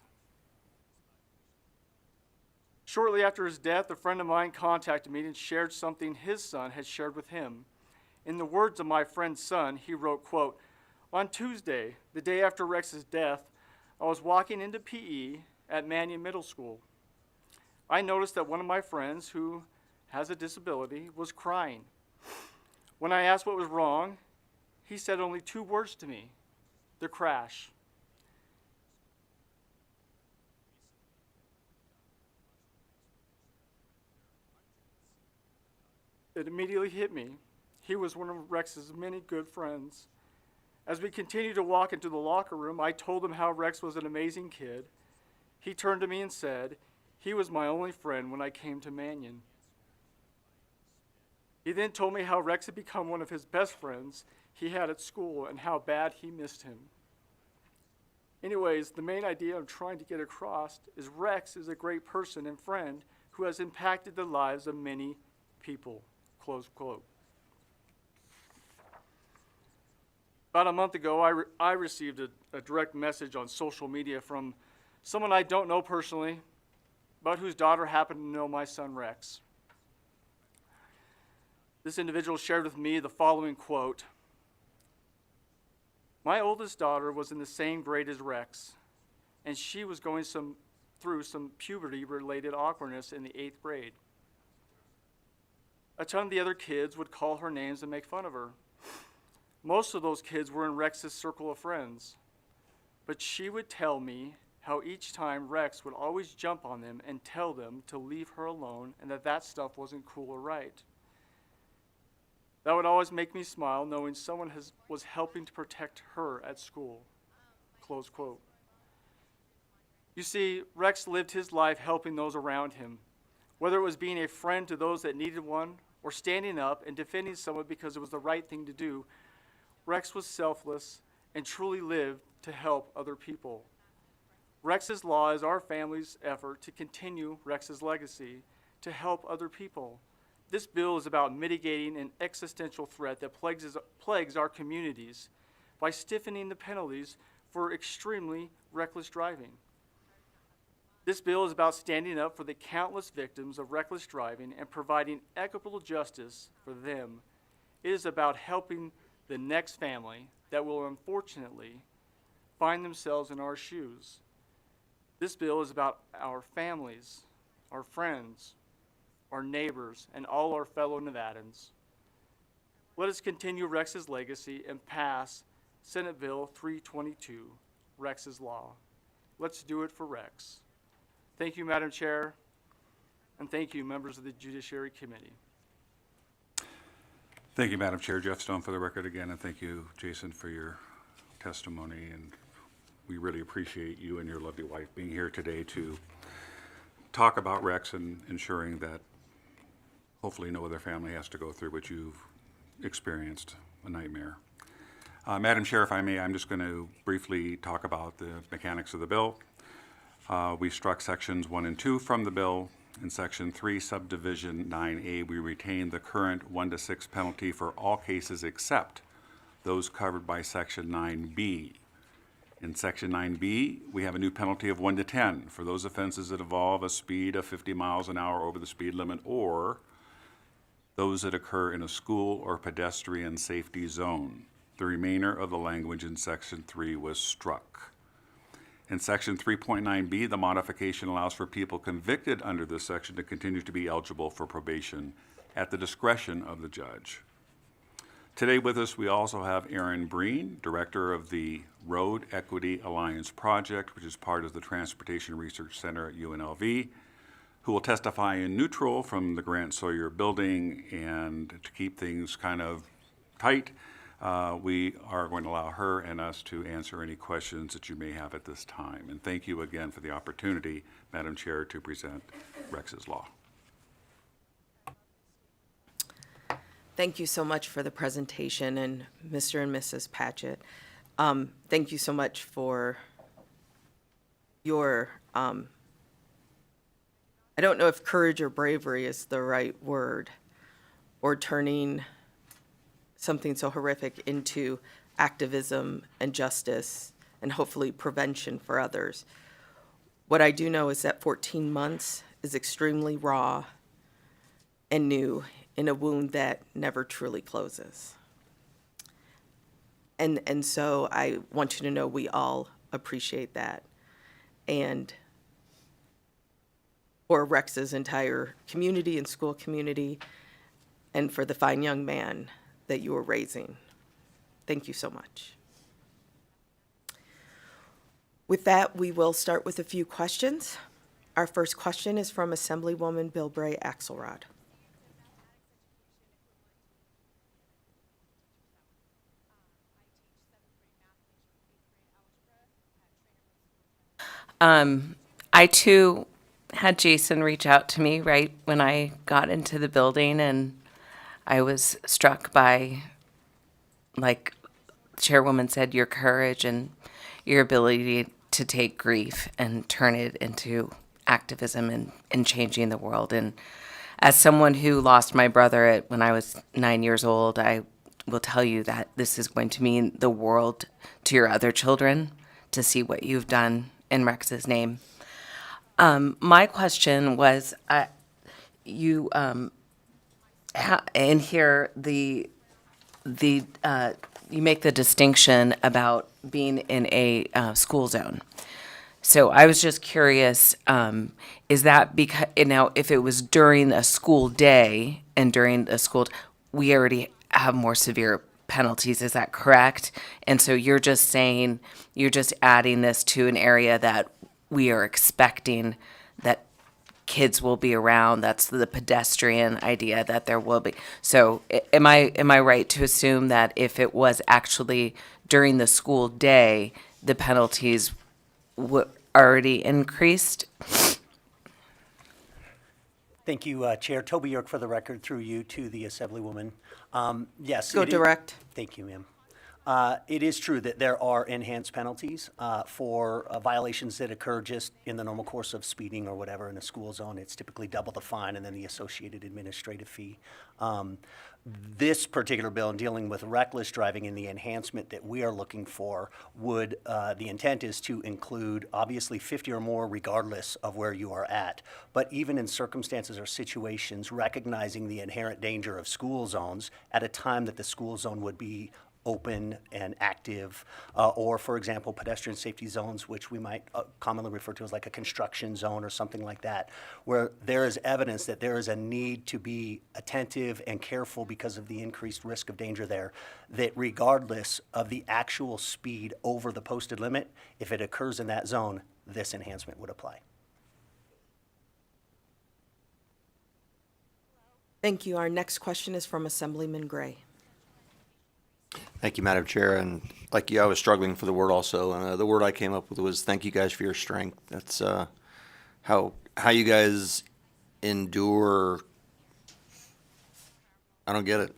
Shortly after his death, a friend of mine contacted me and shared something his son had shared with him. In the words of my friend's son, he wrote, quote, "On Tuesday, the day after Rex's death, I was walking into PE at Mannion Middle School. I noticed that one of my friends, who has a disability, was crying. When I asked what was wrong, he said only 2 words to me: the crash. It immediately hit me. He was one of Rex's many good friends. As we continued to walk into the locker room, I told him how Rex was an amazing kid. He turned to me and said, he was my only friend when I came to Mannion. He then told me how Rex had become one of his best friends he had at school and how bad he missed him. Anyways, the main idea I'm trying to get across is Rex is a great person and friend who has impacted the lives of many people." Close quote. About a month ago, I received a direct message on social media from someone I don't know personally, but whose daughter happened to know my son Rex. This individual shared with me the following quote: "My oldest daughter was in the same grade as Rex, and she was going through some puberty-related awkwardness in the 8th grade. A ton of the other kids would call her names and make fun of her. Most of those kids were in Rex's circle of friends, but she would tell me how each time Rex would always jump on them and tell them to leave her alone and that stuff wasn't cool or right. That would always make me smile, knowing someone was helping to protect her at school." Close quote. You see, Rex lived his life helping those around him, whether it was being a friend to those that needed one or standing up and defending someone because it was the right thing to do. Rex was selfless and truly lived to help other people. Rex's law is our family's effort to continue Rex's legacy, to help other people. This bill is about mitigating an existential threat that plagues our communities by stiffening the penalties for extremely reckless driving. This bill is about standing up for the countless victims of reckless driving and providing equitable justice for them. It is about helping the next family that will unfortunately find themselves in our shoes. This bill is about our families, our friends, our neighbors, and all our fellow Nevadans. Let us continue Rex's legacy and pass Senate Bill 322, Rex's Law. Let's do it for Rex. Thank you, Madam Chair, and thank you, members of the Judiciary Committee.
Thank you, Madam Chair. Jeff Stone for the record again, and thank you, Jason, for your testimony. And we really appreciate you and your lovely wife being here today to talk about Rex and ensuring that hopefully no other family has to go through what you've experienced, a nightmare. Madam Chair, if I may, I'm just going to briefly talk about the mechanics of the bill. We struck sections 1 and 2 from the bill. In section 3, subdivision 9A, we retained the current 1 to 6 penalty for all cases except those covered by section 9B. In section 9B, we have a new penalty of 1 to 10 for those offenses that involve a speed of 50 miles an hour over the speed limit, or those that occur in a school or pedestrian safety zone. The remainder of the language in section 3 was struck. In section 3.9B, the modification allows for people convicted under this section to continue to be eligible for probation at the discretion of the judge. Today with us, we also have Aaron Breen, Director of the Road Equity Alliance Project, which is part of the Transportation Research Center at UNLV, who will testify in neutral from the Grant Sawyer building. And to keep things kind of tight, we are going to allow her and us to answer any questions that you may have at this time. And thank you again for the opportunity, Madam Chair, to present Rex's Law.
Thank you so much for the presentation, and Mr. and Mrs. Patchett. Thank you so much for your, I don't know if courage or bravery is the right word, or turning something so horrific into activism and justice and hopefully prevention for others. What I do know is that 14 months is extremely raw and new in a wound that never truly closes. And so I want you to know we all appreciate that. And for Rex's entire community and school community, and for the fine young man that you are raising. Thank you so much. With that, we will start with a few questions. Our first question is from Assemblywoman Bilbray Axelrod.
I too had Jason reach out to me right when I got into the building, and I was struck by, like Chairwoman said, your courage and your ability to take grief and turn it into activism and changing the world. And as someone who lost my brother when I was 9 years old, I will tell you that this is going to mean the world to your other children to see what you've done in Rex's name. My question was, you in here you make the distinction about being in a school zone. So I was just curious, is that because now if it was during a school day and during a school, we already have more severe penalties, is that correct? And so you're just saying, you're just adding this to an area that we are expecting that kids will be around. That's the pedestrian idea that there will be. So am I right to assume that if it was actually during the school day, the penalties were already increased?
Thank you, Chair. Toby York for the record, through you to the Assemblywoman. Yes.
Go direct.
Thank you, ma'am. It is true that there are enhanced penalties for violations that occur just in the normal course of speeding or whatever in a school zone. It's typically double the fine and then the associated administrative fee. This particular bill, in dealing with reckless driving and the enhancement that we are looking for, would the intent is to include obviously 50 or more regardless of where you are at. But even in circumstances or situations recognizing the inherent danger of school zones at a time that the school zone would be open and active, or for example, pedestrian safety zones, which we might commonly refer to as like a construction zone or something like that, where there is evidence that there is a need to be attentive and careful because of the increased risk of danger there, that regardless of the actual speed over the posted limit, if it occurs in that zone, this enhancement would apply.
Thank you. Our next question is from Assemblyman Gray.
Thank you, Madam Chair. And like you, I was struggling for the word also. And the word I came up with was thank you guys for your strength. That's how you guys endure. I don't get it.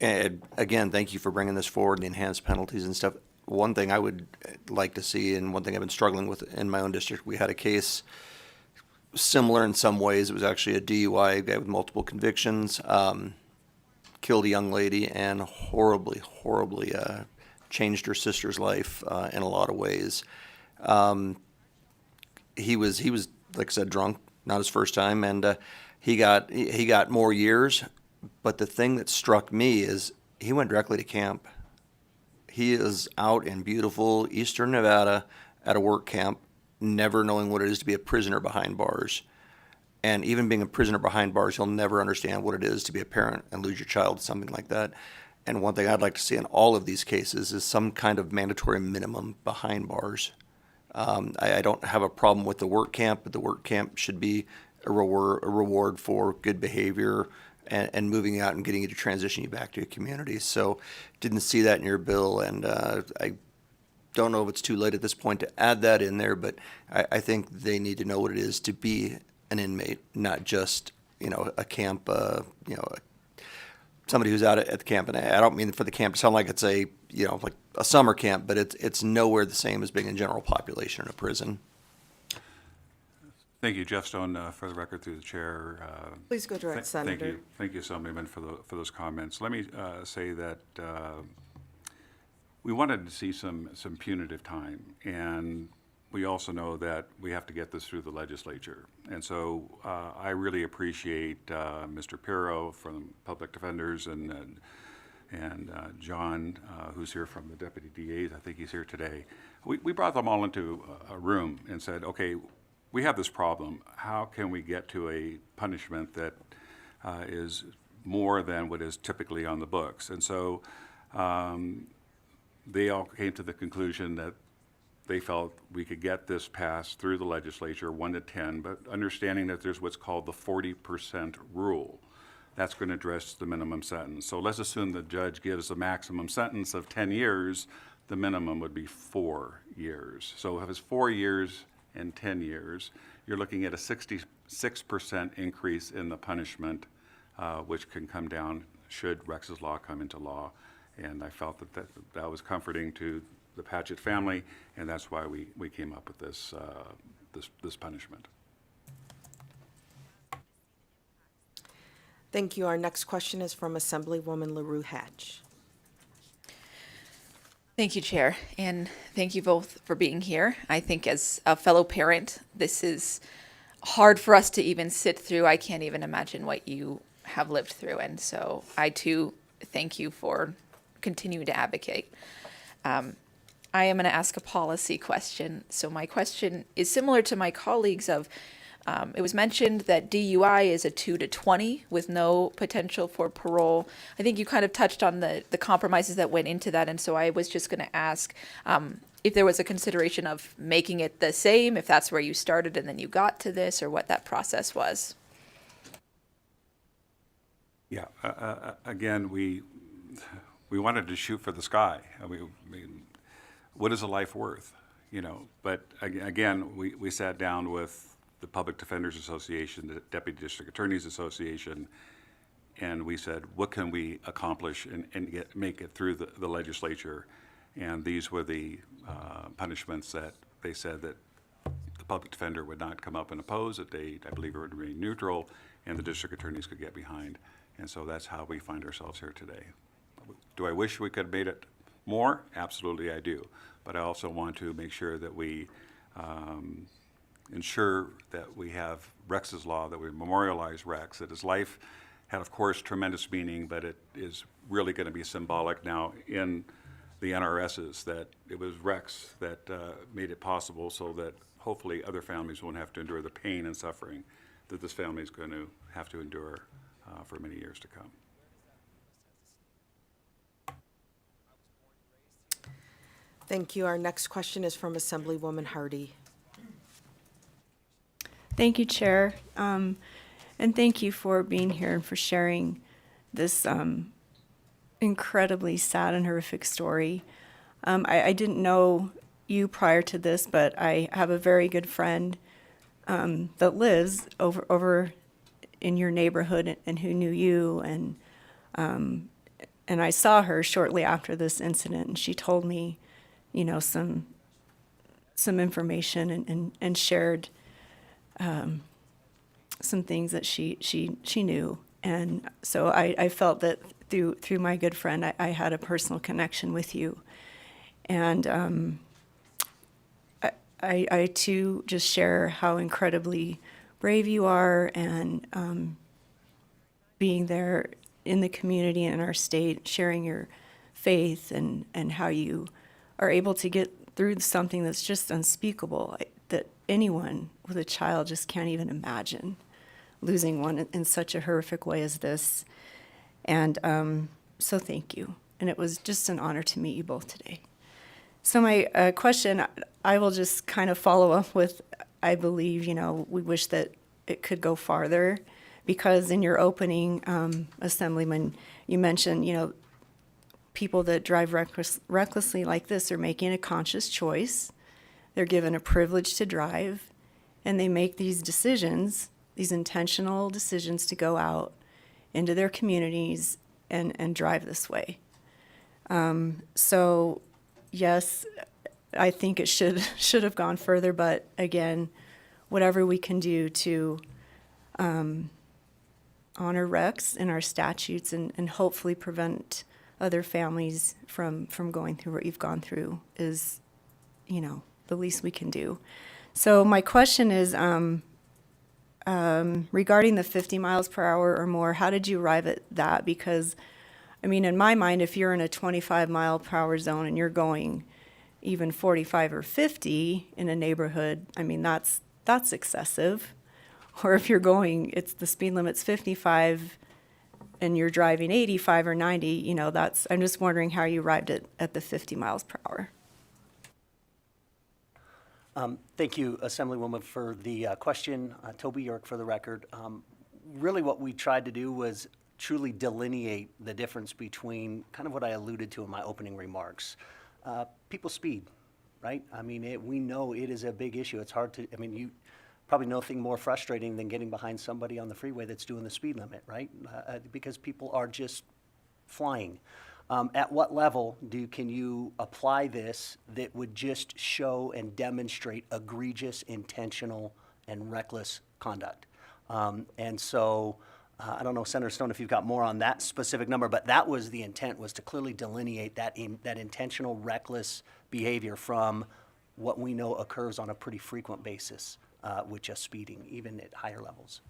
And again, thank you for bringing this forward, the enhanced penalties and stuff. one thing I would like to see, and one thing I've been struggling with in my own district, we had a case similar in some ways. It was actually a DUI, a guy with multiple convictions, killed a young lady and horribly changed her sister's life in a lot of ways. He was, like I said, drunk, not his first time, and he got more years. But the thing that struck me is he went directly to camp. He is out in beautiful eastern Nevada at a work camp, never knowing what it is to be a prisoner behind bars. And even being a prisoner behind bars, you'll never understand what it is to be a parent and lose your child, something like that. And one thing I'd like to see in all of these cases is some kind of mandatory minimum behind bars. I don't have a problem with the work camp, but the work camp should be a reward for good behavior and moving out and getting you to transition you back to a community. So didn't see that in your bill, and I don't know if it's too late at this point to add that in there, but I think they need to know what it is to be an inmate, not just, a camp, somebody who's out at the camp. And I don't mean for the camp to sound like it's a, like a summer camp, but it's nowhere the same as being a general population in a prison.
Thank you, Jeff Stone, for the record through the chair.
Please go direct, Senator.
Thank you, Assemblyman, for those comments. Let me say that we wanted to see some punitive time, and we also know that we have to get this through the legislature. And so I really appreciate Mr. Pirro from Public Defenders and John, who's here from the Deputy DAs. I think he's here today. We brought them all into a room and said, okay, we have this problem. How can we get to a punishment that is more than what is typically on the books? And so they all came to the conclusion that they felt we could get this passed through the legislature, 1 to 10, but understanding that there's what's called the 40% rule. That's going to address the minimum sentence. So let's assume the judge gives a maximum sentence of 10 years, the minimum would be 4 years. So if it's 4 years and 10 years, you're looking at a 66% increase in the punishment, which can come down should Rex's Law come into law. And I felt that was comforting to the Patchett family, and that's why we came up with this punishment.
Thank you. Our next question is from Assemblywoman LaRue Hatch.
Thank you, Chair, and thank you both for being here. I think as a fellow parent, this is hard for us to even sit through. I can't even imagine what you have lived through, and so I too thank you for continuing to advocate. I am going to ask a policy question. So my question is similar to my colleagues of, it was mentioned that DUI is a 2 to 20 with no potential for parole. I think you kind of touched on the compromises that went into that. And so I was just going to ask if there was a consideration of making it the same, if that's where you started and then you got to this, or what that process was.
Yeah, again, we wanted to shoot for the sky. I mean, what is a life worth? But again, we sat down with the Public Defenders Association, the Deputy District Attorneys Association, and we said, what can we accomplish and make it through the legislature? And these were the punishments that they said that the public defender would not come up and oppose, that I believe, would remain neutral, and the district attorneys could get behind. And so that's how we find ourselves here today. Do I wish we could have made it more? Absolutely, I do. But I also want to make sure that we ensure that we have Rex's Law, that we memorialize Rex, that his life had, of course, tremendous meaning, but it is really going to be symbolic now in the NRSs, that it was Rex that made it possible so that hopefully other families won't have to endure the pain and suffering that this family is going to have to endure for many years to come.
Thank you. Our next question is from Assemblywoman Hardy.
Thank you, Chair. And thank you for being here and for sharing this incredibly sad and horrific story. I didn't know you prior to this, but I have a very good friend that lives over in your neighborhood and who knew you. And I saw her shortly after this incident, and she told me
some information and shared some things that she knew. And so I felt that through my good friend, I had a personal connection with you. And I too just share how incredibly brave you are, and being there in the community and in our state, sharing your faith and how you are able to get through something that's just unspeakable, that anyone with a child just can't even imagine losing one in such a horrific way as this. And so thank you. And it was just an honor to meet you both today. So my question, I will just kind of follow up with, I believe, we wish that it could go farther, because in your opening, Assemblyman, you mentioned, people that drive recklessly like this are making a conscious choice. They're given a privilege to drive, and they make these decisions, these intentional decisions to go out into their communities and drive this way. So yes, I think it should have gone further, but again, whatever we can do to honor recs in our statutes and hopefully prevent other families from going through what you've gone through is, the least we can do. So my question is, regarding the 50 miles per hour or more, how did you arrive at that? Because, in my mind, if you're in a 25 mile per hour zone and you're going even 45 or 50 in a neighborhood, that's excessive. Or if you're going, the speed limit's 55 and you're driving 85 or 90, I'm just wondering how you arrived at the 50 miles per hour.
Thank you, Assemblywoman, for the question. Toby York for the record. Really what we tried to do was truly delineate the difference between kind of what I alluded to in my opening remarks. People speed, right? We know it is a big issue. It's hard to, you probably nothing more frustrating than getting behind somebody on the freeway that's doing the speed limit, right? Because people are just flying. At what level can you apply this that would just show and demonstrate egregious, intentional, and reckless conduct? And so I don't know, Senator Stone, if you've got more on that specific number, but that was the intent, was to clearly delineate that intentional, reckless behavior from what we know occurs on a pretty frequent basis with just speeding, even at higher levels.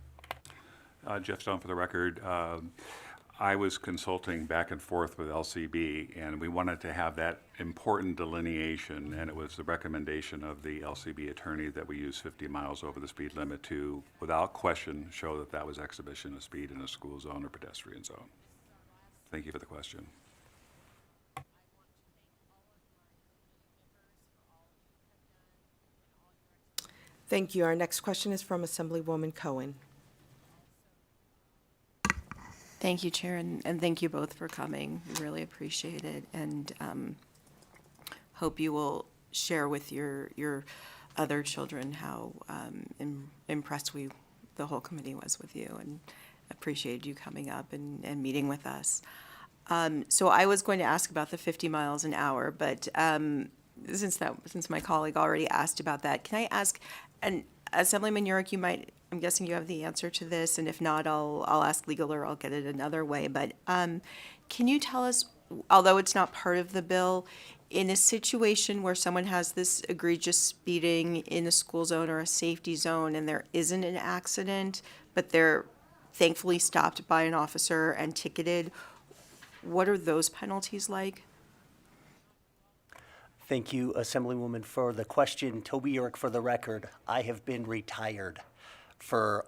Jeff Stone for the record. I was consulting back and forth with LCB, and we wanted to have that important delineation, and it was the recommendation of the LCB attorney that we use 50 miles over the speed limit to, without question, show that that was exhibition of speed in a school zone or pedestrian zone. Thank you for the question.
Thank you. Our next question is from Assemblywoman Cohen.
Thank you, Chair, and thank you both for coming. We really appreciate it, and hope you will share with your other children how impressed the whole committee was with you, and appreciated you coming up and meeting with us. So I was going to ask about the 50 miles an hour, but since my colleague already asked about that, can I ask, and Assemblyman York, I'm guessing you have the answer to this, and if not, I'll ask legal or I'll get it another way. But can you tell us, although it's not part of the bill, in a situation where someone has this egregious speeding in a school zone or a safety zone and there isn't an accident, but they're thankfully stopped by an officer and ticketed, what are those penalties like?
Thank you, Assemblywoman, for the question. Toby York for the record. I have been retired for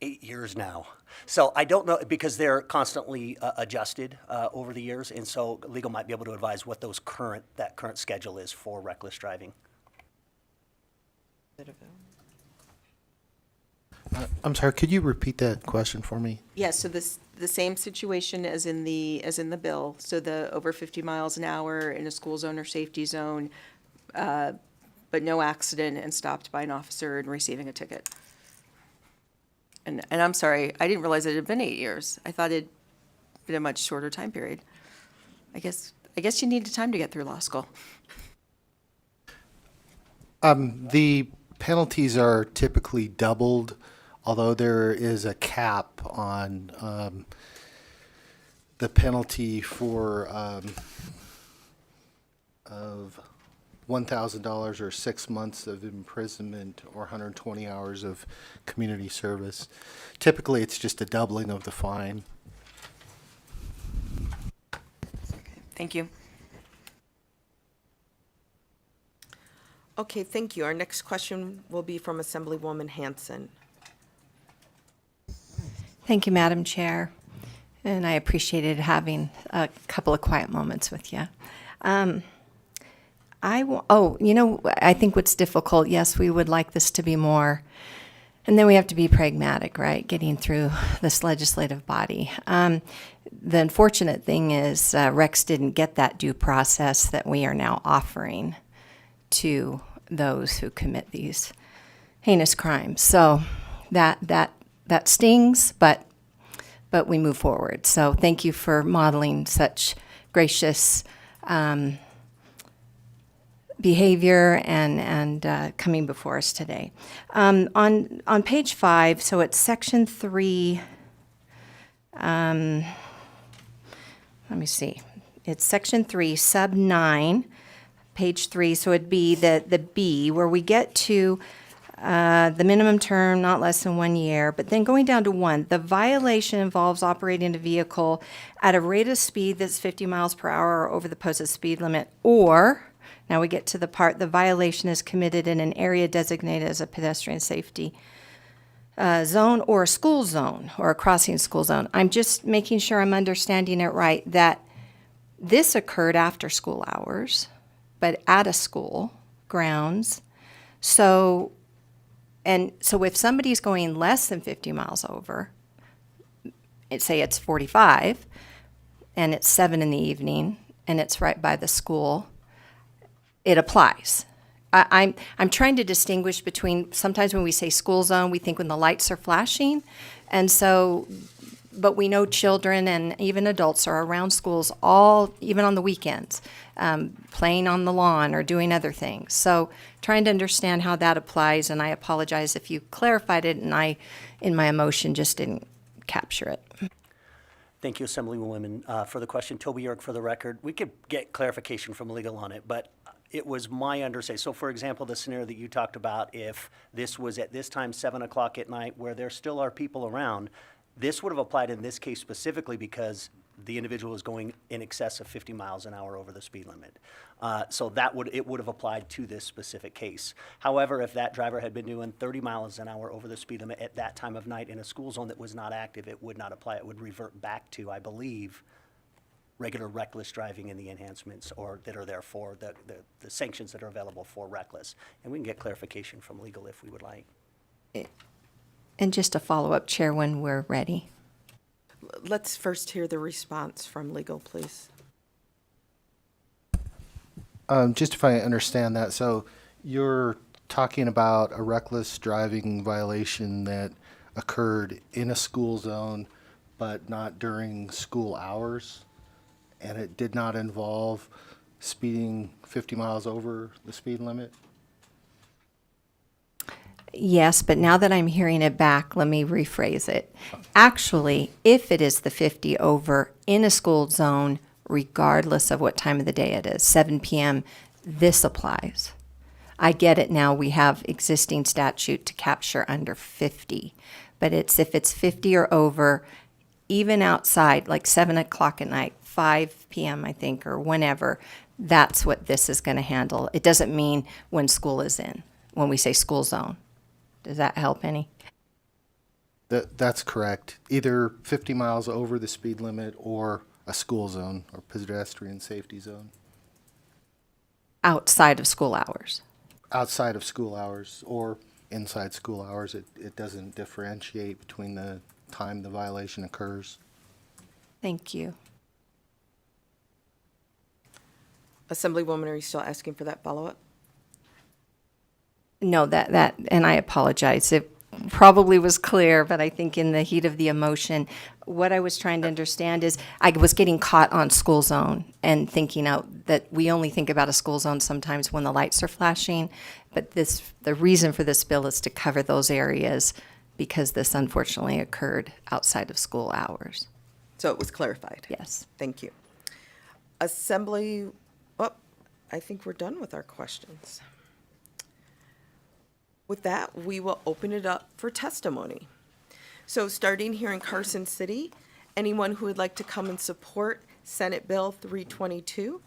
8 years now. So I don't know, because they're constantly adjusted over the years, and so legal might be able to advise what that current schedule is for reckless driving.
I'm sorry, could you repeat that question for me?
Yes, so the same situation as in the bill. So the over 50 miles an hour in a school zone or safety zone, but no accident and stopped by an officer and receiving a ticket. And I'm sorry, I didn't realize it had been 8 years. I thought it'd been a much shorter time period. I guess I guess you needed time to get through law school.
The penalties are typically doubled, although there is a cap on the penalty for of $1,000 or 6 months of imprisonment or 120 hours of community service. Typically, it's just a doubling of the fine.
Thank you.
Okay, thank you. Our next question will be from Assemblywoman Hanson.
Thank you, Madam Chair, and I appreciated having a couple of quiet moments with you. I think what's difficult, yes, we would like this to be more, and then we have to be pragmatic, right, getting through this legislative body. The unfortunate thing is Rex didn't get that due process that we are now offering to those who commit these heinous crimes. So that stings, but we move forward. So thank you for modeling such gracious behavior and coming before us today. On page 5, so it's section 3. Let me see. It's section 3, sub 9, page 3. So it'd be the B, where we get to the minimum term, not less than 1 year. But then going down to 1, the violation involves operating a vehicle at a rate of speed that's 50 miles per hour or over the posted speed limit, or, now we get to the part, the violation is committed in an area designated as a pedestrian safety zone or a school zone or a crossing school zone. I'm just making sure I'm understanding it right, that this occurred after school hours, but at a school grounds. So if somebody's going less than 50 miles over, say it's 45, and it's 7 in the evening, and it's right by the school, it applies. I'm trying to distinguish between, sometimes when we say school zone, we think when the lights are flashing, and so, but we know children and even adults are around schools all, even on the weekends, playing on the lawn or doing other things. So trying to understand how that applies, and I apologize if you clarified it and I, in my emotion, just didn't capture it.
Thank you, Assemblywoman, for the question. Toby York for the record. We could get clarification from legal on it, but it was my understanding. So, for example, the scenario that you talked about, if this was at this time, 7 o'clock at night, where there still are people around, this would have applied in this case specifically because the individual is going in excess of 50 miles an hour over the speed limit. So it would have applied to this specific case. However, if that driver had been doing 30 miles an hour over the speed limit at that time of night in a school zone that was not active, it would not apply. It would revert back to, I believe, regular reckless driving and the enhancements or that are there for the sanctions that are available for reckless. And we can get clarification from legal if we would like.
And just a follow-up, Chair, when we're ready.
Let's first hear the response from legal, please.
Just if I understand that, so you're talking about a reckless driving violation that occurred in a school zone, but not during school hours, and it did not involve speeding 50 miles over the speed limit?
Yes, but now that I'm hearing it back, let me rephrase it. Actually, if it is the 50 over in a school zone, regardless of what time of the day it is, 7 p.m., this applies. I get it now. We have existing statute to capture under 50, but it's if it's 50 or over, even outside, like 7 o'clock at night, 5 p.m., I think, or whenever, that's what this is going to handle. It doesn't mean when school is in, when we say school zone. Does that help any?
That's correct. Either 50 miles over the speed limit or a school zone or pedestrian safety zone.
Outside of school hours.
Outside of school hours or inside school hours. It doesn't differentiate between the time the violation occurs.
Thank you.
Assemblywoman, are you still asking for that follow-up?
No, that, and I apologize. probably was clear, but I think in the heat of the emotion, what I was trying to understand is I was getting caught on school zone and thinking out that we only think about a school zone sometimes when the lights are flashing. But the reason for this bill is to cover those areas because this unfortunately occurred outside of school hours.
So it was clarified?
Yes.
Thank you. Assembly, I think we're done with our questions. With that, we will open it up for testimony. So starting here in Carson City, anyone who would like to come and support Senate Bill 322?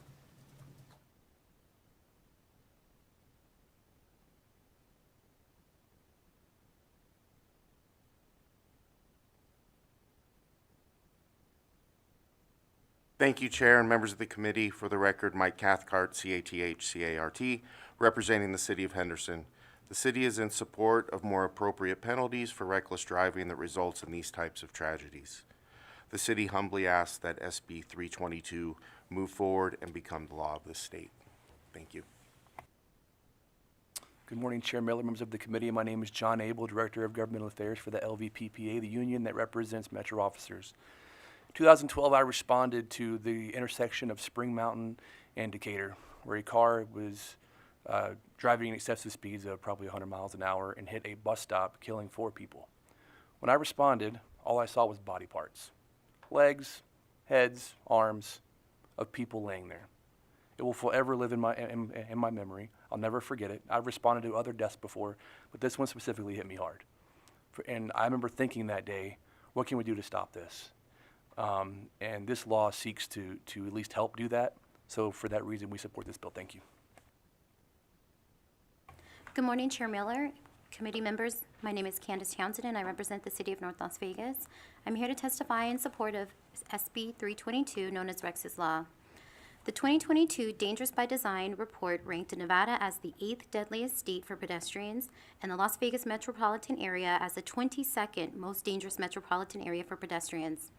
Thank you, Chair and members of the committee. For the record, Mike Cathcart, C-A-T-H-C-A-R-T, representing the City of Henderson. The city is in support of more appropriate penalties for reckless driving that results in these types of tragedies. The city humbly asks that SB 322 move forward and become the law of the state. Thank you.
Good morning, Chair Miller, members of the committee. My name is John Abel, Director of Governmental Affairs for the LVPPA, the union that represents Metro officers. 2012, I responded to the intersection of Spring Mountain and Decatur, where a car was driving excessive speeds of probably 100 miles an hour and hit a bus stop, killing 4 people. When I responded, all I saw was body parts, legs, heads, arms of people laying there. It will forever live in my memory. I'll never forget it. I've responded to other deaths before, but this one specifically hit me hard. And I remember thinking that day, what can we do to stop this? And this law seeks to at least help do that. So for that reason, we support this bill. Thank you.
Good morning, Chair Miller, committee members. My name is Candace Townsend, and I represent the City of North Las Vegas. I'm here to testify in support of SB 322, known as Rex's Law. The 2022 Dangerous by Design report ranked Nevada as the 8th deadliest state for pedestrians and the Las Vegas metropolitan area as the 22nd most dangerous metropolitan area for pedestrians.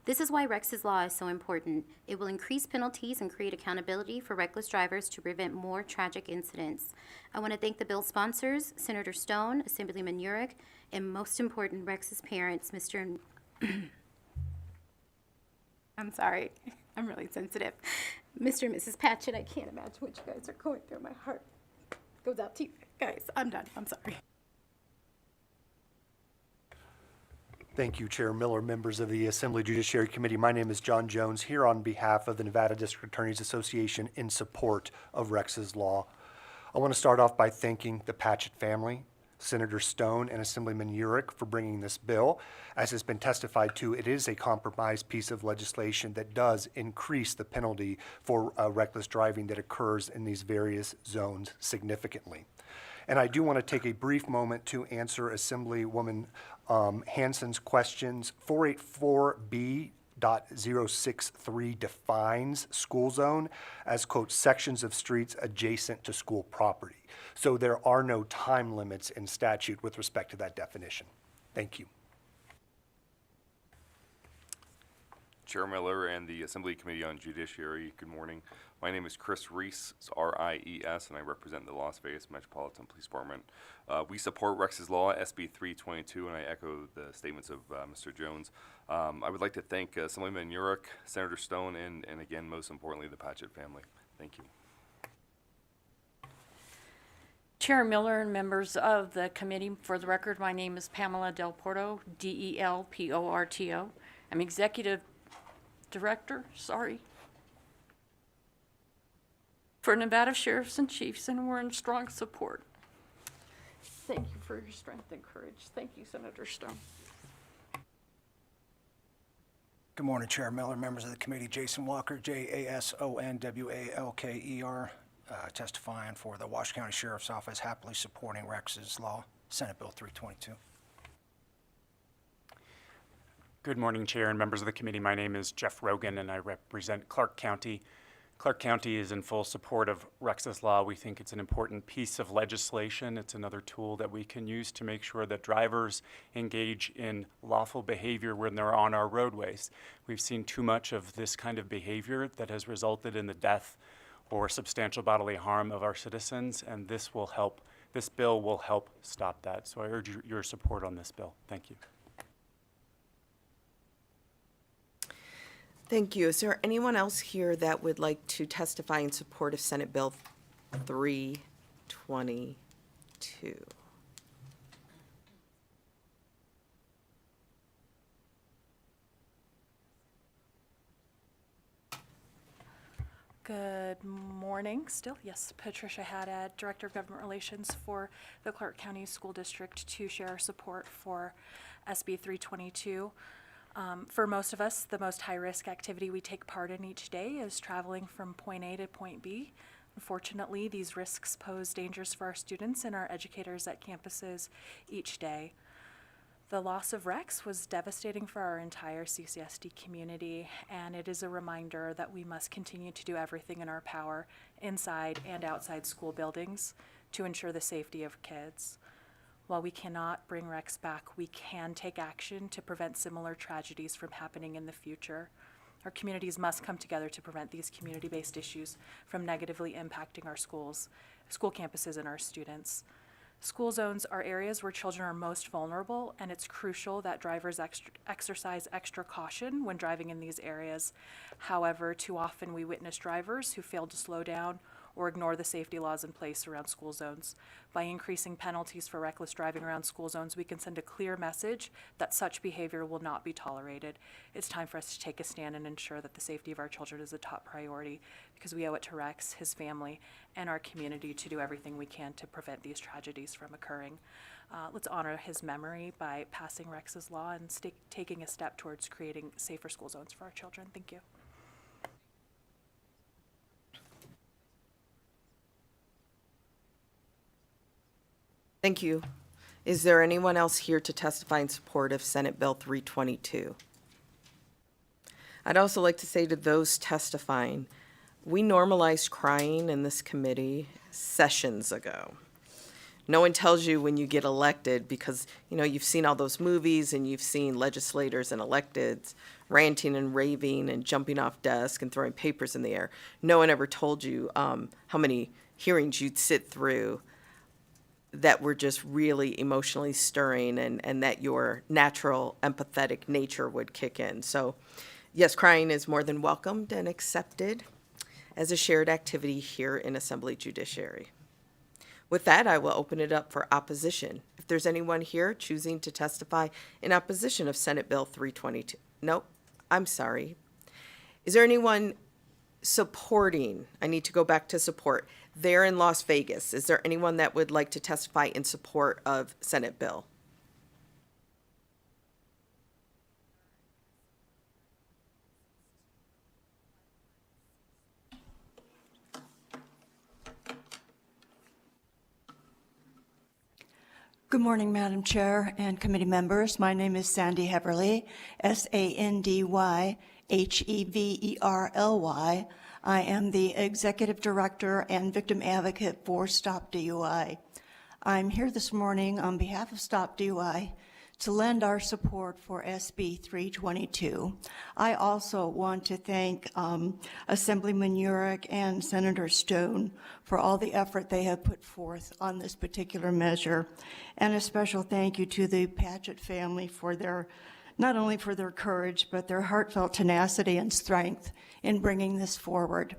This is why Rex's Law is so important. It will increase penalties and create accountability for reckless drivers to prevent more tragic incidents. I want to thank the bill's sponsors, Senator Stone, Assemblyman Urick, and most important, Rex's parents, Mr. I'm sorry, I'm really sensitive. Mr. and Mrs. Patchett, I can't imagine what you guys are going through. My heart goes out to you guys. I'm done. I'm sorry.
Thank you, Chair Miller, members of the Assembly Judiciary Committee. My name is John Jones, here on behalf of the Nevada District Attorneys Association in support of Rex's Law. I want to start off by thanking the Patchett family, Senator Stone, and Assemblyman Urick for bringing this bill. As has been testified to, it is a compromise piece of legislation that does increase the penalty for reckless driving that occurs in these various zones significantly. And I do want to take a brief moment to answer Assemblywoman Hansen's questions. 484B.063 defines school zone as, quote, sections of streets adjacent to school property. So there are no time limits in statute with respect to that definition. Thank you.
Chair Miller and the Assembly Committee on Judiciary, good morning. My name is Chris Reese, it's R-I-E-S, and I represent the Las Vegas Metropolitan Police Department. We support Rex's Law, SB 322, and I echo the statements of Mr. Jones. I would like to thank Assemblyman Urick, Senator Stone, and again, most importantly, the Patchett family. Thank you.
Chair Miller and members of the committee, for the record, my name is Pamela Del Porto, D-E-L-P-O-R-T-O. I'm Executive Director, for Nevada Sheriffs and Chiefs, and we're in strong support. Thank you for your strength and courage. Thank you, Senator Stone.
Good morning, Chair Miller, members of the committee. Jason Walker, Jasonwalker, testifying for the Washington County Sheriff's Office, happily supporting Rex's Law, Senate Bill 322.
Good morning, Chair and members of the committee. My name is Jeff Rogan, and I represent Clark County. Clark County is in full support of Rex's Law. We think it's an important piece of legislation. It's another tool that we can use to make sure that drivers engage in lawful behavior when they're on our roadways. We've seen too much of this kind of behavior that has resulted in the death or substantial bodily harm of our citizens, and this will help This bill will help stop that. So I urge your support on this bill. Thank you.
Thank you. Is there anyone else here that would like to testify in support of Senate Bill 322?
Good morning still. Yes, Patricia Haddad, Director of Government Relations for the Clark County School District, to share our support for SB 322. For most of us, the most high-risk activity we take part in each day is traveling from point A to point B. Unfortunately, these risks pose dangers for our students and our educators at campuses each day. The loss of Rex was devastating for our entire CCSD community, and it is a reminder that we must continue to do everything in our power inside and outside school buildings to ensure the safety of kids. While we cannot bring Rex back, we can take action to prevent similar tragedies from happening in the future. Our communities must come together to prevent these community-based issues from negatively impacting our schools, school campuses, and our students. School zones are areas where children are most vulnerable, and it's crucial that drivers exercise extra caution when driving in these areas. However, too often we witness drivers who fail to slow down or ignore the safety laws in place around school zones. By increasing penalties for reckless driving around school zones, we can send a clear message that such behavior will not be tolerated. It's time for us to take a stand and ensure that the safety of our children is a top priority, because we owe it to Rex, his family, and our community to do everything we can to prevent these tragedies from occurring. Let's honor his memory by passing Rex's law and taking a step towards creating safer school zones for our children. Thank you.
Thank you. Is there anyone else here to testify in support of Senate Bill 322? I'd also like to say to those testifying, we normalized crying in this committee sessions ago. No one tells you when you get elected because, you know, you've seen all those movies and you've seen legislators and electeds ranting and raving and jumping off desks and throwing papers in the air. No one ever told you how many hearings you'd sit through that were just really emotionally stirring, and that your natural empathetic nature would kick in. So yes, crying is more than welcomed and accepted as a shared activity here in Assembly Judiciary. With that, I will open it up for opposition. If there's anyone here choosing to testify in opposition of Senate Bill 322. Nope, I'm sorry. Is there anyone supporting? I need to go back to support. There in Las Vegas, is there anyone that would like to testify in support of Senate Bill?
Good morning, Madam Chair and committee members. My name is Sandy Heverly, SandyHeverly. I am the Executive Director and Victim Advocate for Stop DUI. I'm here this morning on behalf of Stop DUI to lend our support for SB 322. I also want to thank Assemblyman Urick and Senator Stone for all the effort they have put forth on this particular measure. And a special thank you to the Patchett family for their, not only for their courage, but their heartfelt tenacity and strength in bringing this forward.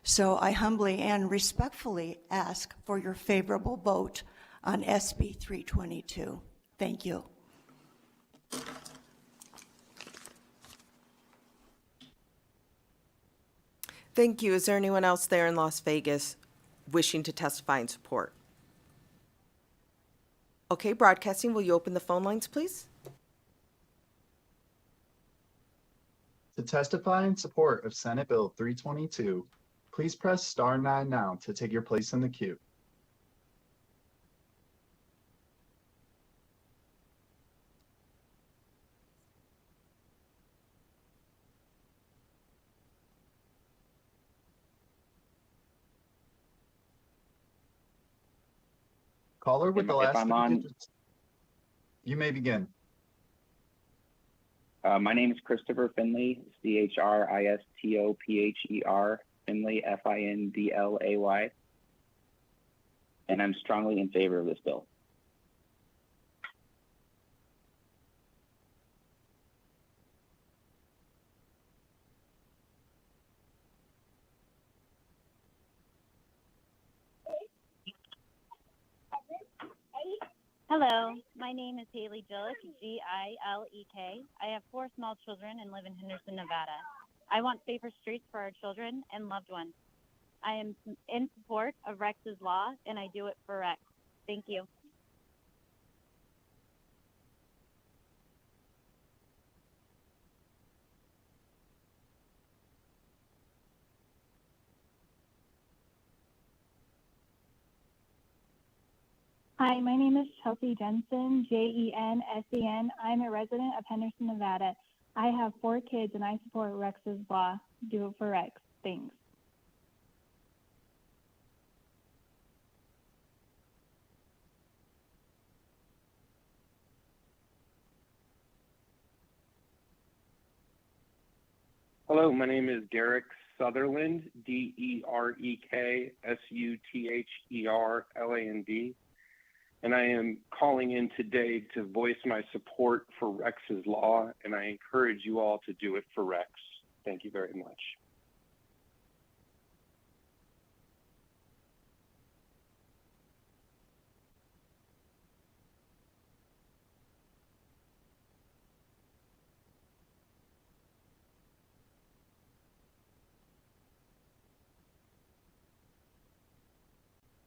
So I humbly and respectfully ask for your favorable vote on SB 322. Thank you.
Thank you. Is there anyone else there in Las Vegas wishing to testify in support? Okay, broadcasting, will you open the phone lines, please?
To testify in support of Senate Bill 322, please press *9 now to take your place in the queue. Caller with the last three digits. You may begin.
My name is Christopher Finley, CHRISTOPHER, Finley, FINDLAY. and I'm strongly in favor of this bill.
Hello, my name is Haley Gillick, Gilek. I have 4 small children and live in Henderson, Nevada. I want safer streets for our children and loved ones. I am in support of Rex's law, and I do it for Rex. Thank you.
Hi, my name is Chelsea Jensen, Jensen. I'm a resident of Henderson, Nevada. I have 4 kids and I support Rex's law. Do it for Rex. Thanks.
Hello, my name is Derek Sutherland, DerekSutherland, and I am calling in today to voice my support for Rex's law, and I encourage you all to do it for Rex. Thank you very much.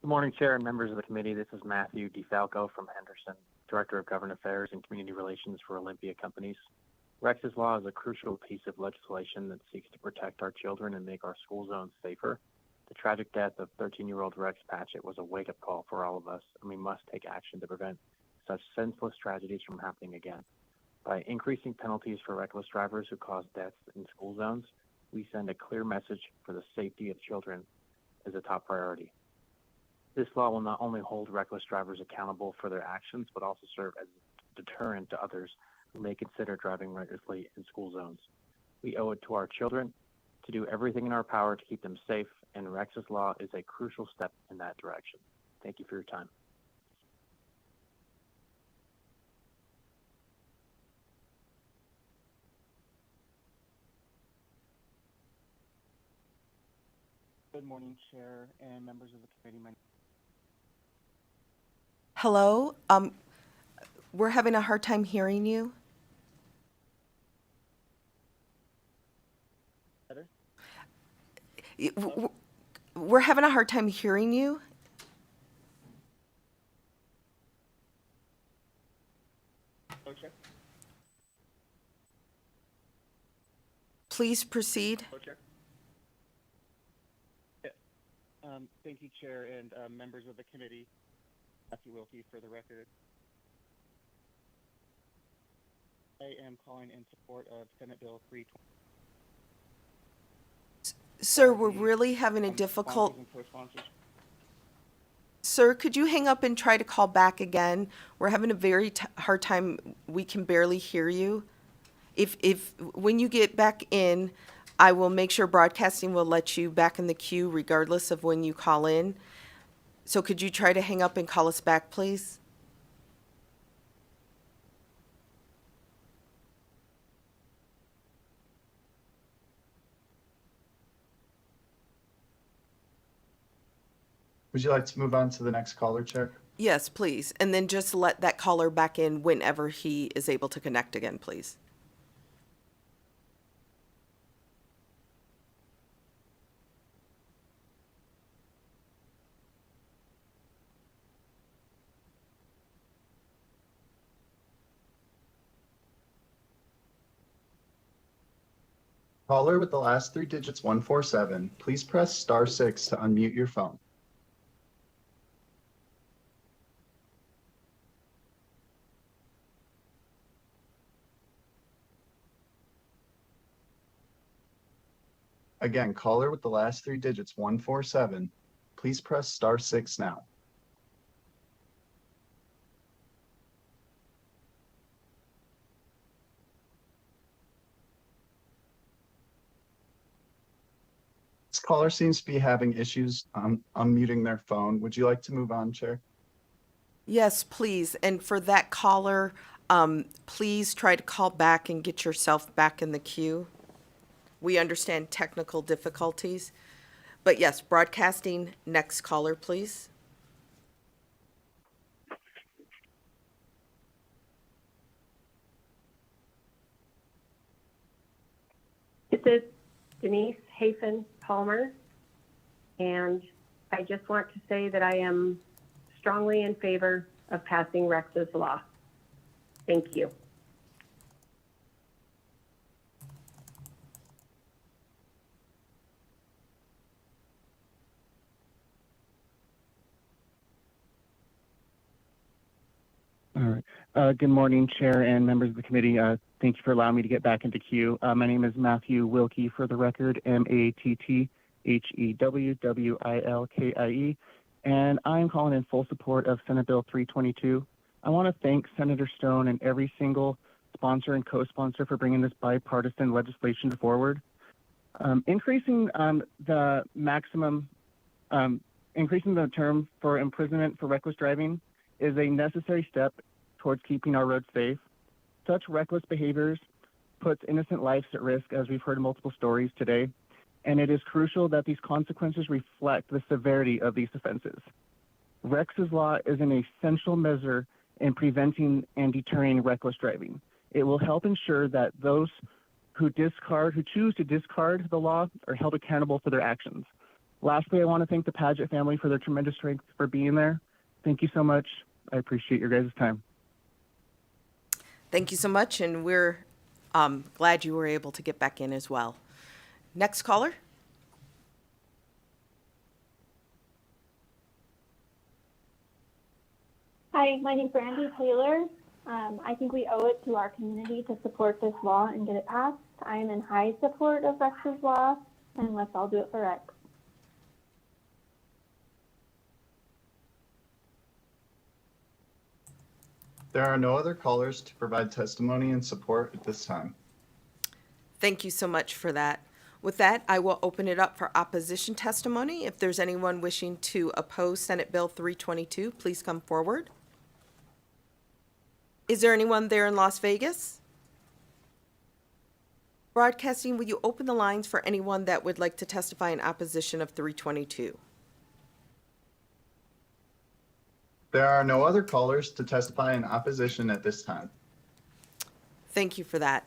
Good morning, Chair and members of the committee. This is Matthew DeFalco from Henderson, Director of Government Affairs and Community Relations for Olympia Companies. Rex's law is a crucial piece of legislation that seeks to protect our children and make our school zones safer. The tragic death of 13-year-old Rex Patchett was a wake-up call for all of us, and we must take action to prevent such senseless tragedies from happening again. By increasing penalties for reckless drivers who cause deaths in school zones, we send a clear message for the safety of children as a top priority. This law will not only hold reckless drivers accountable for their actions, but also serve as a deterrent to others who may consider driving recklessly in school zones. We owe it to our children to do everything in our power to keep them safe, and Rex's law is a crucial step in that direction. Thank you for your time. Good morning, Chair and members of the committee.
Hello? We're having a hard time hearing you.
Better?
We're having a hard time hearing you.
Okay.
Please proceed.
Okay. Yeah. Thank you, Chair and members of the committee. Matthew Wilkie for the record. I am calling in support of Senate Bill 320.
Sir, we're really having a difficult... Sir, could you hang up and try to call back again? We're having a very hard time. We can barely hear you. When you get back in, I will make sure broadcasting will let you back in the queue regardless of when you call in. So could you try to hang up and call us back, please?
Would you like to move on to the next caller, Chair?
Yes, please. And then just let that caller back in whenever he is able to connect again, please.
Caller with the last 3 digits 147, please press *6 to unmute your phone. Again, caller with the last 3 digits 147, please press *6 now. caller seems to be having issues unmuting their phone. Would you like to move on, Chair?
Yes, please. And for that caller, please try to call back and get yourself back in the queue. We understand technical difficulties. But yes, broadcasting, next caller, please.
This is Denise Hafen Palmer, and I just want to say that I am strongly in favor of passing Rex's law. Thank you.
All right. Good morning, Chair and members of the committee. Thank you for allowing me to get back into queue. My name is Matthew Wilkie, for the record, MATTHEWWILKIE, and I'm calling in full support of Senate Bill 322. I want to thank Senator Stone and every single sponsor and co-sponsor for bringing this bipartisan legislation forward. Increasing the term for imprisonment for reckless driving is a necessary step towards keeping our roads safe. Such reckless behaviors puts innocent lives at risk, as we've heard multiple stories today, and it is crucial that these consequences reflect the severity of these offenses. Rex's law is an essential measure in preventing and deterring reckless driving. It will help ensure that those who choose to discard the law are held accountable for their actions. Lastly, I want to thank the Padgett family for their tremendous strength for being there. Thank you so much. I appreciate your guys' time.
Thank you so much, and we're glad you were able to get back in as well. Next caller.
Hi, my name's Brandy Taylor. I think we owe it to our community to support this law and get it passed. I am in high support of Rex's law, and let's all do it for Rex.
There are no other callers to provide testimony in support at this time.
Thank you so much for that. With that, I will open it up for opposition testimony. If there's anyone wishing to oppose Senate Bill 322, please come forward. Is there anyone there in Las Vegas? Broadcasting, will you open the lines for anyone that would like to testify in opposition of 322?
There are no other callers to testify in opposition at this time.
Thank you for that.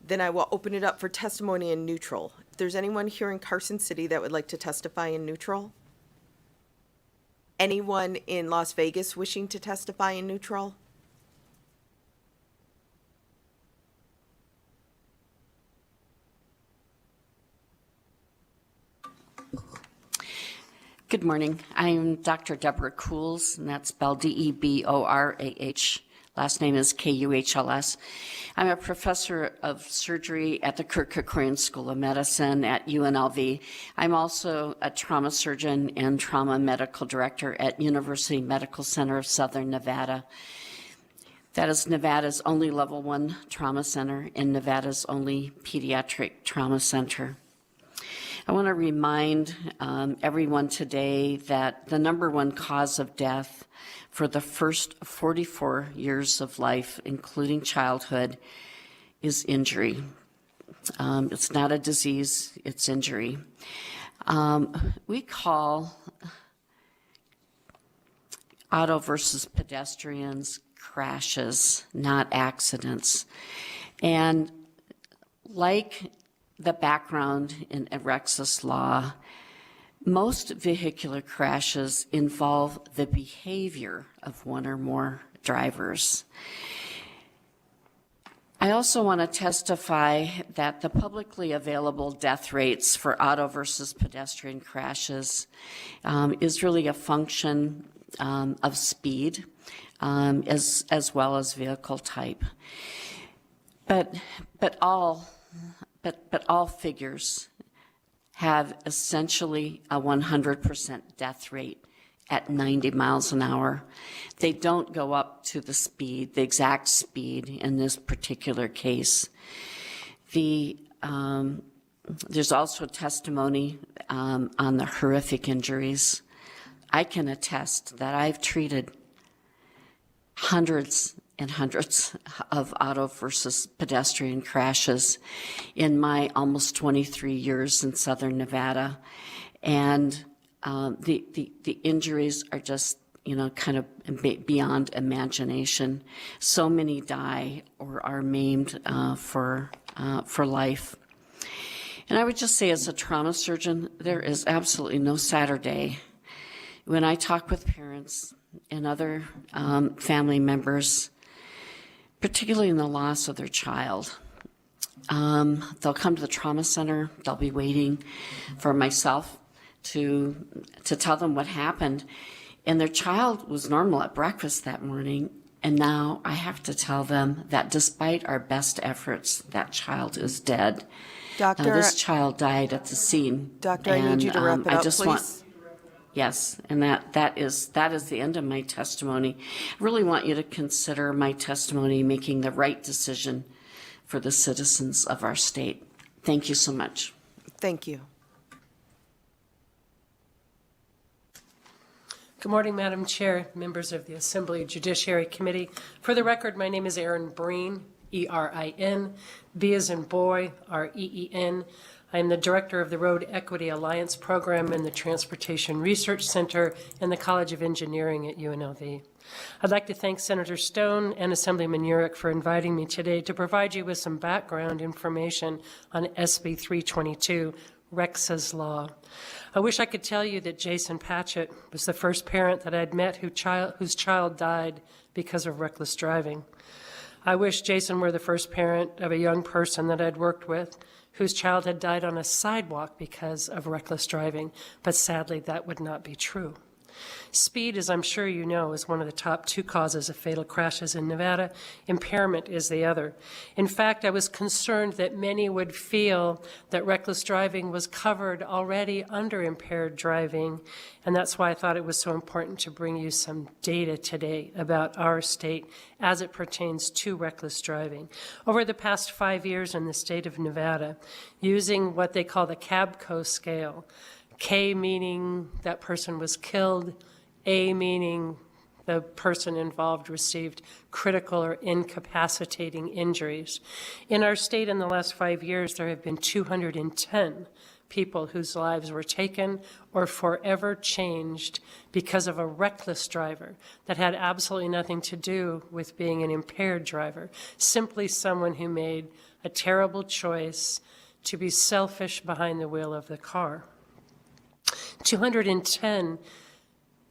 Then I will open it up for testimony in neutral. If there's anyone here in Carson City that would like to testify in neutral? Anyone in Las Vegas wishing to testify in neutral?
Good morning. I'm Dr. Deborah Kuhls, and that's spelled Deborah. Last name is Kuhls. I'm a professor of surgery at the Kirk Kerkorian School of Medicine at UNLV. I'm also a trauma surgeon and trauma medical director at University Medical Center of Southern Nevada. That is Nevada's only level 1 trauma center and Nevada's only pediatric trauma center. I want to remind everyone today that the number 1 cause of death for the first 44 years of life, including childhood, is injury. It's not a disease, it's injury. We call auto versus pedestrians crashes, not accidents. And like the background in Rex's law, most vehicular crashes involve the behavior of 1 or more drivers. I also want to testify that the publicly available death rates for auto versus pedestrian crashes is really a function of speed as well as vehicle type. But all figures have essentially a 100% death rate at 90 miles an hour. They don't go up to the speed, the exact speed in this particular case. The there's also testimony on the horrific injuries. I can attest that I've treated hundreds and hundreds of auto versus pedestrian crashes in my almost 23 years in Southern Nevada. And the injuries are just, kind of beyond imagination. So many die or are maimed for life. And I would just say, as a trauma surgeon, there is absolutely no Saturday when I talk with parents and other family members, particularly in the loss of their child. They'll come to the trauma center. They'll be waiting for myself to tell them what happened. And their child was normal at breakfast that morning. And now I have to tell them that despite our best efforts, that child is dead.
Doctor,
this child died at the scene.
Doctor, I need you to wrap it up, please.
Yes, and that is the end of my testimony. I really want you to consider my testimony making the right decision for the citizens of our state. Thank you so much.
Thank you.
Good morning, Madam Chair, members of the Assembly Judiciary Committee. For the record, my name is Erin Breen, E-R-I-N, B as in boy, R-E-E-N. I am the Director of the Road Equity Alliance Program in the Transportation Research Center in the College of Engineering at UNLV. I'd like to thank Senator Stone and Assemblyman Urick for inviting me today to provide you with some background information on SB 322, Rex's Law. I wish I could tell you that Jason Patchett was the first parent that I'd met whose child died because of reckless driving. I wish Jason were the first parent of a young person that I'd worked with whose child had died on a sidewalk because of reckless driving, but sadly that would not be true. Speed, as I'm sure you know, is one of the top 2 causes of fatal crashes in Nevada. Impairment is the other. In fact, I was concerned that many would feel that reckless driving was covered already under impaired driving, and that's why I thought it was so important to bring you some data today about our state as it pertains to reckless driving. Over the past 5 years in the state of Nevada, using what they call the CABCO scale, K meaning that person was killed, A meaning the person involved received critical or incapacitating injuries. In our state in the last 5 years, there have been 210 people whose lives were taken or forever changed because of a reckless driver that had absolutely nothing to do with being an impaired driver, simply someone who made a terrible choice to be selfish behind the wheel of the car. 210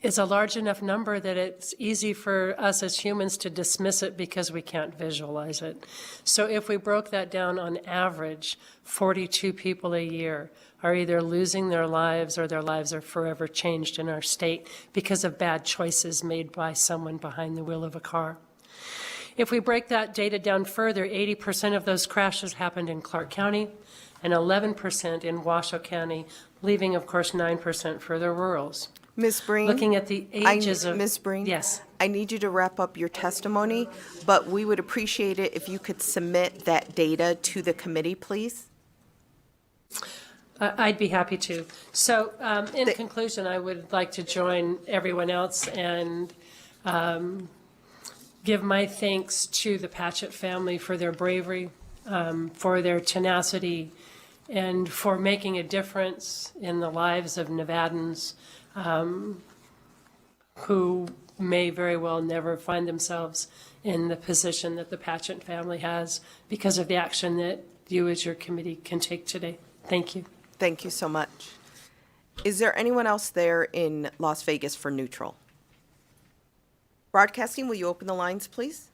is a large enough number that it's easy for us as humans to dismiss it because we can't visualize it. So if we broke that down on average, 42 people a year are either losing their lives or their lives are forever changed in our state because of bad choices made by someone behind the wheel of a car. If we break that data down further, 80% of those crashes happened in Clark County and 11% in Washoe County, leaving, of course, 9% for the rurals.
Ms. Breen?
Looking at the ages of...
Ms. Breen?
Yes.
I need you to wrap up your testimony, but we would appreciate it if you could submit that data to the committee, please.
I'd be happy to. So in conclusion, I would like to join everyone else and give my thanks to the Patchett family for their bravery, for their tenacity, and for making a difference in the lives of Nevadans who may very well never find themselves in the position that the Patchett family has because of the action that you as your committee can take today. Thank you.
Thank you so much. Is there anyone else there in Las Vegas for neutral? Broadcasting, will you open the lines, please?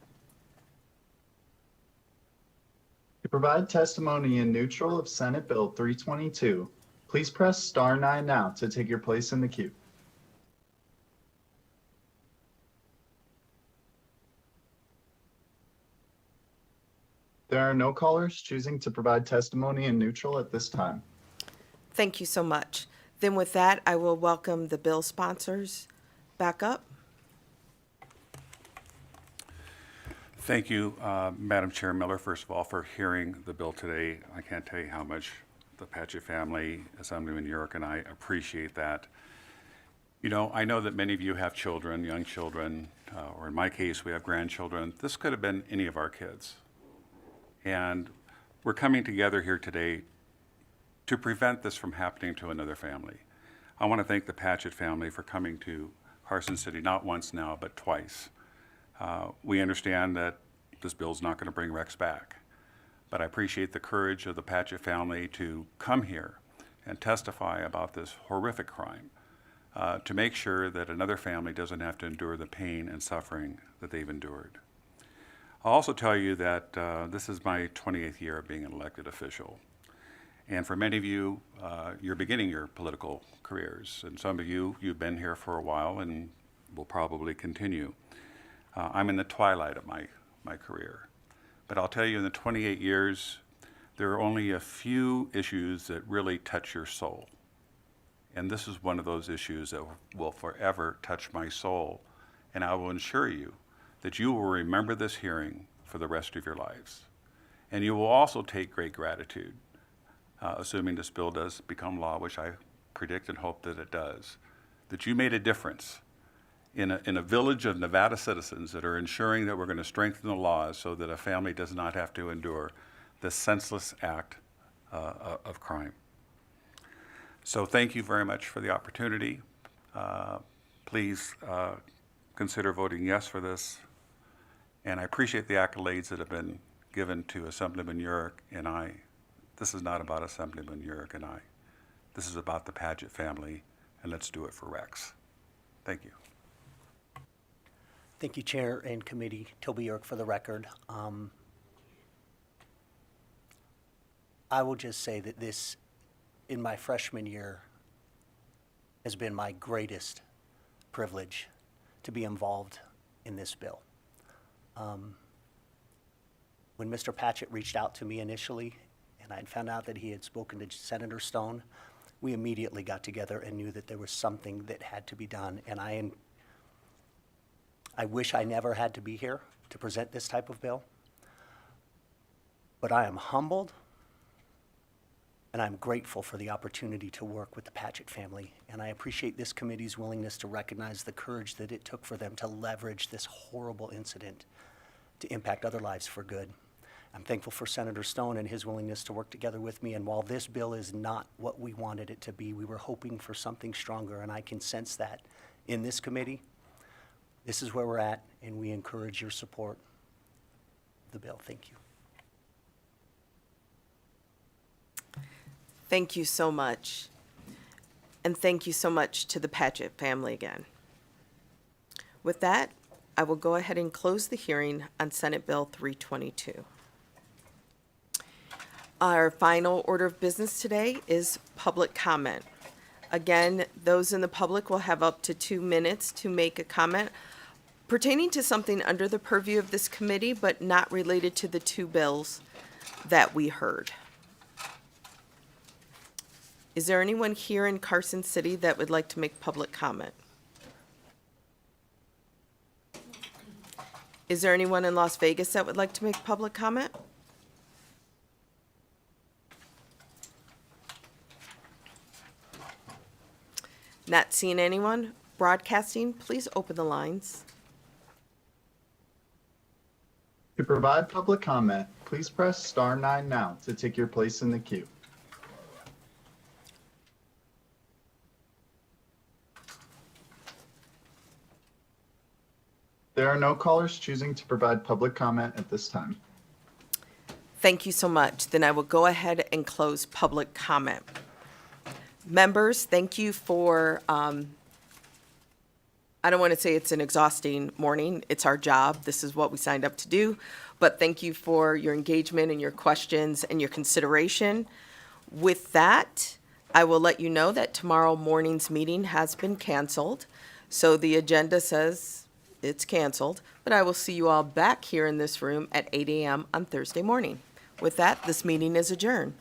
To provide testimony in neutral of Senate Bill 322, please press star 9 now to take your place in the queue. There are no callers choosing to provide testimony in neutral at this time.
Thank you so much. Then with that, I will welcome the bill sponsors back up.
Thank you, Madam Chair Miller, first of all, for hearing the bill today. I can't tell you how much
the Patchett family, Assemblyman York, and I appreciate that. You know, I know that many of you have children, young children, or in my case, we have grandchildren. This could have been any of our kids. And we're coming together here today to prevent this from happening to another family. I want to thank the Patchett family for coming to Carson City, not once now, but twice. We understand that this bill's not going to bring Rex back, but I appreciate the courage of the Patchett family to come here and testify about this horrific crime, to make sure that another family doesn't have to endure the pain and suffering that they've endured. I'll also tell you that this is my 28th year of being an elected official. And for many of you, you're beginning your political careers. And some of you, you've been here for a while and will probably continue. I'm in the twilight of my career. But I'll tell you, in the 28 years, there are only a few issues that really touch your soul. And this is one of those issues that will forever touch my soul. And I will assure you that you will remember this hearing for the rest of your lives. And you will also take great gratitude, assuming this bill does become law, which I predict and hope that it does, that you made a difference in a village of Nevada citizens that are ensuring that we're going to strengthen the laws so that a family does not have to endure this senseless act of crime. So thank you very much for the opportunity. Please consider voting yes for this. And I appreciate the accolades that have been given to Assemblyman York and I. This is not about Assemblyman York and I. This is about the Patchett family, and let's do it for Rex. Thank you.
Thank you, Chair and Committee. Toby York for the record. I will just say that this, in my freshman year, has been my greatest privilege to be involved in this bill. When Mr. Patchett reached out to me initially, and I'd found out that he had spoken to Senator Stone, we immediately got together and knew that there was something that had to be done. And I wish I never had to be here to present this type of bill, but I am humbled and I'm grateful for the opportunity to work with the Patchett family. And I appreciate this committee's willingness to recognize the courage that it took for them to leverage this horrible incident to impact other lives for good. I'm thankful for Senator Stone and his willingness to work together with me. And while this bill is not what we wanted it to be, we were hoping for something stronger. And I can sense that in this committee. This is where we're at, and we encourage your support of the bill. Thank you.
Thank you so much. And thank you so much to the Patchett family again. With that, I will go ahead and close the hearing on Senate Bill 322. Our final order of business today is public comment. Again, those in the public will have up to 2 minutes to make a comment pertaining to something under the purview of this committee, but not related to the two bills that we heard. Is there anyone here in Carson City that would like to make public comment? Is there anyone in Las Vegas that would like to make public comment? Not seeing anyone. Broadcasting, please open the lines.
To provide public comment, please press *9 now to take your place in the queue. There are no callers choosing to provide public comment at this time.
Thank you so much. Then I will go ahead and close public comment. Members, thank you for, I don't want to say it's an exhausting morning. It's our job. This is what we signed up to do. But thank you for your engagement and your questions and your consideration. With that, I will let you know that tomorrow morning's meeting has been canceled. So the agenda says it's canceled, but I will see you all back here in this room at 8 a.m. on Thursday morning. With that, this meeting is adjourned.